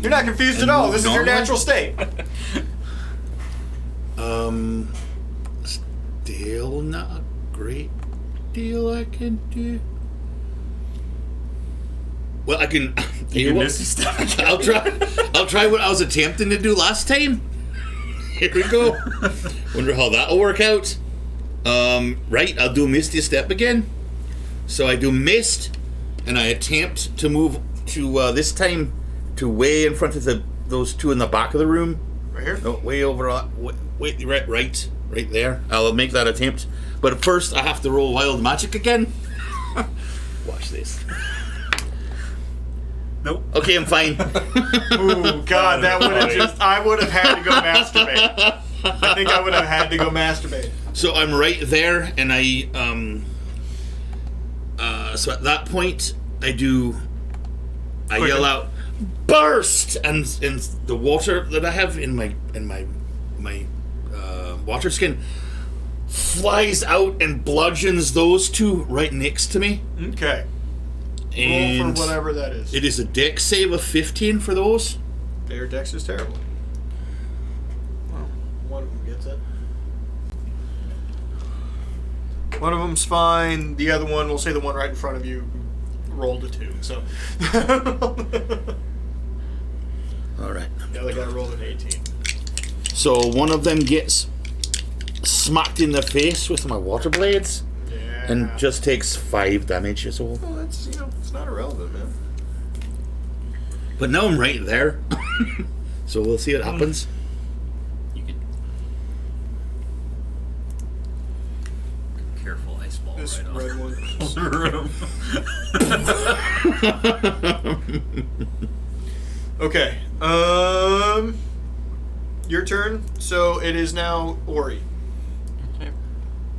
You're not confused at all. This is your Normally? natural state. Still not a great deal I can do. Well, I can. You can Misty Step. I'll try what I was attempting to do last time. Here we go. Wonder how that'll work out. Right, I'll do Misty Step again. So I do Mist, and I attempt to move to this time to way in front of those two in the back of the room. Right here? No, way over. Wait, right there. I'll make that attempt. But first, I have to roll Wild Magic again. Watch this. Nope. Okay, I'm fine. Ooh, God, that would have just. I would have had to go masturbate. I think I would have had to go masturbate. So I'm right there, and so at that point, I yell out, "Burst!" and the water that I have in my water skin flies out and bludgeons those two right next to me. Okay. And Roll for whatever that is. it is a dex save of 15 for those. Their dex is terrible. Well, one of them gets it. One of them's fine. The other one, we'll say the one right in front of you, rolled a 2. So. All right. The other guy rolled an 18. So one of them gets smacked in the face with my water blades Yeah. and just takes 5 damage as well. Well, that's, it's not irrelevant, man. But now I'm right there. So we'll see what happens. You could. Careful, ice ball This right red off one. the room. Okay. Your turn. So it is now Ori. Okay.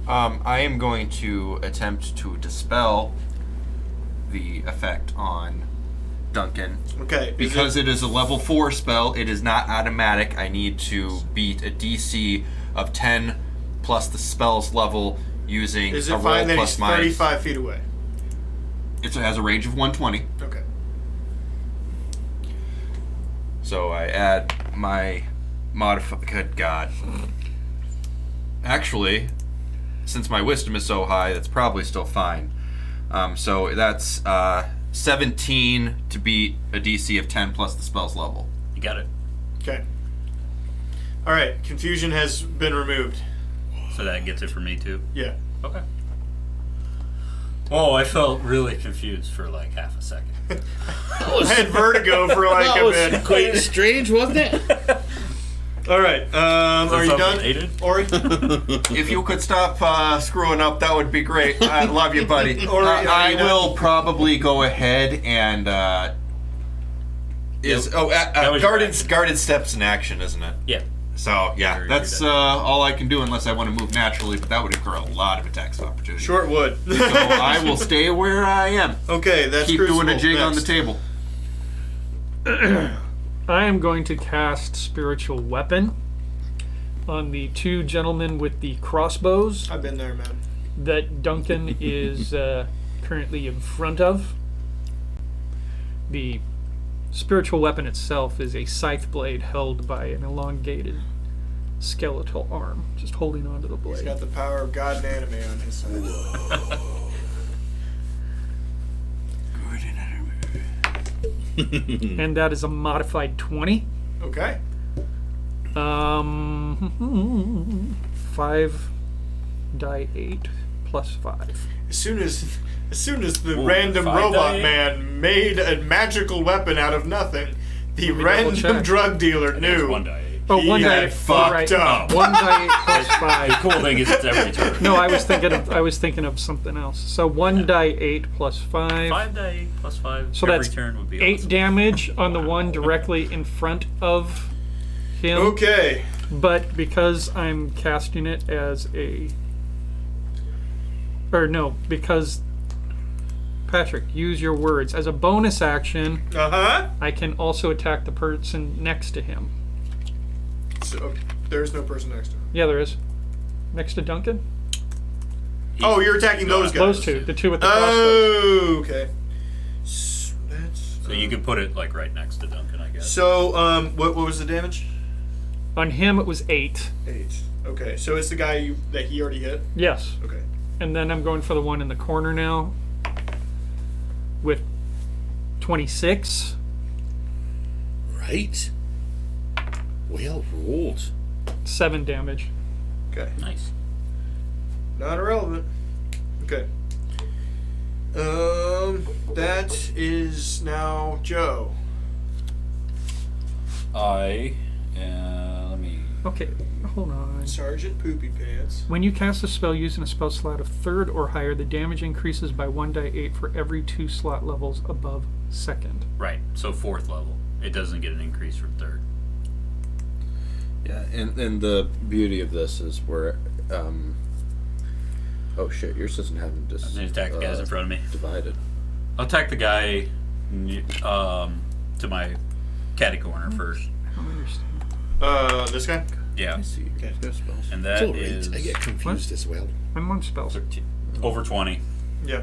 I am going to attempt to dispel the effect on Duncan. Okay. Because it is a level 4 spell, it is not automatic. I need to beat a DC of 10 plus the spell's level using Is a it roll fine that plus he's my... 35 feet away? It has a range of 120. Okay. So I add my Good God. Actually, since my wisdom is so high, that's probably still fine. So that's 17 to beat a DC of 10 plus the spell's level. You got it. Okay. All right. Confusion has been removed. So that gets it for me too. Yeah. Okay. Oh, I felt really confused for like half a second. I had vertigo for like That a was bit. quite strange, wasn't it? All right. Are you done, Aiden? Ori? If you could stop screwing up, that would be great. I love you, buddy. Or, I you know- will probably go ahead and That was your guarded steps in action, isn't it? Yeah. So yeah, You're that's done. all I can do unless I want to move naturally, but that would incur a lot of attacks of opportunity. Short wood. So I will stay where I am. Okay, that's Keep doing a Crucible. jig on the Next. table. I am going to cast Spiritual Weapon on the two gentlemen with the crossbows I've been there, man. that Duncan is currently in front of. The spiritual weapon itself is a scythe blade held by an elongated skeletal arm, just holding onto the He's blade. got the power of God and anime on his side. And that is a modified 20. Okay. 5 die 8 plus 5. As soon as the Ooh, random 5 robot die. man made a magical weapon out of nothing, the Let me random double check. drug dealer It's knew 1 die 8. Oh, he 1 die had 8. fucked right. up. 1 die 8 plus The 5. cool thing is it's every turn. No, I was thinking of something else. So 1 die 8 plus 5. 5 die 8 plus 5. So every that's turn would be 8 awesome. damage on the one directly in front of him. Okay. But because I'm casting it as a... Or no, because... Patrick, use your words. As a bonus action, Uh-huh. I can also attack the person next to him. So, There's no person next to him. Yeah, there is. Next to Duncan? Oh, you're attacking those guys. Those two. The two with the crossbows. Oh, okay. So you could put it like right next to Duncan, I guess. So, what was the damage? On him, it was 8. 8. Okay, so it's the guy that he already hit? Yes. Okay. And then I'm going for the one in the corner now with 26. Right. Well rolled. 7 damage. Okay. Nice. Not irrelevant. Okay. That is now Joe. Let me. Okay, hold on. Sergeant Poopy Pants. When you cast a spell using a spell slot of 3rd or higher, the damage increases by 1d8 for every 2 slot levels above 2nd. Right. So 4th level. It doesn't get an increase from 3rd. Yeah, and the beauty of this is where, oh shit, yours doesn't have them I'm gonna attack the guys in front of me. divided. I'll attack the guy to my catty corner first. I don't understand. This guy? Yeah. I see. Okay. And It's that all right. is I get confused as well. I'm on spells. 13. Over 20. Yeah.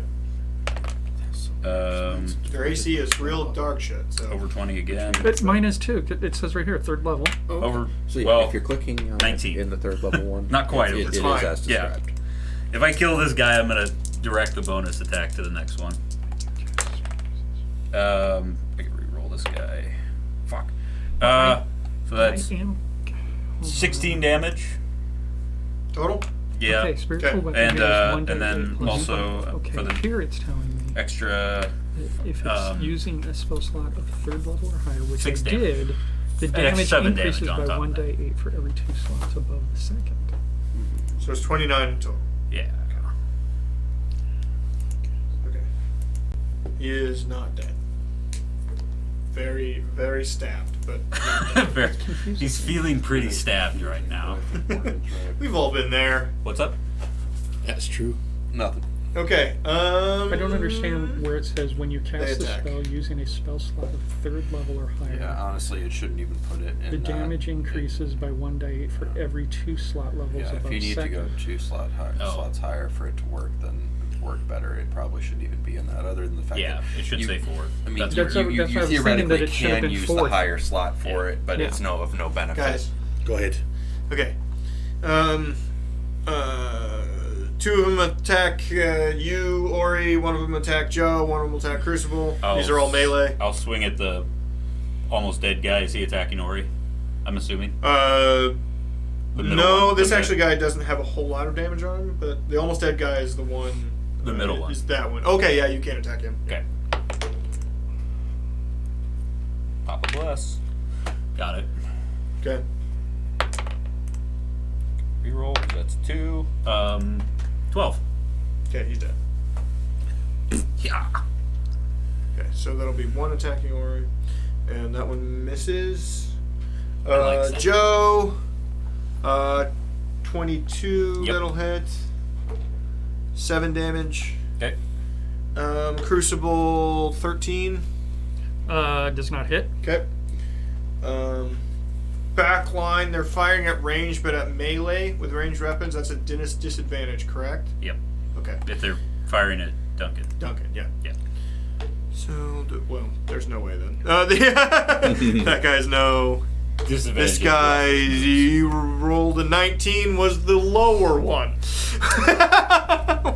Their AC is real dog shit, so. Over 20 again. But mine is too. It says right here, 3rd level. Over. So yeah, well, if you're clicking 19. in the 3rd level one, Not quite, it it's is fine. as Yeah. described. if I kill this guy, I'm gonna direct the bonus attack to the next one. I can re-roll this guy. Fuck. So that's I am. 16 damage. Total? Yeah. Okay, spiritual Okay. weapon And, is and then 1d8 plus also, 5. Okay, for the- here it's telling me Extra. that if it's using a spell slot of 3rd level or higher, which 6 I damage. did, the extra damage 7 damage increases on by top of 1d8 for every 2 slots above the 2nd. So it's 29 in total. Yeah. Okay. He is not dead. Very, very stabbed, but not dead. Very- He's feeling pretty stabbed right now. We've all been there. What's up? That's true. Nothing. Okay. I don't understand where it says when you cast a attack. spell using a spell slot of 3rd level or higher. Yeah, honestly, it shouldn't even put it in The damage increases by 1d8 for every 2 slot levels Yeah, above if you need 2nd. to go 2 slots higher for it to work, then work better. It probably shouldn't even be in that. Other than the fact Yeah, that it should you- say 4. I mean, That's you, what- you, that's you what I was thinking, theoretically that it should have can been use 4th. the higher slot for it, but Yeah. it's of no benefit. Guys. Go ahead. Okay. 2 of them attack you, Ori. 1 of them attack Joe. 1 of them will attack Crucible. These are all melee. I'll swing at the almost dead guy. Is he attacking Ori? I'm assuming. The middle no, one, this the actually guy doesn't have a whole lot of damage on him, but the almost dead guy is the one. The middle one. Is that one? Okay, yeah, you can't attack him. Okay. Papa bless. Got it. Okay. Reroll. That's 2. 12. Okay, he's dead. Yeah. Okay, so that'll be 1 attacking Ori, and that one misses. like that. Joe, 22. Yep. That'll hit. 7 damage. Okay. Crucible 13. Does not hit. Okay. Back line, they're firing at range, but at melee with ranged weapons, that's a disadvantage, correct? Yep. Okay. If they're firing at Duncan. Duncan, yeah. Yeah. So, well, there's no way then. That guy's no. Disadvantage. This guy, he rolled a 19, was the lower one.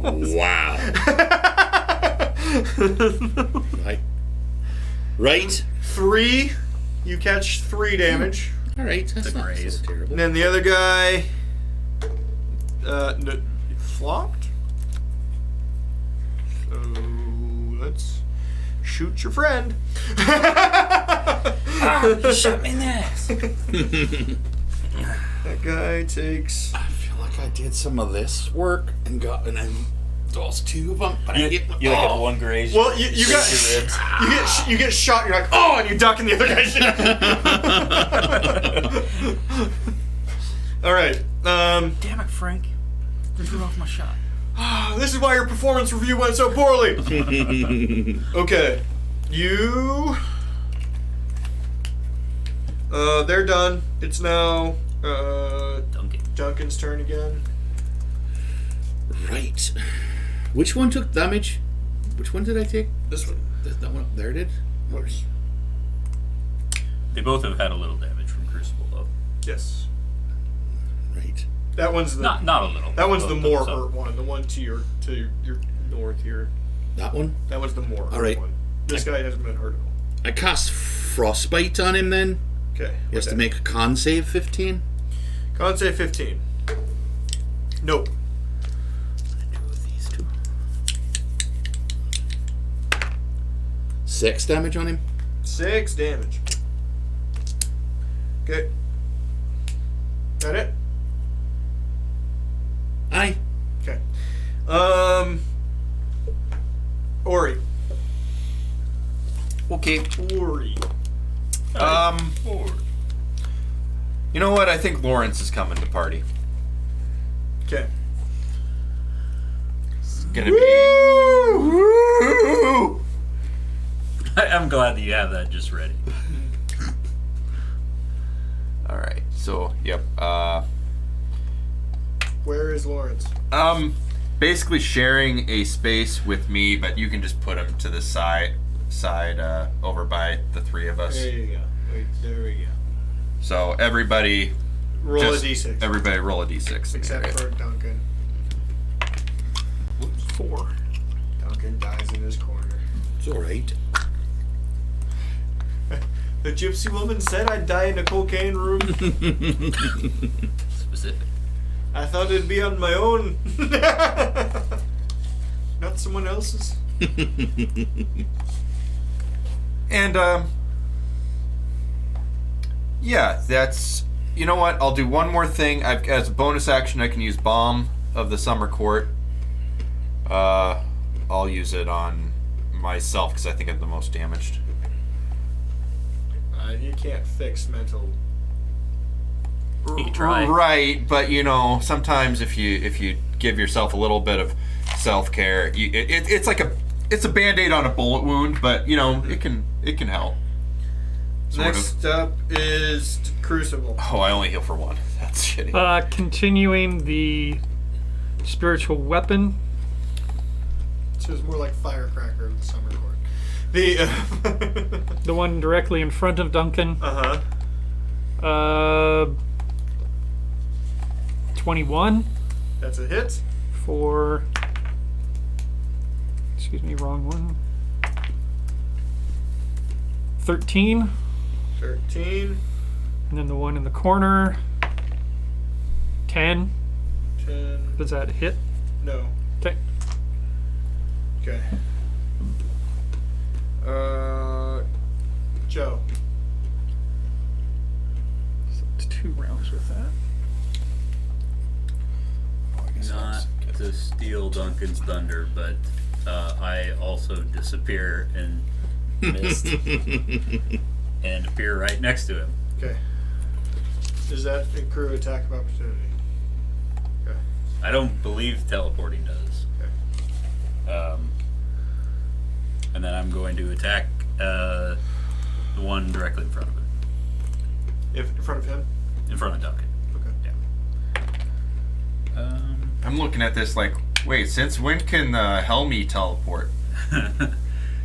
Wow. Right? 3, you catch 3 damage. All right. That's The not graze. so terrible. And then the other guy, flopped. So let's shoot your friend. You shot me in the ass. That guy takes. I feel like I did some of this work and then lost 2 of them. But I get You like have one graze. Well, you got your ribs. you get shot. You're like, oh, and you duck, and the other guy's. All right. Damn it, Frank. You threw off my shot. This is why your performance review went so poorly. Okay, you. They're done. It's now Duncan. Duncan's turn again. Right. Which one took damage? Which one did I take? This one. That one up there did? Whoops. They both have had a little damage from Crucible, though. Yes. Right. That one's the Not a little. that one's the Both more of them, hurt one. The one to your north here. That one? That one's the more hurt Alright. one. This guy hasn't been hurt at all. I cast Frostbite on him then. Okay. He has to make a con save 15. Con save 15. Nope. These two. 6 damage on him. 6 damage. Okay. That it? Aye. Okay. Ori. Okay. Ori. You know what? I think Lawrence is coming to party. Okay. It's gonna be. Woo! I'm glad that you have that just ready. All right. So, yep. Where is Lawrence? Basically sharing a space with me, but you can just put him to the side, over by the three of us. There you go. Wait, there we go. So everybody, Roll just a d6. Everybody roll a d6. Except for Duncan. Whoops, 4. Duncan dies in his corner. It's alright. The gypsy woman said I'd die in a cocaine room. Specific. I thought it'd be on my own. Not someone else's. And yeah, that's. You know what? I'll do one more thing. As a bonus action, I can use Bomb of the Summer Court. I'll use it on myself because I think I'm the most damaged. You can't fix mental. You can try. Right, but you know, sometimes if you give yourself a little bit of self-care, it's like a Band-Aid on a bullet wound, but you know, it can help. Sort Next of. up is Crucible. Oh, I only heal for 1. That's shitty. Continuing the spiritual weapon. So it's more like Firecracker of the Summer Court. The The one directly in front of Duncan. 21 That's a hit. for. Excuse me, wrong one. 13. 13. And then the one in the corner. 10. 10. Does that hit? No. Okay. Okay. Joe. So it's 2 rounds with that. Not to steal Duncan's thunder, but I also disappear and mist and appear right next to him. Okay. Does that accrue attack of opportunity? Okay. I don't believe teleporting does. Okay. And then I'm going to attack the one directly in front of him. In front of him? In front of Duncan. Okay. Yeah. I'm looking at this like, wait, since when can Helmy teleport?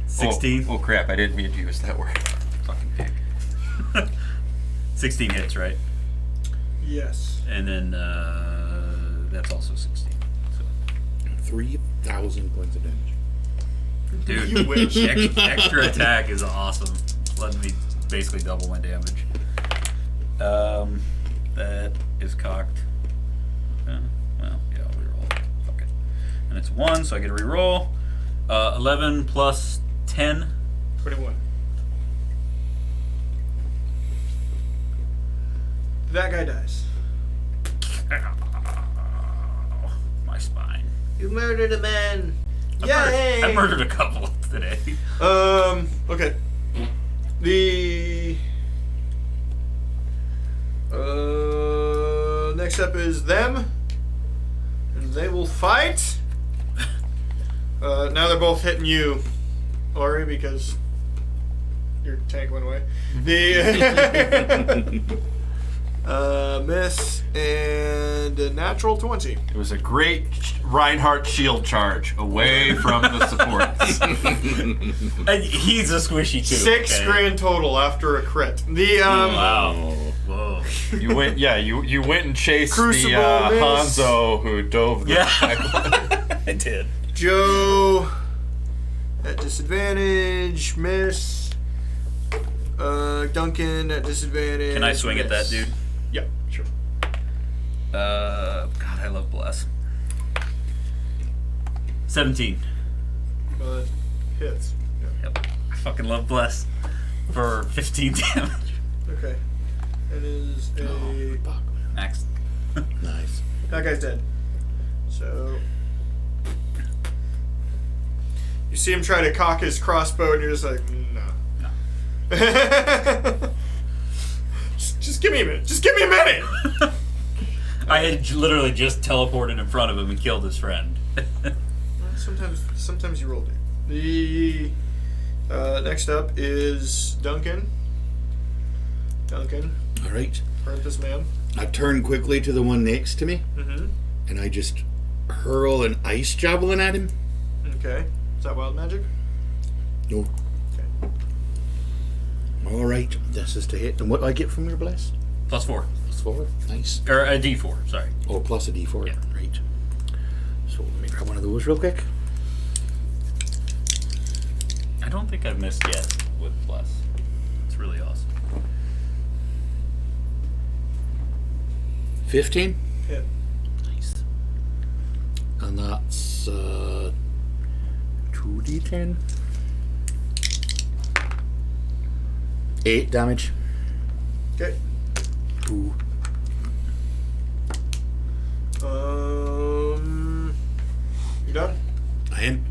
16. Oh crap! I didn't mean to use that word. Fucking pig. 16 hits, right? Yes. And then that's also 16. So. 3,000 points of damage. Dude, You wish. extra attack is awesome. Letting me basically double my damage. That is cocked. Well, yeah, I'll reroll. Fuck it. And it's 1, so I get a reroll. 11 plus 10. 21. That guy dies. My spine. You murdered a man. I murdered a couple today. Okay. The next up is them, and they will fight. Now they're both hitting you, Ori, because your tank went away. The Miss, and a natural 20. It was a great Reinhardt shield charge away from the supports. And he's a squishy too. 6 grand total after a crit. The Wow. Whoa. You went, you went and chased Crucible the miss. Hanzo who dove the Yeah. I did. Joe at disadvantage, miss. Duncan at disadvantage. Can I swing at that miss. dude? Yeah, sure. God, I love Bless. 17. Hits. Yeah. Yep. I fucking love Bless. For 15 damage. Okay. That is a. Max. Nice. That guy's dead. So. You see him try to cock his crossbow, and you're just like, no. No. Just give me a minute. Just give me a minute. I had literally just teleported in front of him and killed his friend. Sometimes you roll it. The next up is Duncan. Duncan, All right. hurt this man. I turn quickly to the one next to me, Mm-hmm. and I just hurl an ice javelin at him. Okay. Is that wild magic? No. Okay. All right. This is to hit. And what do I get from your bless? +4. +4. Nice. Or a D4, sorry. Oh, plus a D4. Yeah. Right. So let me grab one of those real quick. I don't think I've missed yet with Bless. It's really awesome. 15. Hit. Nice. And that's 2d10. 8 damage. Okay. Ooh. You done? I am.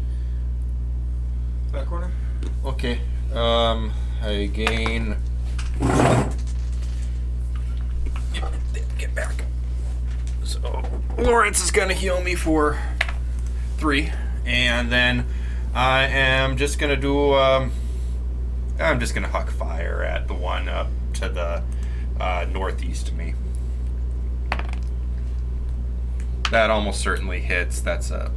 Back corner? Okay. I gain. Get back. So Lawrence is gonna heal me for 3, and then I am just gonna do. I'm just gonna huck fire at the one up to the northeast of me. That almost certainly hits. That's a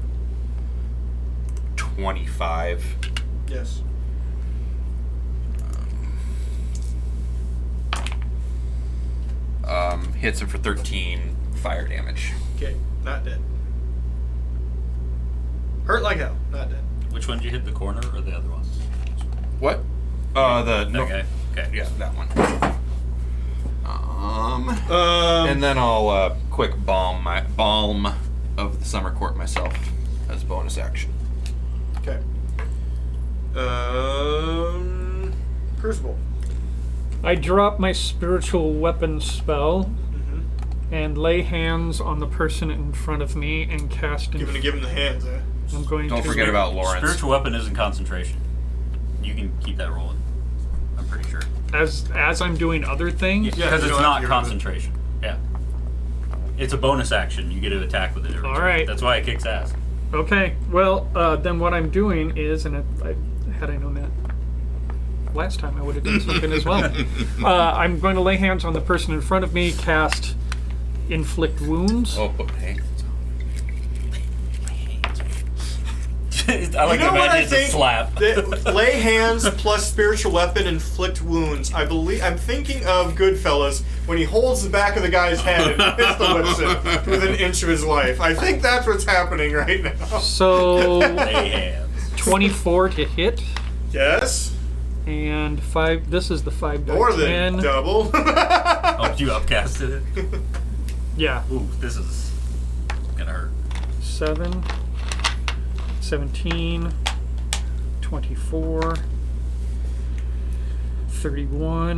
25. Yes. Hits him for 13 fire damage. Okay. Not dead. Hurt like hell. Not dead. Which one did you hit, the corner or the other one? What? The That guy? Okay. Yeah, that one. And then I'll quick balm of the summer court myself as a bonus action. Okay. Crucible. I drop my spiritual weapon spell Mm-hmm. and lay hands on the person in front of me and cast. Give him the hands, eh? I'm going Don't to forget about Lawrence. Spiritual weapon isn't concentration. You can keep that rolling. I'm pretty sure. as I'm doing other things. Yeah, Because you it's don't have to not get rid of it. concentration. Yeah. It's a bonus action. You get to attack with it every All turn. right. That's why it kicks ass. Okay. Well, then what I'm doing is, and had I known that last time, I would have done something as well. I'm going to lay hands on the person in front of me, cast inflict wounds. Oh, hey. I like You know to what I imagine it's a think? slap. Lay hands plus spiritual weapon inflict wounds. I'm thinking of Goodfellas when he holds the back of the guy's head and pistol whips him with an inch of his life. I think that's what's happening right now. So Lay hands. 24 to hit, Yes, and 5. This is the 5 die more than 10. double. Oh, you upcasted it? Yeah. Ooh, this is gonna hurt. 7, 17, 24, 31,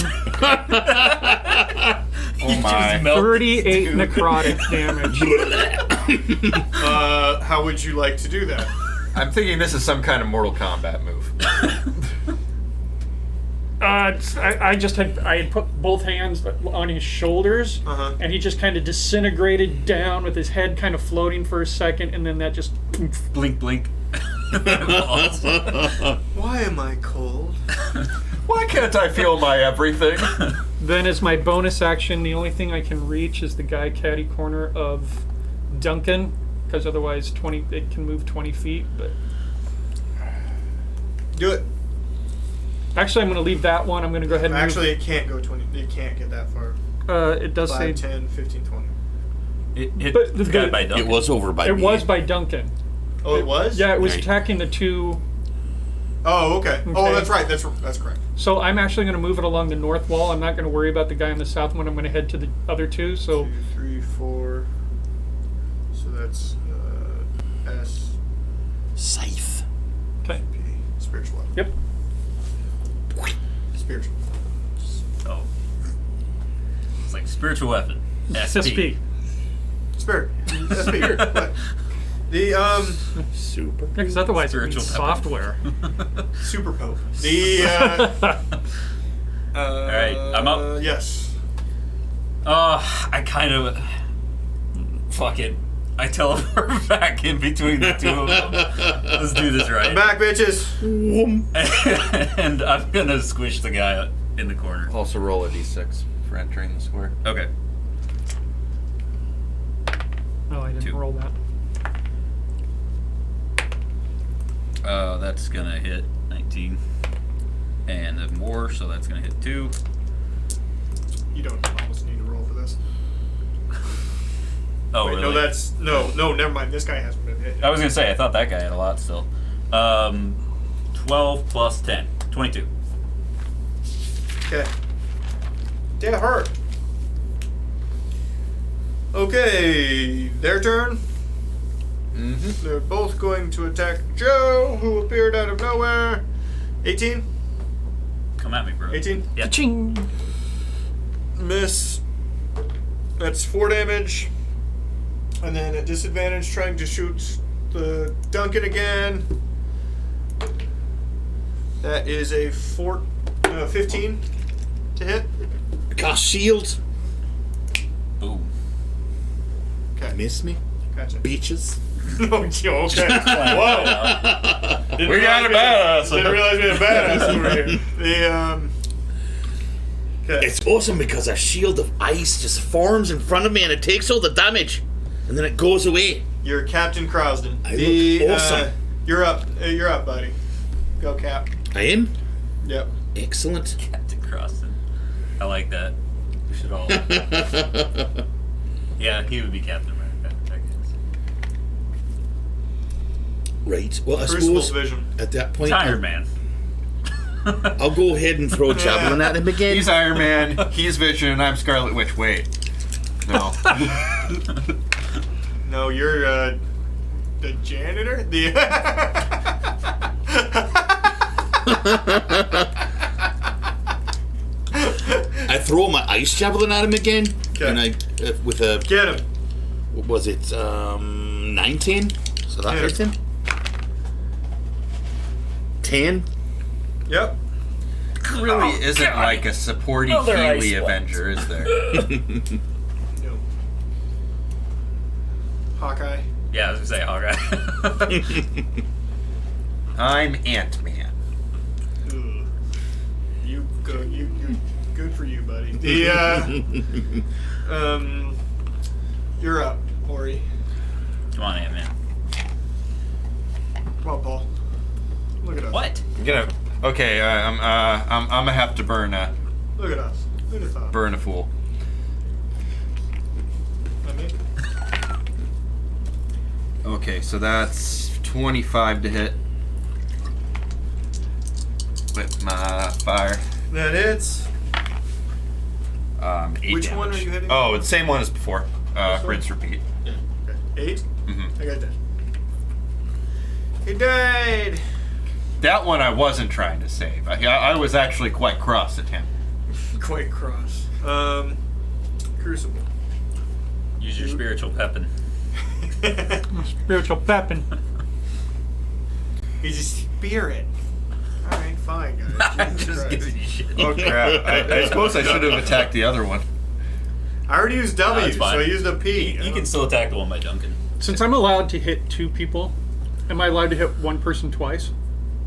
Oh my. 38 necrotic damage. How would you like to do that? I'm thinking this is some kind of Mortal Kombat move. I had put both hands on his shoulders, Uh-huh. and he just kind of disintegrated down with his head kind of floating for a second, and then that just Blink, blink. Why am I cold? Why can't I feel my everything? Then as my bonus action, the only thing I can reach is the guy caddy corner of Duncan, because otherwise it can move 20 feet. But Do it. actually, I'm going to leave that one. I'm going to go ahead and Actually, it can't go 20. It can't get that far. it does 5, say 10, 15, 20. It hit But the guy by It Duncan. was over by it me. was by Duncan. Oh, it was? Yeah, it was Right. attacking the two. Oh, okay. Oh, Okay. that's right. That's correct. So I'm actually going to move it along the north wall. I'm not going to worry about the guy on the south one. I'm going to head to the other two. So 2, 3, 4. So that's S, Scythe. okay. P. Spiritual weapon. Yep. Spiritual. Oh. It's like spiritual weapon. SP. Spirit. SP. What? The Super. Because otherwise it Spiritual means weapon. software. Super Pope. The Alright, I'm up. Yes. I kind of. Fuck it. I teleport back in between the two of them. Let's do this right. Back, bitches. And I'm gonna squish the guy in the corner. Also roll a d6 for entering the square. Okay. Oh, I didn't 2. roll that. That's gonna hit 19. And then more, so that's gonna hit 2. You don't almost need to roll for this. Oh, Wait, really? no, that's no, never mind. This guy hasn't been hit. I was gonna say, I thought that guy had a lot still. 12 plus 10. 22. Okay. That hurt. Okay, their turn. Mm-hmm. They're both going to attack Joe, who appeared out of nowhere. 18? Come at me, bro. 18? Yeah. Ching. Miss. That's 4 damage. And then at disadvantage, trying to shoot the Duncan again. That is a 15 to hit. Cast shield. Boom. Okay, Miss me, gotcha. bitches. Oh, okay. Whoa. Didn't We got a realize badass. Didn't realize we had a badass over here. The Okay. It's awesome because a shield of ice just forms in front of me and it takes all the damage, and then it goes away. You're Captain Krasden. I look awesome. You're up. You're up, buddy. Go, Cap. I am Yep. excellent. Captain Krasden. I like that. We should all. Yeah, he would be Captain America, I guess. Right. Well, I Crucible suppose vision. at that point, Iron Man. I'll go ahead and throw a javelin at him again. He's Iron Man, he's Vision, and I'm Scarlet Witch. Wait. No. No, you're the janitor. The I throw my ice javelin at him again, Okay. and I with a Get him. what was it 19? So that Yeah. hits him. 10. Yep. really isn't like a supporty Another ice Kiwi one. Avenger, is there? No. Hawkeye. Yeah, I was gonna say Hawkeye. I'm Ant-Man. Ugh. You go. You good for you, buddy. The you're up, Ori. Come on, Ant-Man. Come on, Paul. Look at us. What? Okay, I'm gonna have to burn a Look at us. Who'd have thought? burn a fool. I mean, Okay, so that's 25 to hit with my fire. that hits. 8 Which damage. one are you hitting? Oh, the same one as before. This one? Rinse, repeat. Okay. 8. Mm-hmm. I got that. He died. That one I wasn't trying to save. I was actually quite cross at him. Quite cross. Crucible. Use your spiritual weapon. Spiritual peppin. He's a spirit. All right, fine, guys. I'm Jesus just Christ. giving you shit. Oh crap! I suppose I should have attacked the other one. I already used W, it's so fine. I used a P. You can still attack the one by Duncan. Since I'm allowed to hit 2 people, Am I allowed to hit one person twice?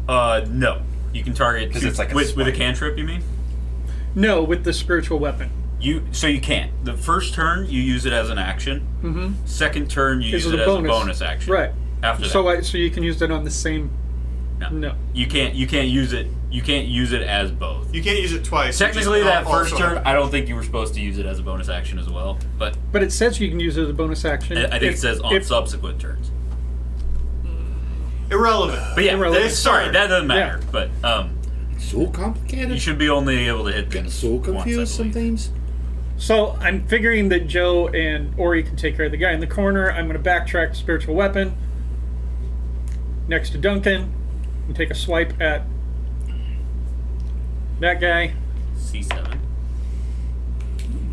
No. You can target 'Cause two- it's like a with a swipe. cantrip. You mean? No, with the spiritual weapon. You can't. The first turn you use it as an action. Mm-hmm. Second turn you Is use it it a as a bonus? bonus action. Right. After that. So you can use it on the same. No. You can't use it. You can't use it as both. You can't use it twice. Technically, that first Also- turn, I don't think you were supposed to use it as a bonus action as well. But But it says you can use it as a bonus action. I think it says on if- subsequent turns. Irrelevant. But yeah, Irrelevant. sorry, that doesn't matter. But So complicated. you should be only able to hit Get things so once, I confused believe. sometimes. So I'm figuring that Joe and Ori can take care of the guy in the corner. I'm going to backtrack to spiritual weapon next to Duncan and take a swipe at that guy. C7.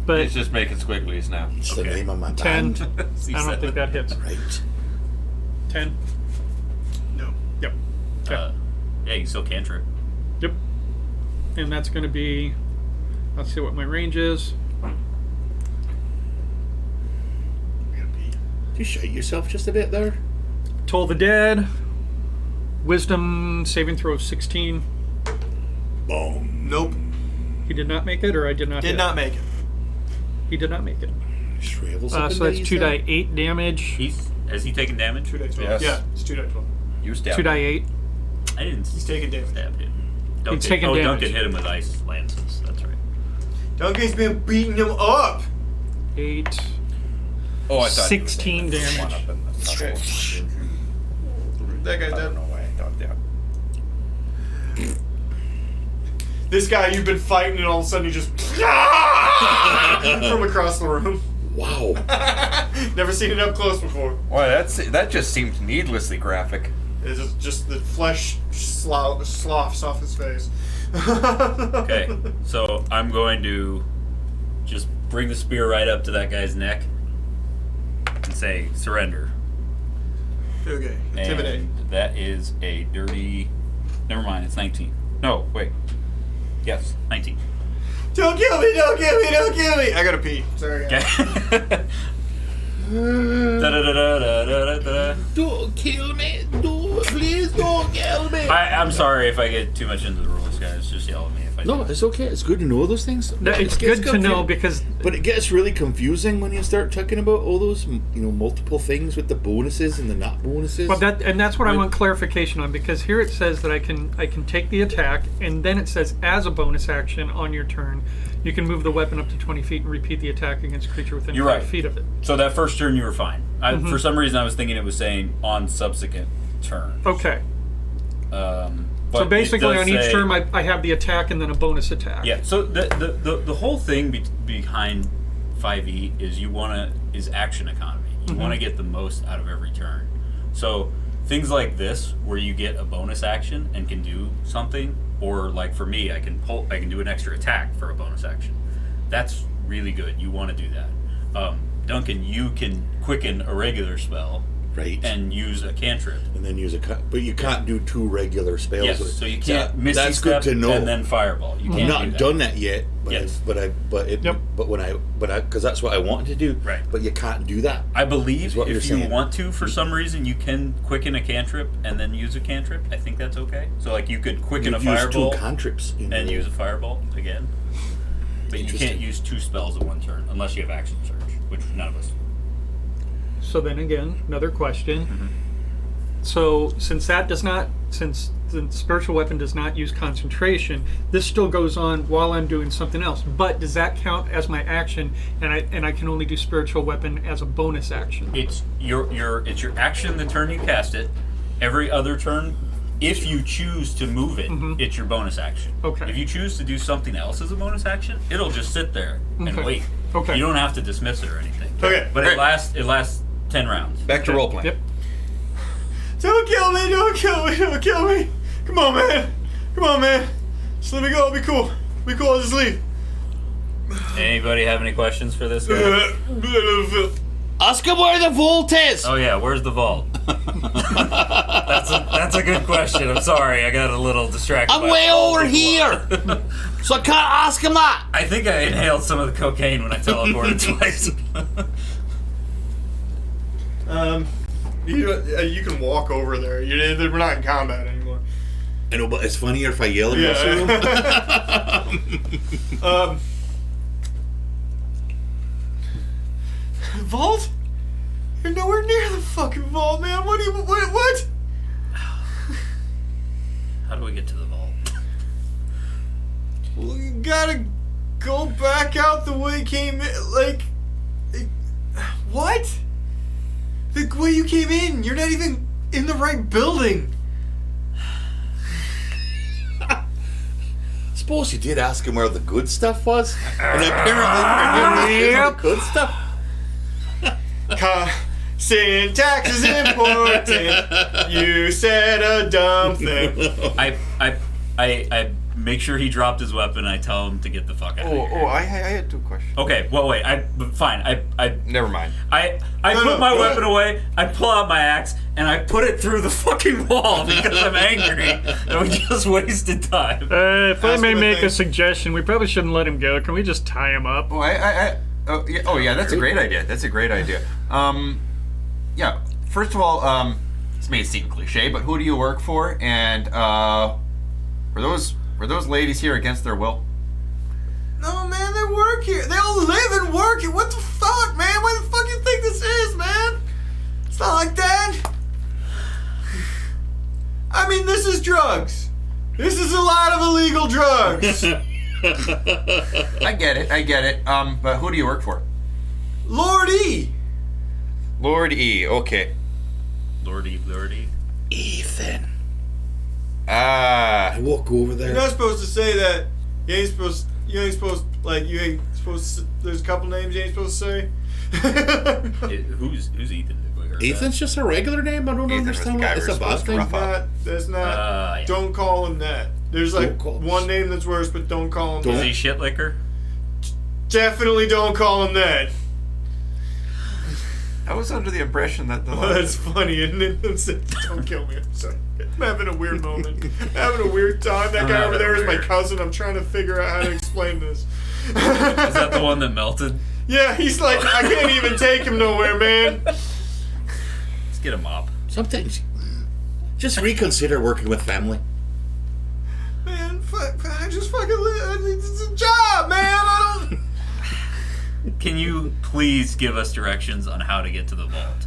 But He's just making squigglies now. It's the Okay. name of my 10. band. C7. I don't think that hits. Right. 10. No. Yep. Okay. Yeah, you still cantrip. Yep. And that's going to be. Let's see what my range is. Did you shite yourself just a bit there? Toll the Dead. Wisdom saving throw of 16. Boom. Nope. He did not make it, or I did not Did hit? not make it. He did not make it. Shrivels So up and that's down, 2 you die said? 8 damage. Has he taken damage? 2 die 12. Yes. Yeah, it's 2 die 12. You stab 2 die him. 8. I didn't He's taking damage. stab him. He's taking damage. Duncan hit him with ice lances. That's right. Duncan's been beating him up. 8. Oh, I thought 16 he was aiming damage. one up in the knuckle. That guy's I don't dead. know why I thought that. This guy you've been fighting, and all of a sudden he just from across the room. Wow. Never seen it up close before. Well, that just seemed needlessly graphic. It's just the flesh sloughs off his face. Okay, so I'm going to just bring the spear right up to that guy's neck and say, surrender. Okay, intimidate. And that is a dirty... Never mind, it's 19. No, wait. Yes, 19. Don't kill me! Don't kill me! Don't kill me! I gotta pee. Sorry. Okay. Da-da-da-da-da-da-da-da. Don't kill me. Please don't kill me. I'm sorry if I get too much into the rules, guys. Just yell at me if I No, do. it's okay. It's good to know those things. It's It gets good to know confu- because But it gets really confusing when you start talking about all those, multiple things with the bonuses and the not bonuses. well, that's what I want clarification on, because here it says that I can take the attack, and then it says as a bonus action on your turn, you can move the weapon up to 20 feet and repeat the attack against a creature within You're 5 right. feet of it. So that first turn you were fine. For some reason I was thinking it was saying on subsequent turn. Okay. But So basically, it does on each say- turn, I have the attack and then a bonus attack. Yeah. So the whole thing behind 5e is action economy. You want to get the most out of every turn. So things like this, where you get a bonus action and can do something, or like for me, I can do an extra attack for a bonus action. That's really good. You want to do that. Duncan, you can quicken a regular spell right. and use a cantrip. And then use but you can't do 2 regular spells. Yes, with it. so you can't Misty That's Step good to know. and then Fireball. You I've can't do not that. done that yet. But Yes. because that's what I wanted to do. Right. But you can't do that. I believe is what you're if you saying. want to, for some reason, you can quicken a cantrip and then use a cantrip. I think that's okay. So, like, you could quicken You a use fireball 2 cantrips. and use a fireball again. But you Interesting. can't use 2 spells in one turn unless you have action surge, which none of us. So then again, another question. Mm-hmm. So since the spiritual weapon does not use concentration, this still goes on while I'm doing something else. But does that count as my action? And I can only do spiritual weapon as a bonus action. It's your action the turn you cast it. Every other turn, if you choose to move it, it's your bonus action. Okay. If you choose to do something else as a bonus action, it'll just sit there and Okay. wait. Okay. You don't have to dismiss it or anything. Okay. But Great. it lasts 10 rounds. Back to role playing. Yep. Don't kill me! Don't kill me! Don't kill me! Come on, man! Come on, man! Just let me go. I'll be cool. Be cool. I'll just leave. Anybody have any questions for this guy? Ask him where the vault is. Oh yeah, where's the vault? That's a good question. I'm sorry, I got a little distracted. I'm by way all over the here, blood. so I can't ask him that. I think I inhaled some of the cocaine when I teleported twice. You can walk over there. We're not in combat anymore. I know, but it's funnier if I yell across the room. Vault? You're nowhere near the fucking vault, man. What? How do we get to the vault? Well, you gotta go back out the way you came in. Like, what? The way you came in. You're not even in the right building. Suppose you did ask him where the good stuff was, and apparently the good stuff. Syntax is important. You said a dumb thing. I make sure he dropped his weapon. I tell him to get the fuck out of here. I had 2 questions. Okay, well, wait. Fine. Never mind. I put my weapon away. I pull out my axe and I put it through the fucking wall because I'm angry and we just wasted time. If I Ask may him a make thing. a suggestion, we probably shouldn't let him go. Can we just tie him up? Oh, yeah, that's a great idea. Yeah. First of all, this may seem cliche, but who do you work for? And were those ladies here against their will? No, man, they work here. They all live and work here. What the fuck, man? What the fuck you think this is, man? It's not like that. I mean, this is drugs. This is a lot of illegal drugs. I get it. But who do you work for? Lord E. Lord E. Okay. Lordy. Ethan. Ah. I walk over there. You're not supposed to say that. You ain't supposed. There's a couple names you ain't supposed to say. Who's Ethan? Have we heard Ethan's just a regular name. I don't Ethan was understand the guy why it's we were a bad supposed to thing. rough up. That's not. Yeah. Don't call him that. There's like Don't call him- one name that's worse, but don't call him Don't. Is that. he shit liquor? Definitely don't call him that. I was under the impression that the Oh, that's funny, isn't it? Don't kill me. I'm sorry. I'm having a weird moment. I'm having a weird time. That I'm guy over having there a is my weird- cousin. I'm trying to figure out how to explain this. Is that the one that melted? Yeah, he's like, I can't even take him nowhere, man. Let's get a mop. Sometimes, just reconsider working with family. Man, I just fucking live. It's a job, man. I don't. Can you please give us directions on how to get to the vault?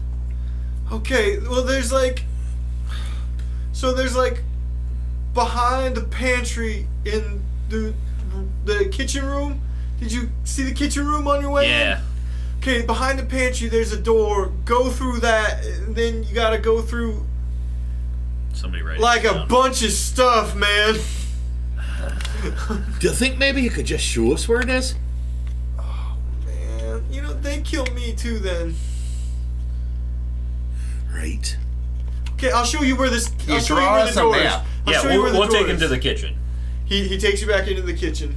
Okay, well, there's like behind the pantry in the kitchen room. Did you see the kitchen room on your way in? Yeah. Okay, behind the pantry, there's a door. Go through that, and then you gotta go through Somebody write like it a down. bunch of stuff, man. Do you think maybe you could just show us where it is? Man, you know they kill me too. Then. Right. Okay, I'll show you where this. You I'll show you draw where the us a door is. map. I'll Yeah, show you where the we'll door take him is. to the kitchen. He takes you back into the kitchen.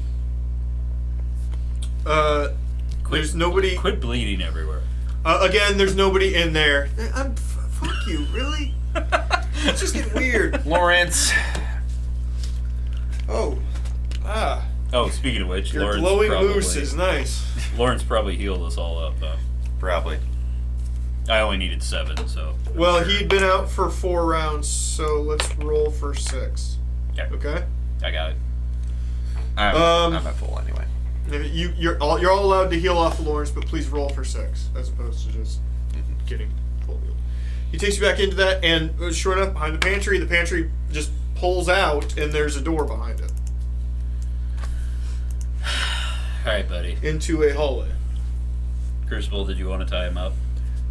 There's nobody. Quit bleeding everywhere. Again, there's nobody in there. Fuck you, really? It's just getting weird. Lawrence. Oh, Oh, speaking of which, your Lawrence glowing probably, moose is nice. Lawrence probably healed us all up, though. Probably. I only needed 7, so. Well, he'd been out for 4 rounds, so let's roll for 6. Okay. Okay. I got it. I'm at full anyway. You're all allowed to heal off of Lawrence, but please roll for 6 as opposed to just getting full healed. He takes you back into that, and sure enough, behind the pantry just pulls out, and there's a door behind it Alright, buddy. into a hallway. Crucible, did you want to tie him up?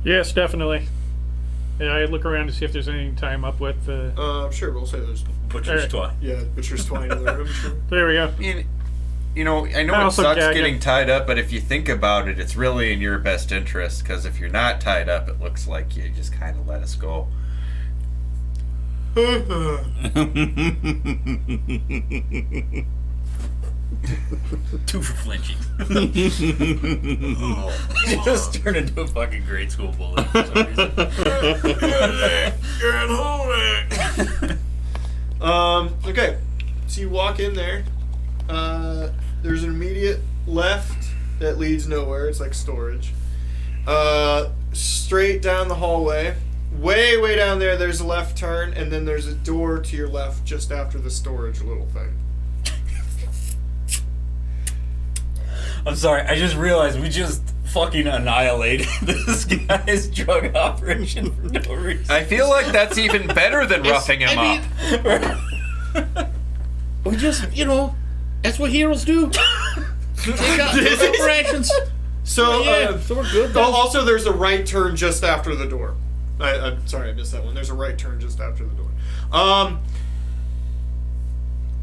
Yes, definitely. Yeah, I look around to see if there's anything to tie him up with. Sure, we'll say there's Butcher's Alright. twine. yeah, butcher's twine in the room. Sure. There we go. You know, I know I it also sucks gag getting him. tied up, but if you think about it, it's really in your best interest. Because if you're not tied up, it looks like you just kind of let us go. 2 for flinching. Just turned into a fucking grade school bully for some reason. Can't hold it. Okay. So you walk in there. There's an immediate left that leads nowhere. It's like storage. Straight down the hallway, way down there, there's a left turn, and then there's a door to your left just after the storage little thing. I'm sorry, I just realized we just fucking annihilated this guy's drug operation for no reason. I feel like that's even better than roughing him up. We just, that's what heroes do. Take out operations. So, so we're good. Though. Also, there's a right turn just after the door. I'm sorry, I missed that one. There's a right turn just after the door.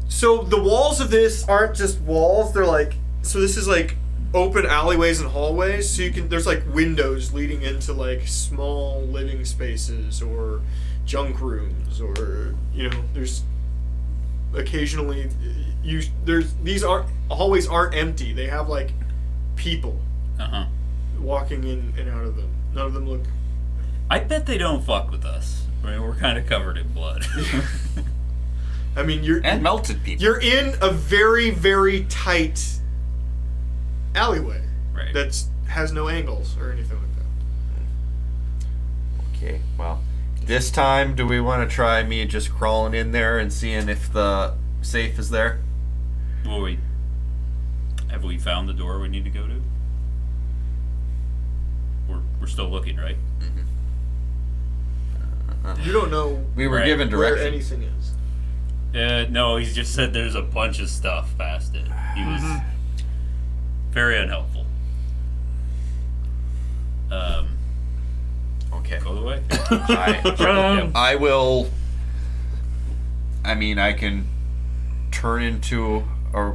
So the walls of this aren't just walls. They're like, so this is like open alleyways and hallways. So there's like windows leading into like small living spaces or junk rooms, or there's occasionally these hallways aren't empty. They have like people walking in and out of them. None of them look. I bet they don't fuck with us. I mean, we're kind of covered in blood. I mean, and melted people. You're in a very, very tight alleyway that has no angles or anything like that. Okay, well, this time, do we want to try me just crawling in there and seeing if the safe is there? Well, have we found the door we need to go to? We're still looking, right? You don't know. We were given directions. Where anything is. No, he just said there's a bunch of stuff past it. He was very unhelpful. Okay. Go the way. I will. I mean, I can turn into a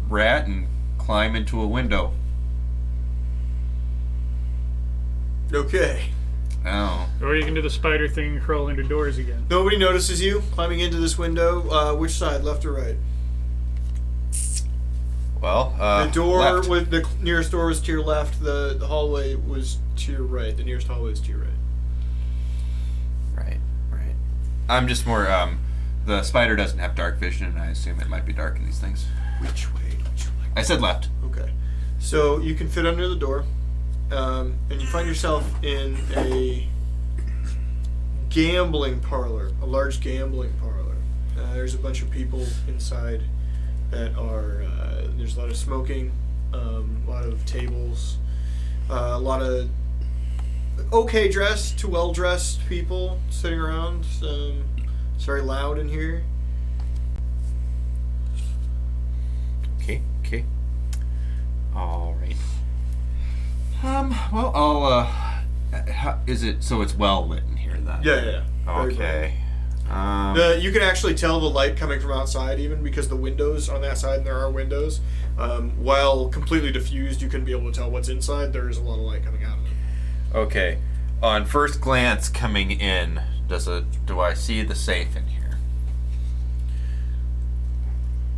rat and climb into a window. Okay. Oh. Or you can do the spider thing and crawl into doors again. Nobody notices you climbing into this window. Which side, left or right? Well, the door left. with the nearest door was to your left. The hallway was to your right. The nearest hallway is to your right. Right. I'm just more. The spider doesn't have dark vision, and I assume it might be dark in these things. Which way would you like? I said left. Okay. So you can fit under the door. And you find yourself in a gambling parlor, a large gambling parlor. There's a bunch of people inside that are, there's a lot of smoking, a lot of tables, a lot of okay dressed to well dressed people sitting around. It's very loud in here. Okay. All right. Well, I'll, is it, so it's well lit in here then? Yeah. Okay. You can actually tell the light coming from outside even because the windows on that side, and there are windows, while completely diffused, you can be able to tell what's inside. There is a lot of light coming out of it. Okay. On first glance coming in, do I see the safe in here?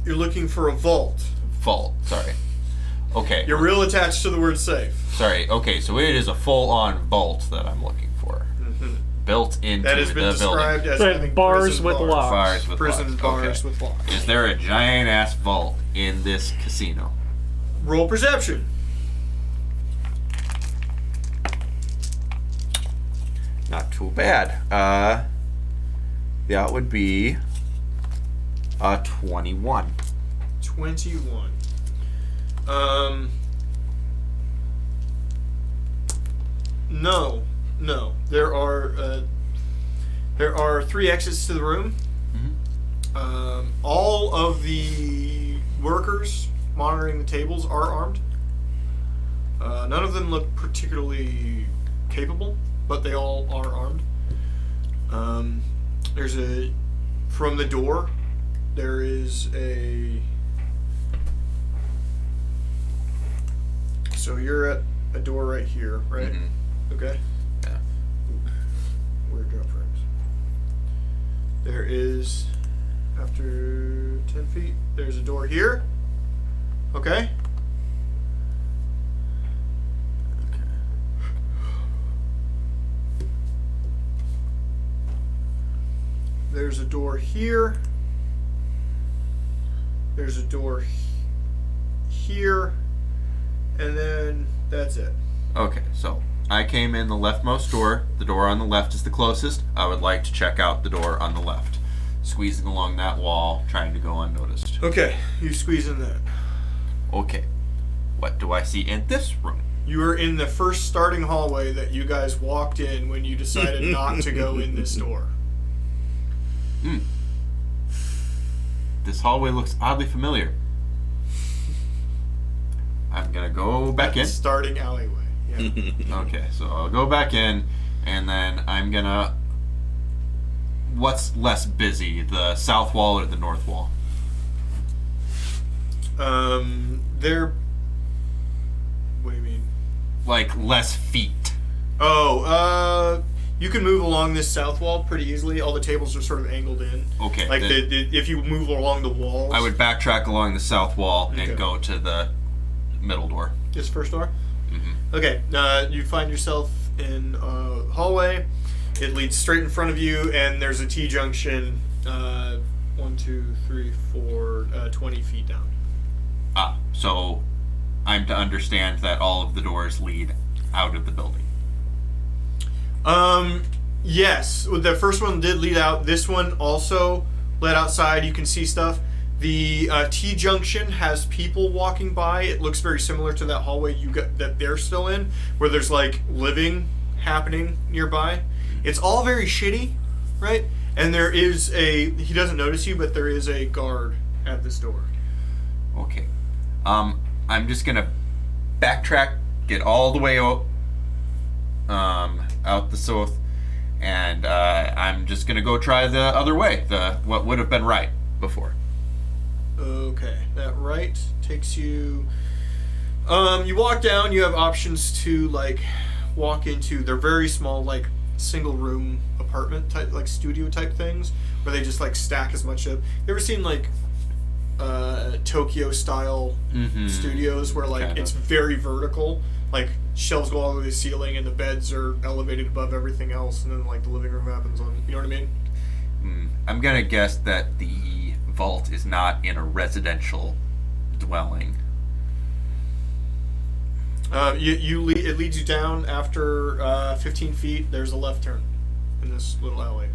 You're looking for a vault. Vault, sorry. Okay. You're real attached to the word safe. Sorry, okay, so it is a full-on vault that I'm looking for. Built into that has been the described building. as But having bars prison with bars. locks. Bars with Prison locks. bars Okay. with locks. Is there a giant-ass vault in this casino? Roll perception. Not too bad. That would be 21. 21. No. There are 3 exits to the room. All of the workers monitoring the tables are armed. None of them look particularly capable, but they all are armed. From the door, there is a... So you're at a door right here, right? Mm-hmm. Okay. Yeah. Weird drop frames. There is, after 10 feet, there's a door here. Okay. There's a door here. There's a door here. And then that's it. Okay, so I came in the leftmost door. The door on the left is the closest. I would like to check out the door on the left. Squeezing along that wall, trying to go unnoticed. Okay, you squeeze in that. Okay. What do I see in this room? You are in the first starting hallway that you guys walked in when you decided not to go in this door. This hallway looks oddly familiar. I'm gonna go back in. Starting alleyway. Yeah. Okay, so I'll go back in, and then I'm gonna... What's less busy, the south wall or the north wall? They're... What do you mean? Like, less feet. Oh, you can move along this south wall pretty easily. All the tables are sort of angled in. Okay. Like, if you move along the walls... I would backtrack along the south wall Okay. and go to the middle door. This first door? Mm-hmm. Okay, you find yourself in a hallway. It leads straight in front of you, and there's a T-junction 1, 2, 3, 4, 20 feet down. So I'm to understand that all of the doors lead out of the building. Yes. The first one did lead out. This one also led outside. You can see stuff. The T-junction has people walking by. It looks very similar to that hallway that they're still in, where there's like living happening nearby. It's all very shitty, right? And there is he doesn't notice you, but there is a guard at this door. Okay. I'm just gonna backtrack, get all the way out the south, and I'm just gonna go try the other way, what would have been right before. Okay, that right takes you. You walk down. You have options to like walk into. They're very small, like single room apartment type, like studio type things, where they just like stack as much of. You ever seen like Tokyo style studios where like Kinda. it's very vertical, like shelves go all the way to the ceiling and the beds are elevated above everything else, and then like the living room happens on. You know what I mean? I'm gonna guess that the vault is not in a residential dwelling. It leads you down after 15 feet. There's a left turn in this little alley.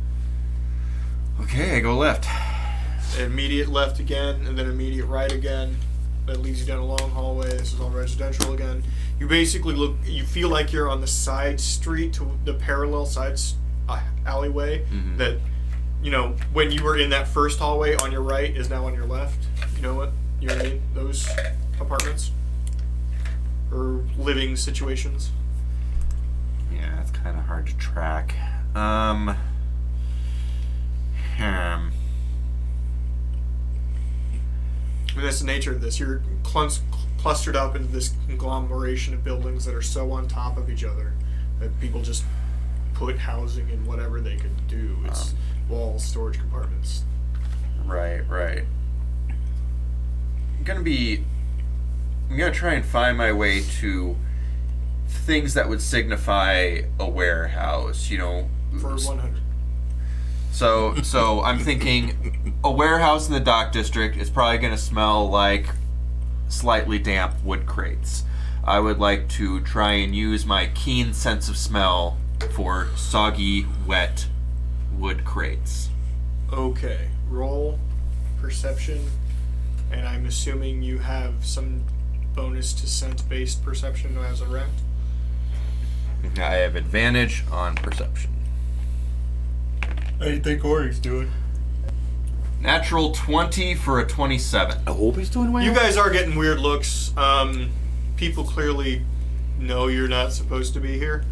Okay, I go left. Immediate left again, and then immediate right again. That leads you down a long hallway. This is all residential again. You basically you feel like you're on the side street to the parallel side alleyway that, you know, when you were in that first hallway on your right is now on your left. You know what I mean? Those apartments or living situations. Yeah, it's kind of hard to track. I mean, that's the nature of this. You're clustered up into this conglomeration of buildings that are so on top of each other that people just put housing in whatever they could do. It's walls, storage compartments. Right. I'm gonna try and find my way to things that would signify a warehouse, you know. For 100. So I'm thinking a warehouse in the dock district is probably going to smell like slightly damp wood crates. I would like to try and use my keen sense of smell for soggy, wet wood crates. Okay, roll perception, and I'm assuming you have some bonus to scent-based perception as a rent. I have advantage on perception. How do you think Ori's doing? Natural 20 for a 27. I hope he's doing well. You guys are getting weird looks. People clearly know you're not supposed to be here.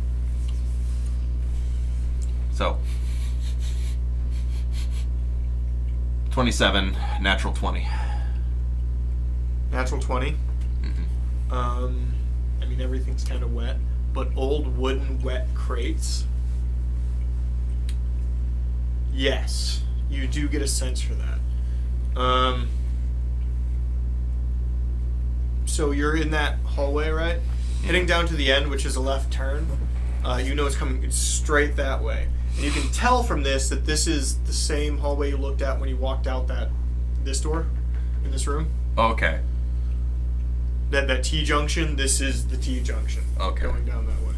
So 27, natural 20. Natural 20. I mean, everything's kind of wet, but old wooden wet crates. Yes, you do get a sense for that. So you're in that hallway, right? Heading down to the end, which is a left turn. You know it's coming straight that way. And you can tell from this that this is the same hallway you looked at when you walked out this door in this room. Okay. That T-junction, this is the T-junction. Okay. Going down that way.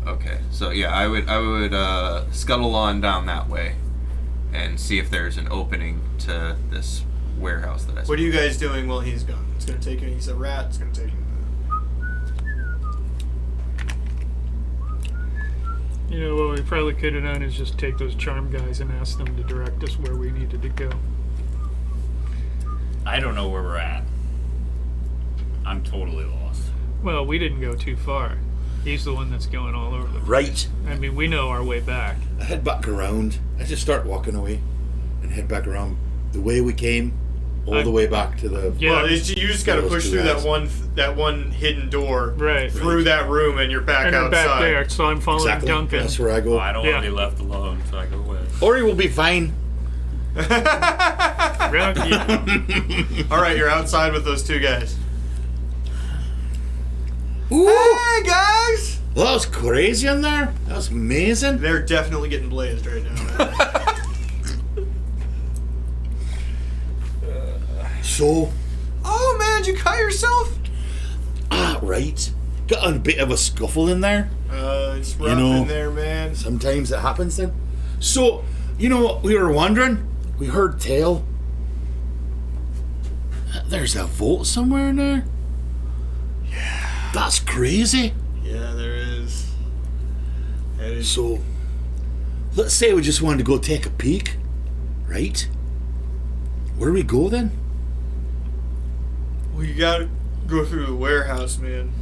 Okay, so yeah, I would scuttle on down that way, and see if there's an opening to this warehouse that I. What are you guys doing while he's gone? It's gonna take him. He's a rat. It's gonna take him. You know, what we probably could have done is just take those charm guys and ask them to direct us where we needed to go. I don't know where we're at. I'm totally lost. Well, we didn't go too far. He's the one that's going all over the place. Right. I mean, we know our way back. I head back around. I just start walking away and head back around the way we came, all the way back to the. Yeah. Well, you just got to Those push two through guys. that one hidden door, Right. through that room, and you're back And I'm outside. back there, so I'm following Exactly. Duncan. That's where I go. Well, I don't Yeah. want to be left alone, so I go with. Or he will be fine. Right, yeah. All right, you're outside with those two guys. Ooh! Hey guys! Well, that was crazy in there. That was amazing. They're definitely getting blazed right now. So, Oh man, did you cut yourself? right. Got a bit of a scuffle in there. It's rough You know- in there, man. Sometimes it happens then. So, you know, we were wondering. We heard tell. There's a vault somewhere in there. Yeah. That's crazy. Yeah, there is. That is. So, let's say we just wanted to go take a peek, right? Where do we go then? Well, you gotta go through the warehouse, man.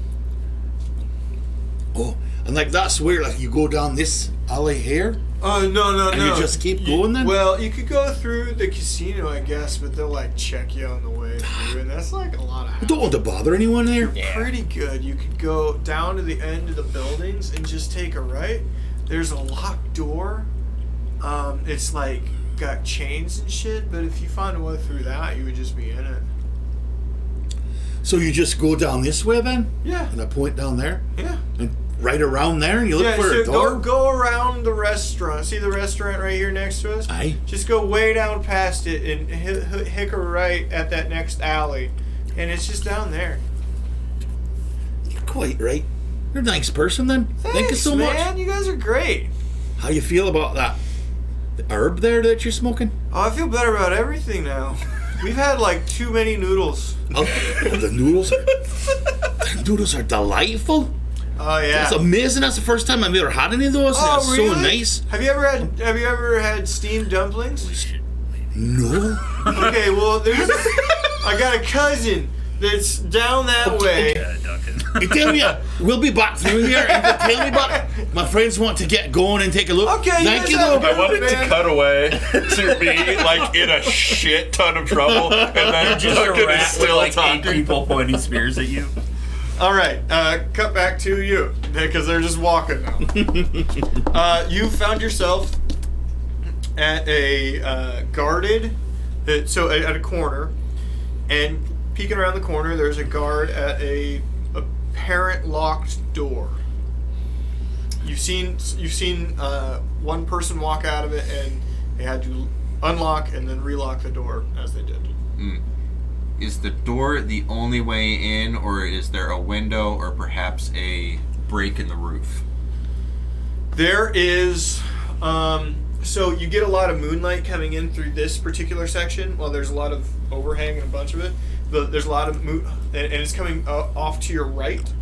Oh, and like that's where like you go down this alley here. Oh no! And you just keep going then? Well, you could go through the casino, I guess, but they'll like check you on the way through, and that's like a lot of. I don't want to bother anyone there. Pretty good. You could go down to the end of the buildings and just take a right. There's a locked door. It's like got chains and shit, but if you find a way through that, you would just be in it. So you just go down this way then, Yeah. and I point down there, Yeah. and right around there, and you look Yeah, for so a door. go around the restaurant. See the restaurant right here next to us? Aye. Just go way down past it and hick a right at that next alley. And it's just down there. You're quite right. You're a nice person then. Thank you Thanks, so man. much. You guys are great. How you feel about that? The herb there that you're smoking? Oh, I feel better about everything now. We've had like too many noodles. Oh, the noodles are delightful. Oh yeah. It's amazing. That's the first time I've ever had any of those. Oh, That's really? so nice. Have you ever had steamed dumplings? No. Okay, well I got a cousin that's down that way. Yeah, Duncan. You tell me, we'll be back through here and you tell me about it. My friends want to get going and take a look. Okay, Thank guys you have a though. good I wanted to Man. cut away to me like in a shit ton of trouble, and then Just a Duncan rat is still with like 8 talking. people pointing spears at you. All right, cut back to you because they're just walking now. You found yourself at a guarded, so at a corner, and peeking around the corner, there's a guard at a apparent locked door. You've seen one person walk out of it, and they had to unlock and then relock the door as they did. Is the door the only way in, or is there a window, or perhaps a break in the roof? There is, so you get a lot of moonlight coming in through this particular section. Well, there's a lot of overhang and a bunch of it. There's a lot of and it's coming off to your right.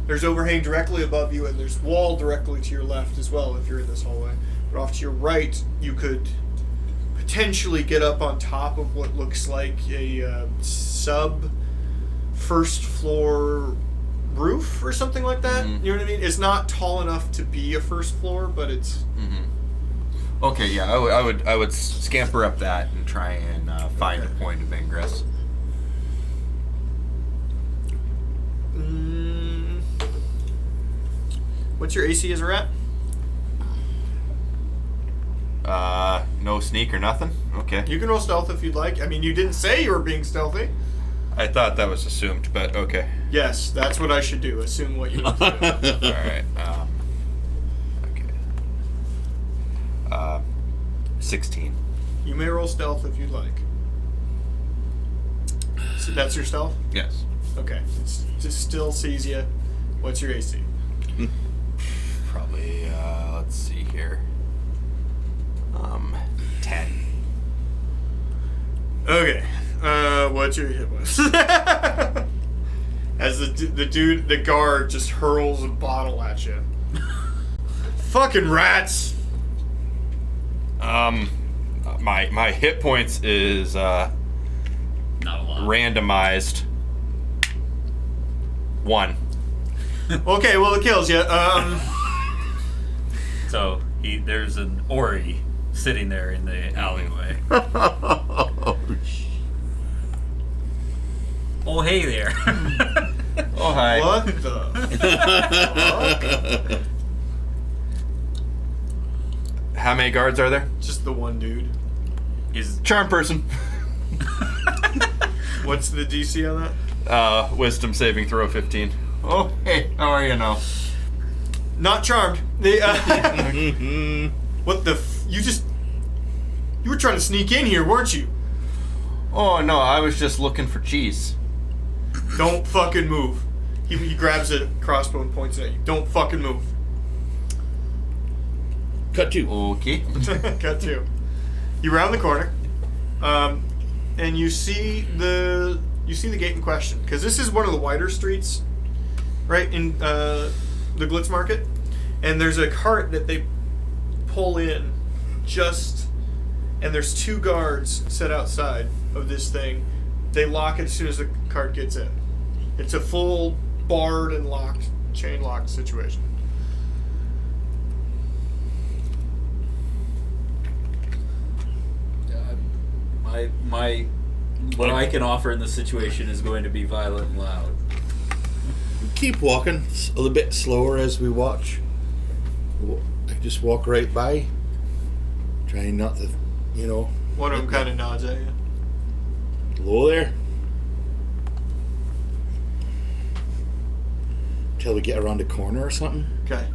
There's overhang directly above you, and there's wall directly to your left as well if you're in this hallway. But off to your right, you could potentially get up on top of what looks like a sub first floor roof or something like that. Mhm. You know what I mean? It's not tall enough to be a first floor, but it's Okay, yeah, I would scamper up that and try and find a point of ingress. What's your AC as a rat? No sneak or nothing? Okay. You can roll stealth if you'd like. I mean, you didn't say you were being stealthy. I thought that was assumed, but okay. Yes, that's what I should do. Assume what you want to do. Alright, okay. 16. You may roll stealth if you'd like. So that's your stealth? Yes. Okay. It still sees you. What's your AC? Probably let's see here. 10. Okay. What's your hit points? As the guard just hurls a bottle at you. Fucking rats! My hit points is Not a lot. randomized 1. Okay, well, it kills you. So there's an Ori sitting there in the alleyway. Oh, hey there. Oh, hi. What the fuck? How many guards are there? Just the one dude. Is Charm person. What's the DC on that? Wisdom saving throw 15. Oh, hey, how are you now? Not charmed. They, what the you were trying to sneak in here, weren't you? Oh, no, I was just looking for cheese. Don't fucking move. He grabs a crossbow and points it at you. Don't fucking move. Cut 2. Okay. Cut 2. You round the corner, and you see the gate in question, because this is one of the wider streets, right in the Glitz Market, and there's a cart that they pull in, and there's 2 guards set outside of this thing. They lock it as soon as the cart gets in. It's a full barred and locked, chain locked situation. What I can offer in this situation is going to be violent and loud. Keep walking a little bit slower as we watch. I just walk right by, trying not to, One of them kind of nods at you. Hello there. Till we get around the corner or something. Okay.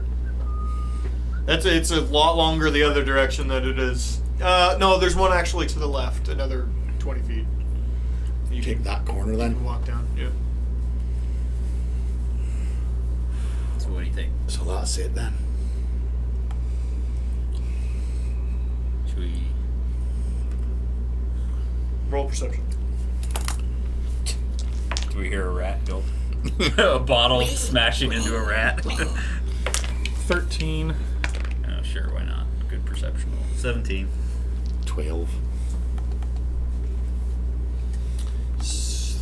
It's a lot longer the other direction than it is. No, there's one actually to the left, another 20 feet. You Take that corner can then. walk down. Yeah. So what do you think? So that's it then. Should we? Roll perception. Do we hear a rat go? A bottle smashing into a rat. 13. Oh, sure, why not? Good perception roll. 17. 12.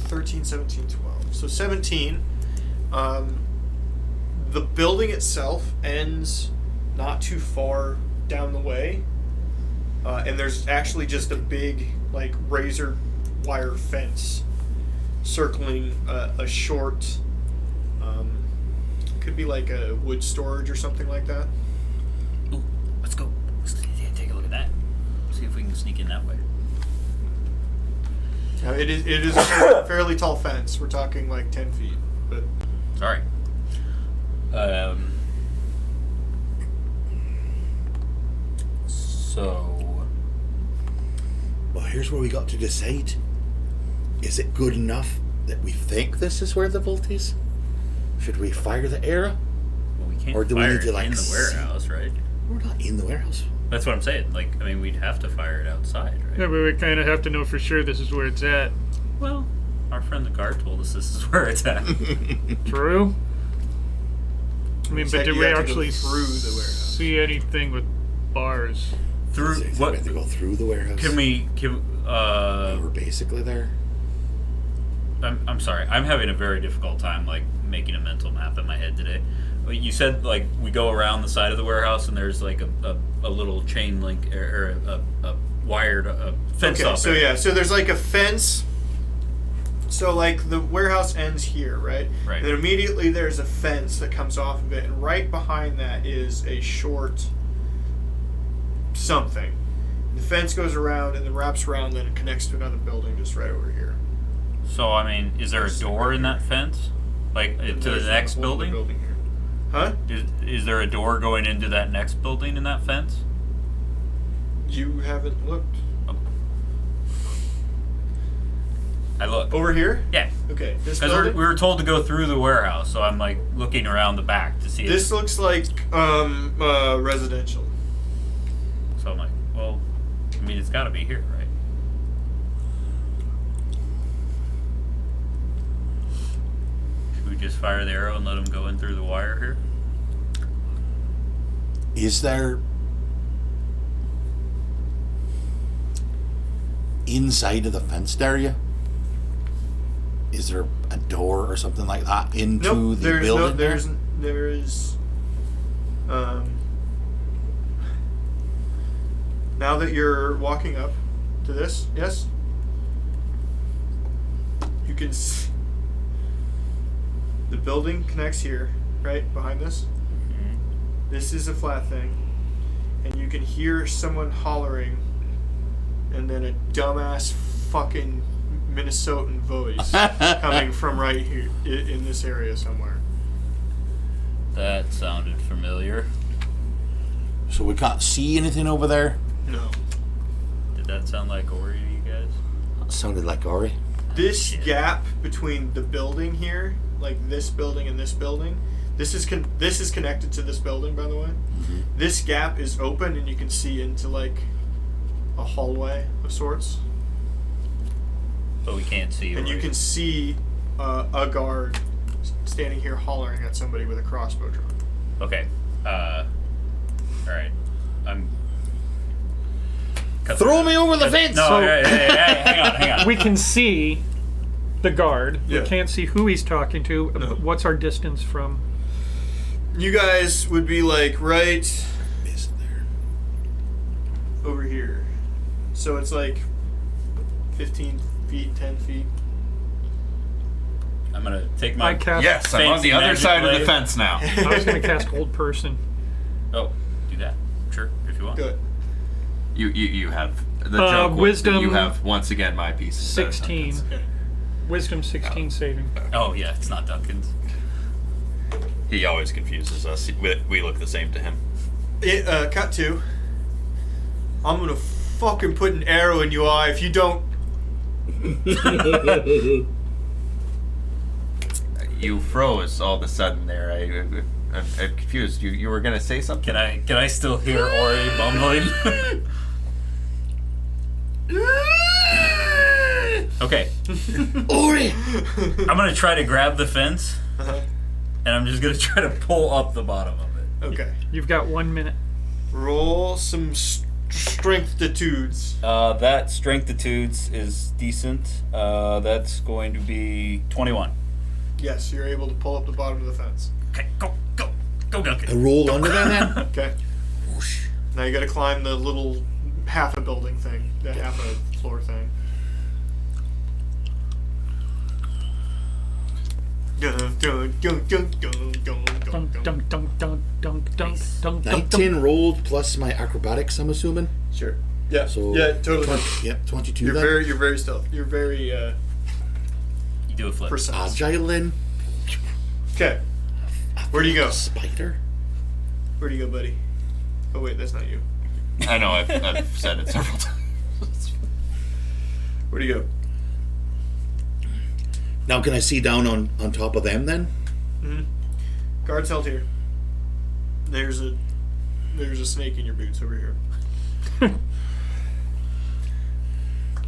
13, 17, 12. So 17. The building itself ends not too far down the way. And there's actually just a big, razor wire fence circling a short, could be like a wood storage or something like that. Ooh, let's go. Let's take a look at that. See if we can sneak in that way. It is a fairly tall fence. We're talking 10 feet. But Sorry. So Well, here's where we got to decide. Is it good enough that we think this is where the vault is? Should we fire the arrow? well, we can't Or do we fire need to, it in the see- warehouse, right? We're not in the warehouse. That's what I'm saying. We'd have to fire it outside, right? Yeah, but we kind of have to know for sure this is where it's at. Well, our friend the guard told us this is where it's at. True? I mean, Said but did you we have to go actually through the warehouse. see anything with bars? Through So what? we have to go through the warehouse. We're basically there. I'm sorry. I'm having a very difficult time making a mental map in my head today. You said we go around the side of the warehouse and there's a little chain link or a wired fence okay, off so it. yeah, so there's a fence. So the warehouse ends here, right? Right. And then immediately there's a fence that comes off of it, and right behind that is a short something. The fence goes around and then wraps around, then it connects to another building just right over here. So is there a door in that fence? To There's the next one in the building? here. Huh? Is there a door going into that next building in that fence? You haven't looked. I look. Over here? Yeah. Okay. This Because building? we were told to go through the warehouse, so I'm like looking around the back to see. This looks like residential. So I'm like, well, I mean, it's got to be here, right? Should we just fire the arrow and let him go in through the wire here? Is there inside of the fenced area? Is there a door or something like that into Nope, the there's building? there is now that you're walking up to this, yes, you can see the building connects here, right behind this. This is a flat thing, and you can hear someone hollering, and then a dumbass fucking Minnesotan voice coming from right here in this area somewhere. That sounded familiar. So we can't see anything over there? No. Did that sound like Ori to you guys? That sounded like Ori. This gap between the building here, like this building and this building, this is connected to this building, by the way. Mm-hmm. This gap is open, and you can see into like a hallway of sorts, But we can't see and Ori. you can see a guard standing here hollering at somebody with a crossbow drawn. Okay. Alright. I'm... Throw me over the fence! No, So- hang on. We can see the guard. Yeah. We can't see who he's talking to. No. What's our distance from? You guys would be like right Is there? over here, so it's like 15 feet, 10 feet. I'm gonna take my... I cast. Yes, I'm on Fancy the other magic side of the blade. fence now. I was going to cast Old Person. Oh, do that. Sure, if you want. Do it. You have the joke. Wisdom You have once again my piece. 16. Wisdom 16 saving. Oh, yeah, it's not Duncan's. He always confuses us. We look the same to him. Cut to. I'm gonna fucking put an arrow in your eye if you don't. You froze all of a sudden there. I'm confused. You were gonna say something? Can I still hear Ori mumbling? Okay. Ori! I'm gonna try to grab the fence, Uh-huh. and I'm just gonna try to pull up the bottom of it. Okay. You've got 1 minute. Roll some strengthitudes. That strengthitudes is decent. That's going to be 21. Yes, you're able to pull up the bottom of the fence. Okay, go, I Duncan. roll under that then? Okay. Whoosh. Now you gotta climb the little half a building thing, the half a floor thing. Dunk, dunk, dunk, dunk, dunk, dunk, dunk, 19 rolled plus my acrobatics, I'm assuming. Sure. Yeah. So yeah, totally. 22 You're then. very stealth. You're very You do a flip. precise. Agile then. Okay. Where do you go? Spider. Where do you go, buddy? Oh wait, that's not you. I know. I've said it several times. Where do you go? Now can I see down on top of them then? Mm-hmm. Guards held here. There's a snake in your boots over here.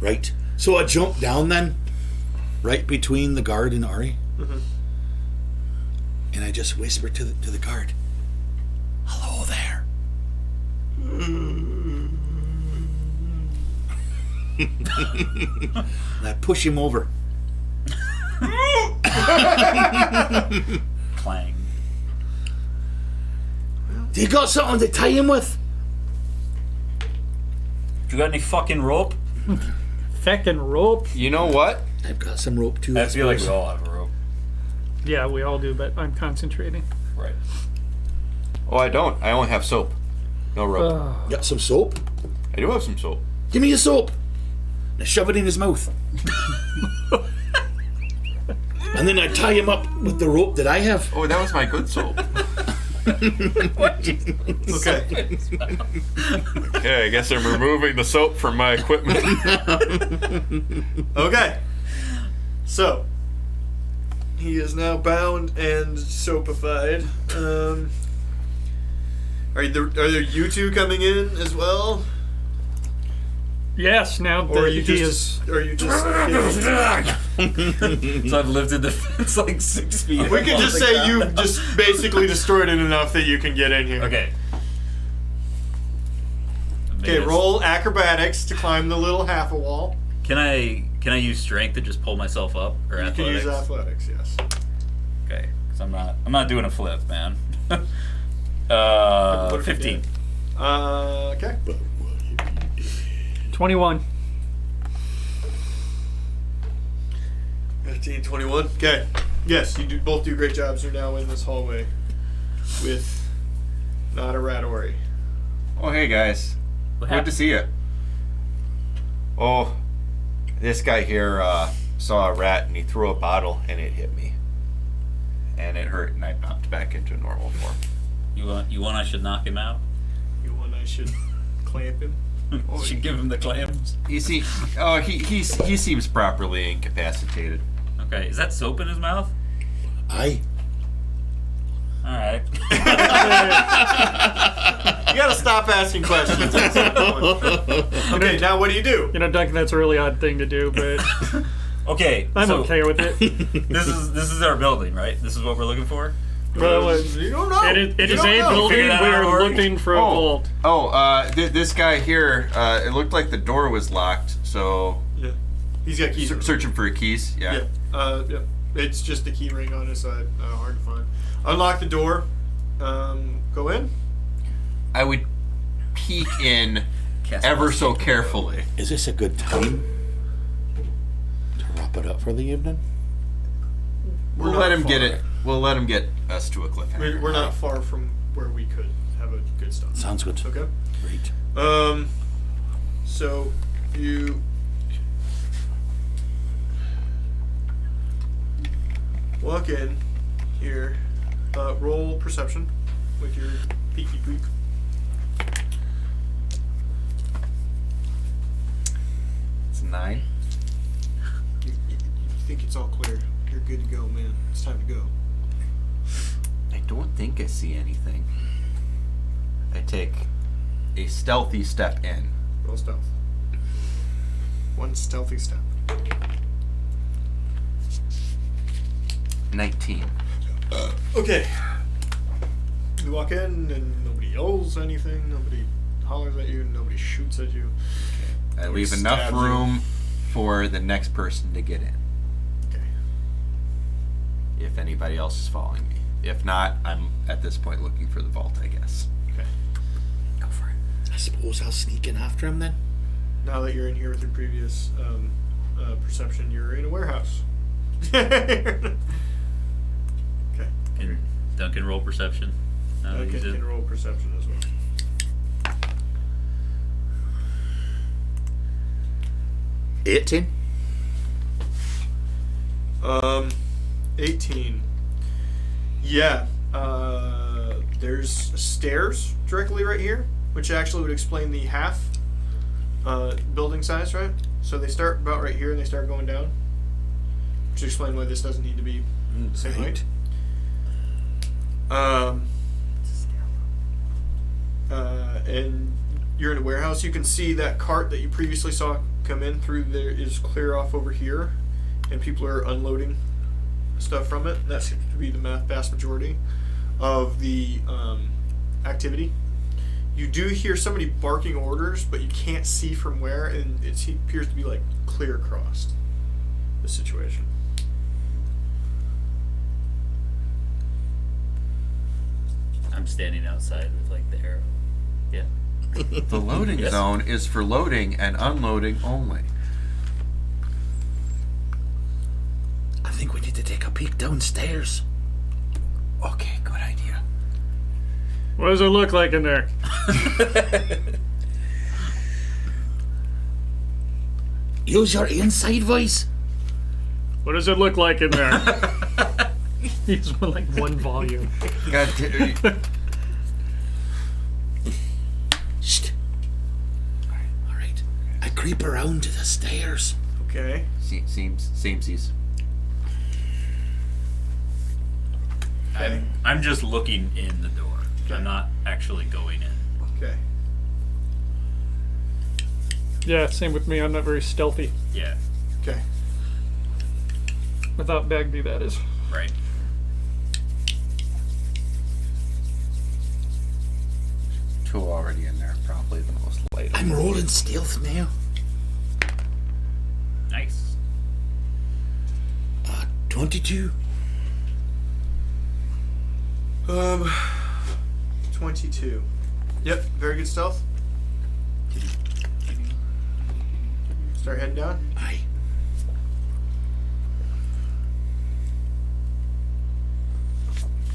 Right. So I jump down then, right between the guard and Ari, Mm-hmm. and I just whisper to the guard, "Hello there." And I push him over. Clang. Do you got something to tie him with? You got any fucking rope? Feckin' rope. You know what? I've got some rope too. I feel like we suppose. all have a rope. Yeah, we all do, but I'm concentrating. Right. Oh, I don't. I only have soap. No rope. Got some soap? I do have some soap. Give me your soap. Now shove it in his mouth. And then I tie him up with the rope that I have. Oh, that was my good soap. Okay. Okay, I guess I'm removing the soap from my equipment. Okay. So, he is now bound and soapified. Are there you two coming in as well? Yes, now Or are that you he just... is... Are you just... So I've lifted the fence like 6 feet. we could off just the say ground. you just basically destroyed it enough that you can get in here. Okay. Okay, roll acrobatics to climb the little half a wall. Can I use strength to just pull myself up, or You can athletics? use athletics, yes. Okay, because I'm not doing a flip, man. What if you 15. did? Okay. 21. 15, 21. Okay. Yes, you both do great jobs. You're now in this hallway with not a Radori. Oh, hey guys. What Good to happened? see you. Oh, this guy here saw a rat and he threw a bottle and it hit me. And it hurt and I popped back into normal form. You want I should knock him out? You want I should clamp him? Should give him the clams. You see, he seems properly incapacitated. Okay, is that soap in his mouth? Aye. All right. You gotta stop asking questions at some point. Okay, now what do you do? You know, Duncan, that's a really odd thing to do, but Okay. I'm so okay with it. This is our building, right? This is what we're looking for. Well, You don't know. it You is don't a know. building. Figure that out, We're Rory. looking for a vault. This guy here, it looked like the door was locked, so Yeah. He's got keys. searching for keys. Yeah. Yeah. It's just the key ring on his side. Hard to find. Unlock the door. Go in. I would peek in Cast ever lost so control. carefully. Is this a good time to wrap it up for the evening? We'll We're let not him get far. it. We'll let him get us to a cliffhanger. We're not far from where we could have a good stop. Sounds good. Okay. Great. So you walk in here. Roll perception with your peeky peek. It's 9. You think it's all clear. You're good to go, man. It's time to go. I don't think I see anything. I take a stealthy step in. Roll stealth. One stealthy step. 19. Okay. You walk in and nobody yells anything, nobody hollers at you, nobody shoots at you. I Nobody leave enough stabs you. room for the next person to get in. Okay. If anybody else is following me. If not, I'm at this point looking for the vault, I guess. Okay. Go for it. I suppose I'll sneak in after him then. Now that you're in here with your previous perception, you're in a warehouse. Okay. Can Duncan roll perception? Now that Okay, he's you in? can roll perception as well. 18. 18. Yeah. There's stairs directly right here, which actually would explain the half building size, right? So they start about right here and they start going down, which explain why this doesn't need to be the same height. And you're in a warehouse. You can see that cart that you previously saw come in through there is clear off over here, and people are unloading stuff from it. That seems to be the vast majority of the activity. You do hear somebody barking orders, but you can't see from where, and it appears to be like clear across the situation. I'm standing outside with like the arrow. Yeah. The loading Yes. zone is for loading and unloading only. I think we need to take a peek downstairs. Okay, good idea. What does it look like in there? Use your inside voice. What does it look like in there? He's like one volume. God damn. Shh. All right. I creep around to the stairs. Okay. Seamsies. I'm just looking in the door. Okay. I'm not actually going in. Okay. Yeah, same with me. I'm not very stealthy. Yeah, Okay. Without Bagby, that is. right. Two already in there, probably the most light. I'm rolling stealth now. Nice. 22. 22. Yep, very good stealth. Start heading down. Aye.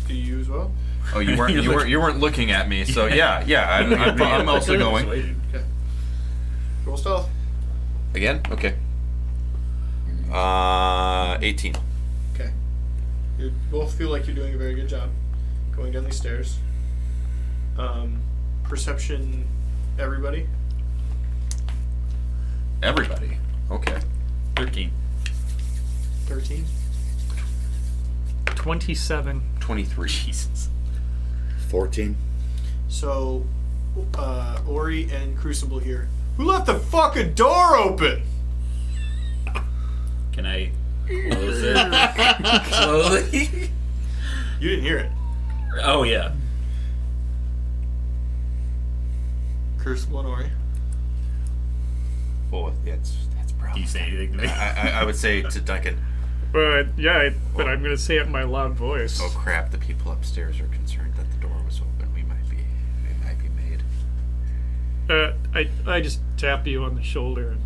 Do you as well? Oh, you weren't looking at me. So yeah. I'm also going. Okay. Roll stealth. Again? Okay. 18. Okay. You both feel like you're doing a very good job going down these stairs. Perception, everybody. Everybody. Okay. 13. 13. 27. 23. Jesus. 14. So, Ori and Crucible here. Who left the fucking door open? Can I close it slowly? You didn't hear it. Oh yeah. Crucible and Ori. Well, that's Do probably. you say anything to me? I would say to Duncan. But yeah, but I'm gonna say it in my loud voice. Oh crap! The people upstairs are concerned that the door was open. We might be made. I just tap you on the shoulder and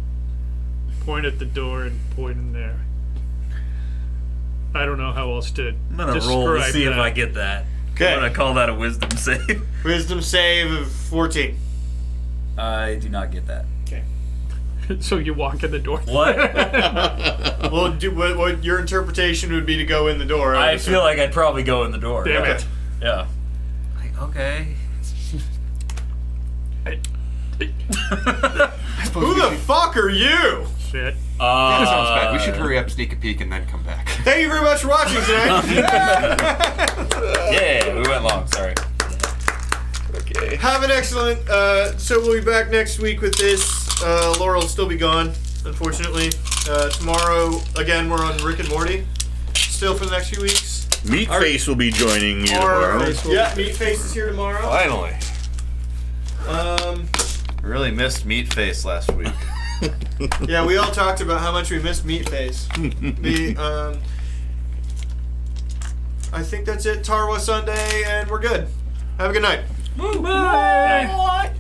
point at the door and point in there. I don't know how else to I'm gonna describe roll to see that. if I get that. Okay. I'm gonna call that a wisdom save. Wisdom save of 14. I do not get that. Okay. So you walk in the door. What? Well, what your interpretation would be to go in the door. I feel like I'd probably go in the door. Damn yeah. it. Yeah. Like, okay. Who the fuck are you? Shit. That sounds bad. We should hurry up, sneak a peek, and then come back. Thank you very much for watching tonight. Yeah, we went long. Sorry. Okay. Have an excellent. So we'll be back next week with this. Laura will still be gone, unfortunately. Tomorrow, again, we're on Rick and Morty. Still for the next few weeks. Meatface will be joining you tomorrow. Yeah, Meatface is here tomorrow. Finally. Um, Really missed Meatface last week. yeah, we all talked about how much we missed Meatface. I think that's it. Tarwa Sunday, and we're good. Have a good night. Bye.